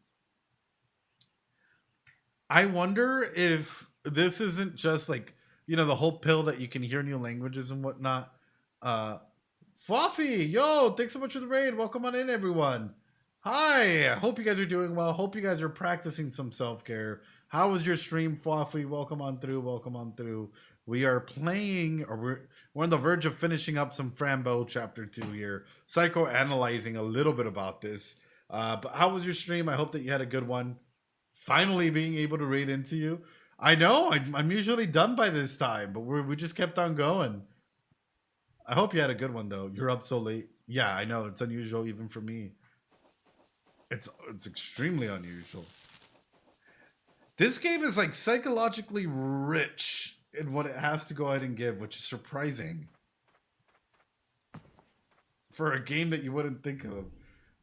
I wonder if this isn't just like, the whole pill that you can hear new languages and whatnot. Fluffy, yo, thanks so much for the raid. Welcome on in, everyone. Hi, I hope you guys are doing well. Hope you guys are practicing some self-care. How was your stream, Fluffy? Welcome on through. Welcome on through. We are playing, or we're on the verge of finishing up some Fran Bow Chapter 2 here. Psychoanalyzing a little bit about this. But how was your stream? I hope that you had a good one. Finally being able to read into you. I know, I'm usually done by this time, but we just kept on going. I hope you had a good one, though. You're up so late. Yeah, I know. It's unusual even for me. It's extremely unusual. This game is like psychologically rich in what it has to go ahead and give, which is surprising for a game that you wouldn't think of.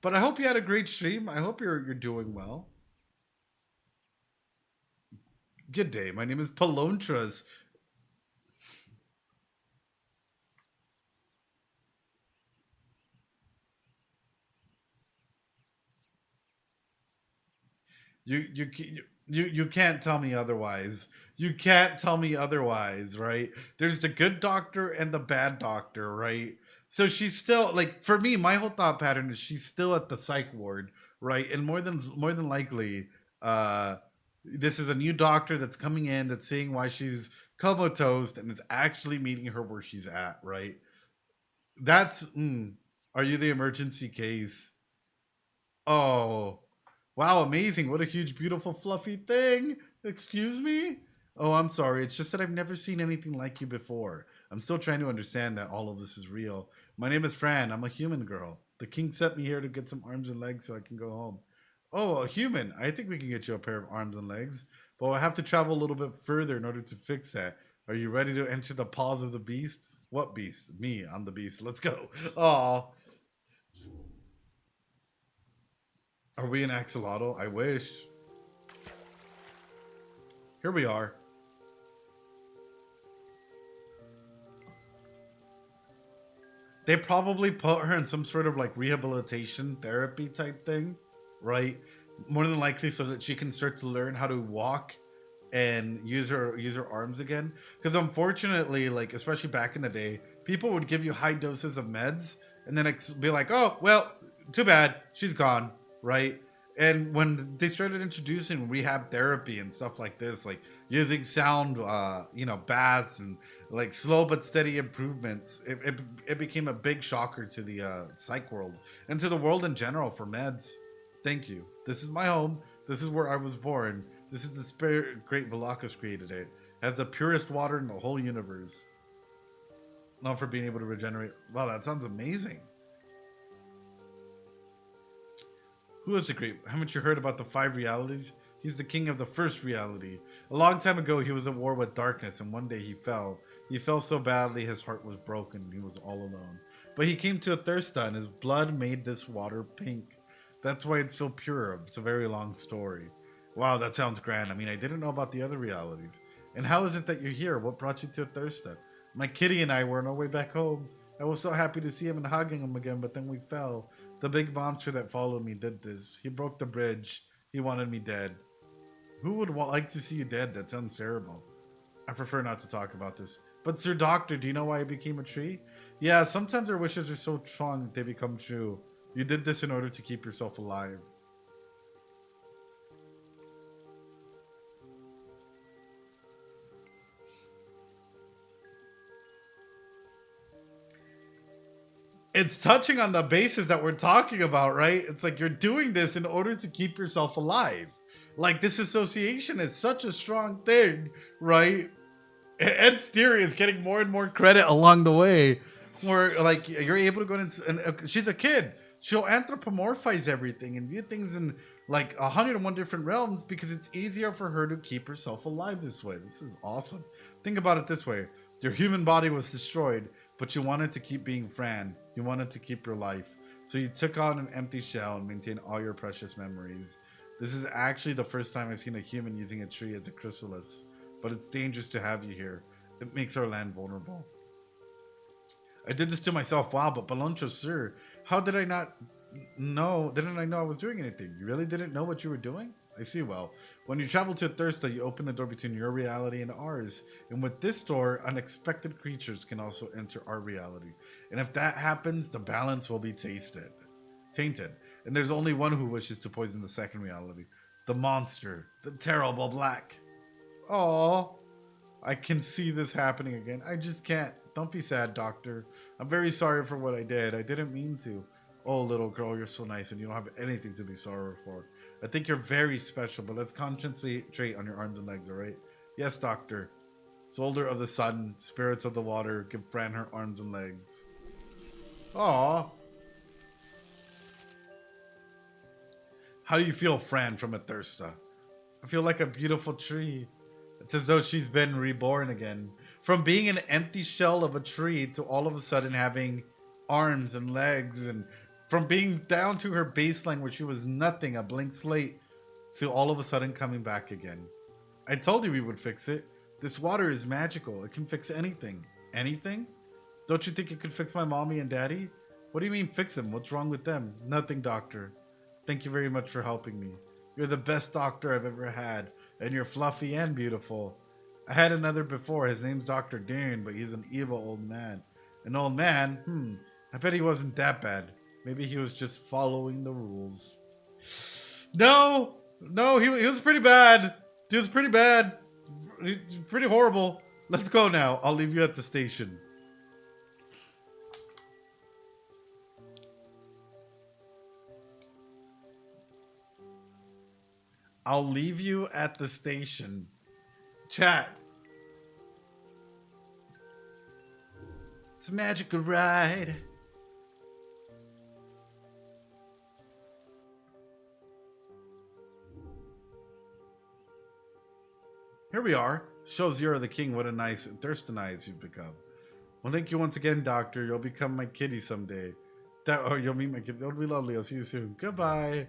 But I hope you had a great stream. I hope you're doing well. Good day. My name is Palontras. You can't tell me otherwise. You can't tell me otherwise, right? There's the good doctor and the bad doctor, right? So she's still like, for me, my whole thought pattern is she's still at the psych ward, right? And more than likely, this is a new doctor that's coming in that's seeing why she's comatose and is actually meeting her where she's at, right? That's are you the emergency case? Oh, wow, amazing. What a huge, beautiful, fluffy thing. Excuse me? Oh, I'm sorry. It's just that I've never seen anything like you before. I'm still trying to understand that all of this is real. My name is Fran. I'm a human girl. The king sent me here to get some arms and legs so I can go home. Oh, a human. I think we can get you a pair of arms and legs, but we'll have to travel a little bit further in order to fix that. Are you ready to enter the paws of the beast? What beast? Me. I'm the beast. Let's go. Aw. Are we in Axolotl? I wish. Here we are. They probably put her in some sort of like rehabilitation therapy type thing, right? More than likely so that she can start to learn how to walk and use her arms again. Because unfortunately, like especially back in the day, people would give you high doses of meds and then be like, oh, well, too bad, she's gone, right? And when they started introducing rehab therapy and stuff like this, like using sound, baths and like slow but steady improvements, it became a big shocker to the psych world and to the world in general for meds. Thank you. This is my home. This is where I was born. This is the spirit Great Velocus created it. It has the purest water in the whole universe. Not for being able to regenerate. Wow, that sounds amazing. Who is the great? Haven't you heard about the five realities? He's the king of the first reality. A long time ago, he was at war with darkness, and one day he fell. He fell so badly, his heart was broken, and he was all alone. But he came to a thirsta, and his blood made this water pink. That's why it's so pure. It's a very long story. Wow, that sounds grand. I mean, I didn't know about the other realities. And how is it that you're here? What brought you to a thirsta? My kitty and I were on our way back home. I was so happy to see him and hugging him again, but then we fell. The big monster that followed me did this. He broke the bridge. He wanted me dead. Who would like to see you dead? That sounds terrible. I prefer not to talk about this. But Sir Doctor, do you know why I became a tree? Yeah, sometimes our wishes are so strong that they become true. You did this in order to keep yourself alive. It's touching on the basis that we're talking about, right? It's like you're doing this in order to keep yourself alive. Like this association is such a strong thing, right? Ed's theory is getting more and more credit along the way. Where like you're able to go in and she's a kid. She'll anthropomorphize everything and view things in like 101 different realms because it's easier for her to keep herself alive this way. This is awesome. Think about it this way. Your human body was destroyed, but you wanted to keep being Fran. You wanted to keep your life. So you took on an empty shell and maintained all your precious memories. This is actually the first time I've seen a human using a tree as a chrysalis, but it's dangerous to have you here. It makes our land vulnerable. I did this to myself. Wow, but Baloncho, sir, how did I not know? Didn't I know I was doing anything? You really didn't know what you were doing? I see. Well, when you travel to Thirsta, you open the door between your reality and ours. And with this door, unexpected creatures can also enter our reality. And if that happens, the balance will be tainted. And there's only one who wishes to poison the second reality. The monster. The terrible black. Oh, I can see this happening again. I just can't. Don't be sad, Doctor. I'm very sorry for what I did. I didn't mean to. Oh, little girl, you're so nice and you don't have anything to be sorry for. I think you're very special, but let's concentrate on your arms and legs, all right? Yes, Doctor. Soldier of the sun, spirits of the water, give Fran her arms and legs. Aw. How do you feel, Fran, from Athirsta? I feel like a beautiful tree. It's as though she's been reborn again. From being an empty shell of a tree to all of a sudden having arms and legs, and from being down to her baseline where she was nothing, a blank slate, to all of a sudden coming back again. I told you we would fix it. This water is magical. It can fix anything. Anything? Don't you think it could fix my mommy and daddy? What do you mean fix them? What's wrong with them? Nothing, Doctor. Thank you very much for helping me. You're the best doctor I've ever had, and you're fluffy and beautiful. I had another before. His name's Dr. Dune, but he's an evil old man. An old man? I bet he wasn't that bad. Maybe he was just following the rules. No, he was pretty bad. He was pretty bad. He's pretty horrible. Let's go now. I'll leave you at the station. I'll leave you at the station. Chat. It's a magical ride. Here we are. Shows you're the king. What a nice Thirstonites you've become. Well, thank you once again, Doctor. You'll become my kitty someday. You'll meet my kitty. That'll be lovely. I'll see you soon. Goodbye.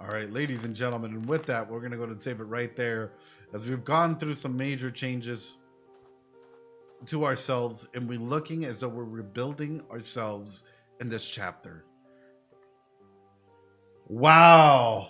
All right, ladies and gentlemen, and with that, we're going to go and save it right there as we've gone through some major changes to ourselves and we're looking as though we're rebuilding ourselves in this chapter. Wow.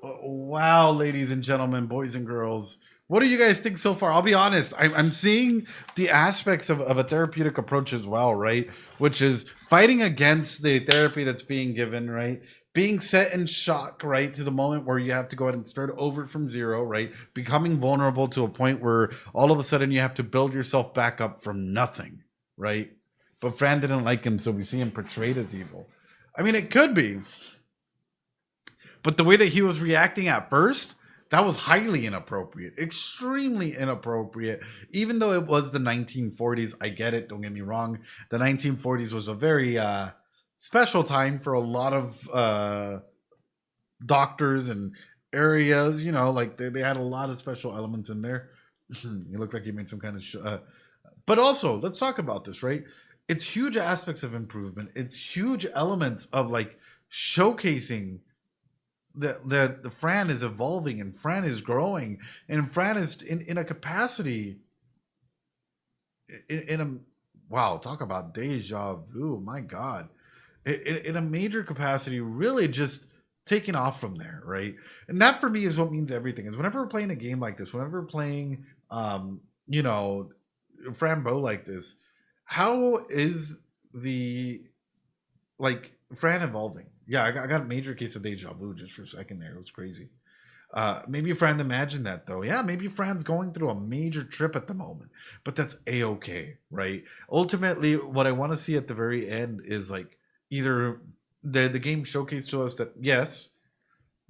Wow, ladies and gentlemen, boys and girls. What do you guys think so far? I'll be honest. I'm seeing the aspects of a therapeutic approach as well, right? Which is fighting against the therapy that's being given, right? Being set in shock, right? To the moment where you have to go ahead and start over from zero, right? Becoming vulnerable to a point where all of a sudden you have to build yourself back up from nothing, right? But Fran didn't like him, so we see him portrayed as evil. I mean, it could be, but the way that he was reacting at first, that was highly inappropriate, extremely inappropriate. Even though it was the 1940s, I get it. Don't get me wrong. The 1940s was a very special time for a lot of doctors and areas. You know, like they had a lot of special elements in there. You looked like you made some kind of. But also, let's talk about this, right? It's huge aspects of improvement. It's huge elements of like showcasing that the Fran is evolving and Fran is growing and Fran is in a capacity in a wow, talk about deja vu, my god, in a major capacity, really just taking off from there, right? And that for me is what means everything. Is whenever we're playing a game like this, whenever we're playing you know, Fran Bow like this, how is the like Fran evolving? Yeah, I got a major case of deja vu just for a second there. It was crazy. Maybe Fran imagined that though. Yeah, maybe Fran's going through a major trip at the moment, but that's a-okay, right? Ultimately, what I want to see at the very end is like either the game showcased to us that yes,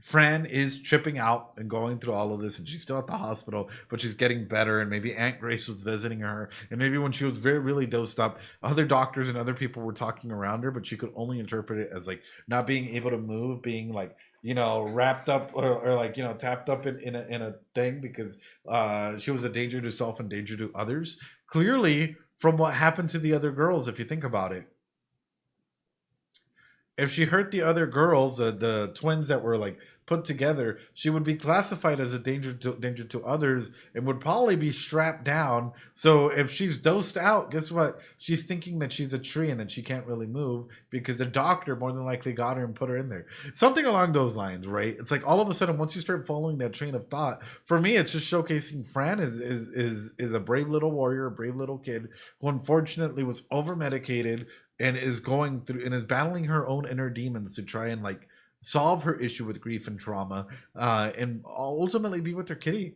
Fran is tripping out and going through all of this, and she's still at the hospital, but she's getting better. And maybe Aunt Grace was visiting her, and maybe when she was very really dosed up, other doctors and other people were talking around her, but she could only interpret it as like not being able to move, being like wrapped up or like tapped up in a thing because she was a danger to self and danger to others. Clearly, from what happened to the other girls, if you think about it, if she hurt the other girls, the twins that were like put together, she would be classified as a danger to others and would probably be strapped down. So if she's dosed out, guess what? She's thinking that she's a tree and that she can't really move because the doctor more than likely got her and put her in there. Something along those lines, right? It's like all of a sudden, once you start following that train of thought, for me, it's just showcasing Fran is a brave little warrior, a brave little kid who unfortunately was over medicated and is going through and is battling her own inner demons to try and like solve her issue with grief and trauma and ultimately be with her kitty.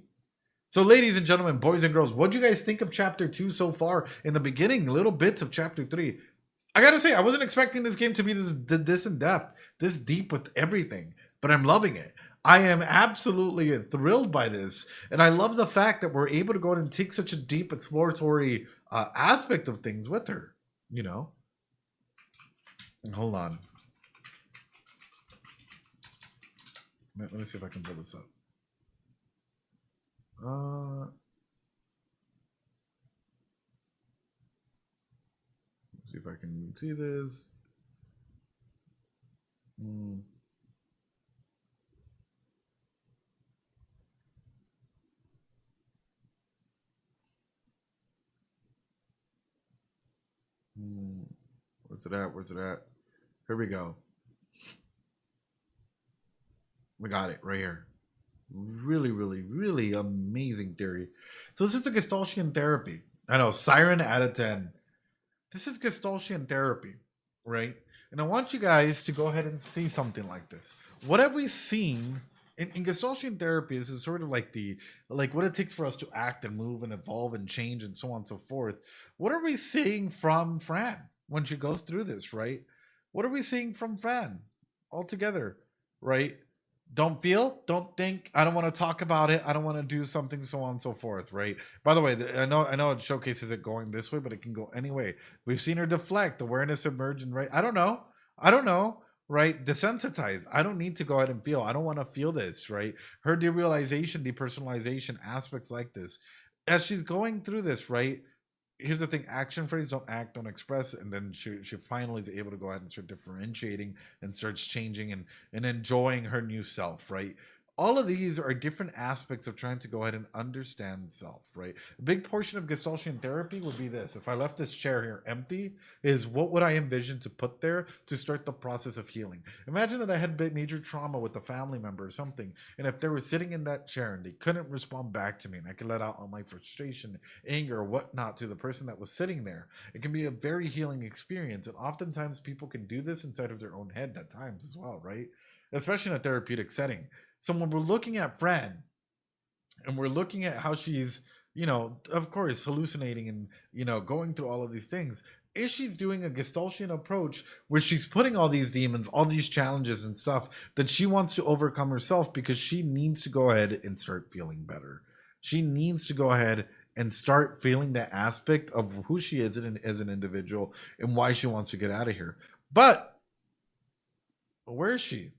So ladies and gentlemen, boys and girls, what do you guys think of chapter 2 so far? In the beginning, little bits of chapter 3. I gotta say, I wasn't expecting this game to be this in depth, this deep with everything, but I'm loving it. I am absolutely thrilled by this, and I love the fact that we're able to go and take such a deep exploratory aspect of things with her, you know. Hold on. Let me see if I can pull this up. Let's see if I can see this. Where's it at? Where's it at? Here we go. We got it right here. Really, really, really amazing theory. So this is a Gestaltian therapy. I know, Siren out of 10. This is Gestaltian therapy, right? And I want you guys to go ahead and see something like this. What have we seen in Gestaltian therapy? This is sort of like what it takes for us to act and move and evolve and change and so on and so forth. What are we seeing from Fran when she goes through this, right? What are we seeing from Fran altogether, right? Don't feel, don't think, I don't want to talk about it, I don't want to do something, so on and so forth, right? By the way, I know it showcases it going this way, but it can go any way. We've seen her deflect, awareness emerge, and right, I don't know, right? Desensitize. I don't need to go ahead and feel. I don't want to feel this, right? Her derealization, depersonalization, aspects like this. As she's going through this, right? Here's the thing: action phrase, don't act, don't express, and then she finally is able to go ahead and start differentiating and starts changing and enjoying her new self, right? all of these are different aspects of trying to go ahead and understand self, right? A big portion of Gestalt therapy would be this. If I left this chair here empty, is what would I envision to put there to start the process of healing? Imagine that I had major trauma with a family member or something, and if they were sitting in that chair and they couldn't respond back to me, and I could let out all my frustration, anger, or whatnot to the person that was sitting there, it can be a very healing experience. And oftentimes people can do this inside of their own head at times as well, right? Especially in a therapeutic setting. So when we're looking at Fran and we're looking at how she's, of course, hallucinating and, going through all of these things, is she's doing a Gestalt approach where she's putting all these demons, all these challenges and stuff that she wants to overcome herself because she needs to go ahead and start feeling better. She needs to go ahead and start feeling that aspect of who she is as an individual and why she wants to get out of here. But where is she?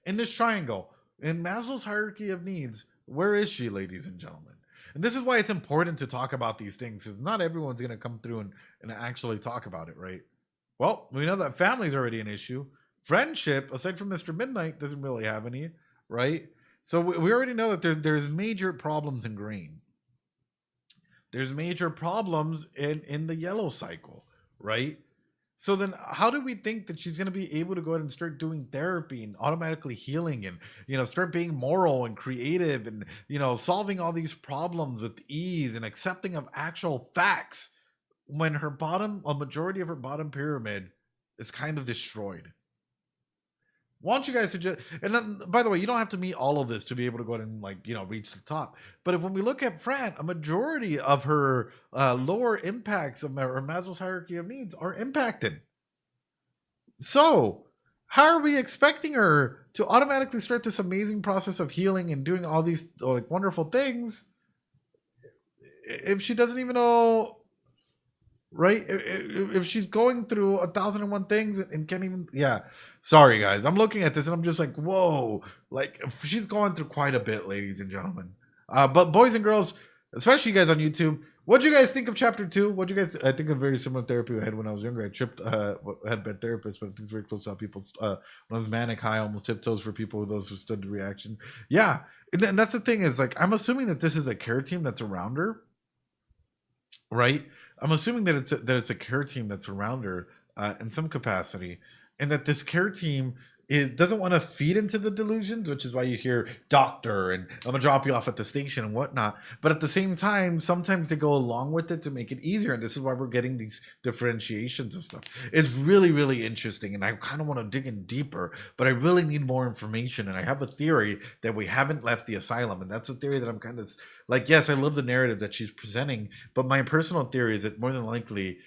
In this triangle, in Maslow's hierarchy of needs, where is she, ladies and gentlemen? And this is why it's important to talk about these things, because not everyone's going to come through and actually talk about it, right? Well, we know that family's already an issue. Friendship, aside from Mr. Midnight, doesn't really have any, right? So we already know that there's major problems in green. There's major problems in the yellow cycle, right? So then how do we think that she's going to be able to go ahead and start doing therapy and automatically healing and, start being moral and creative and, solving all these problems with ease and accepting of actual facts when a majority of her bottom pyramid is kind of destroyed? Want you guys to just, and then, by the way, you don't have to meet all of this to be able to go ahead and reach the top. But when we look at Fran, a majority of her lower impacts of her Maslow's hierarchy of needs are impacted. So how are we expecting her to automatically start this amazing process of healing and doing all these wonderful things if she doesn't even know? Right? If she's going through 1,001 things and can't even, sorry guys, I'm looking at this and I'm just like, whoa, she's going through quite a bit, ladies and gentlemen. But boys and girls, especially you guys on YouTube, what do you guys think of chapter 2? What do you guys? I think of very similar therapy I had when I was younger. I tripped, had bad therapists, but things very close to how people. When I was manic high, almost tiptoes for people, those who stood the reaction. Yeah, and that's the thing is I'm assuming that this is a care team that's around her, right? I'm assuming that it's a care team that's around her in some capacity, and that this care team doesn't want to feed into the delusions, which is why you hear doctor and I'm gonna drop you off at the station and whatnot. But at the same time, sometimes they go along with it to make it easier, and this is why we're getting these differentiations of stuff. It's really, really interesting, and I kind of want to dig in deeper, but I really need more information. And I have a theory that we haven't left the asylum, and that's a theory that I'm kind of yes, I love the narrative that she's presenting, but my personal theory is that more than likely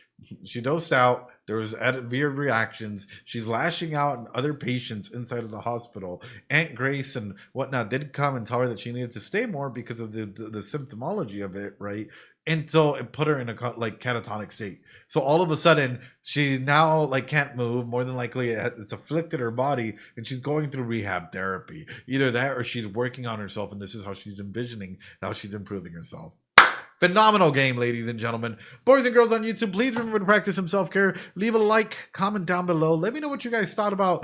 she dosed out. There was weird reactions. She's lashing out on other patients inside of the hospital. Aunt Grace and whatnot did come and tell her that she needed to stay more because of the symptomology of it, right? Until it put her in a catatonic state. So all of a sudden, she now can't move. More than likely, it's afflicted her body, and she's going through rehab therapy. Either that, or she's working on herself, and this is how she's envisioning how she's improving herself. Phenomenal game, ladies and gentlemen. Boys and girls on YouTube, please remember to practice some self-care. Leave a like, comment down below. Let me know what you guys thought about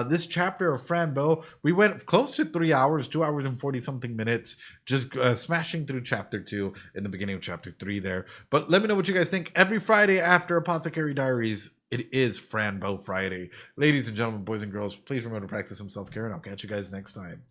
this chapter of Fran Bow. We went close to 3 hours, 2 hours and 40-something minutes, just smashing through chapter 2 in the beginning of chapter 3 there. But let me know what you guys think. Every Friday after Apothecary Diaries, it is Fran Bow Friday. Ladies and gentlemen, boys and girls, please remember to practice some self-care, and I'll catch you guys next time.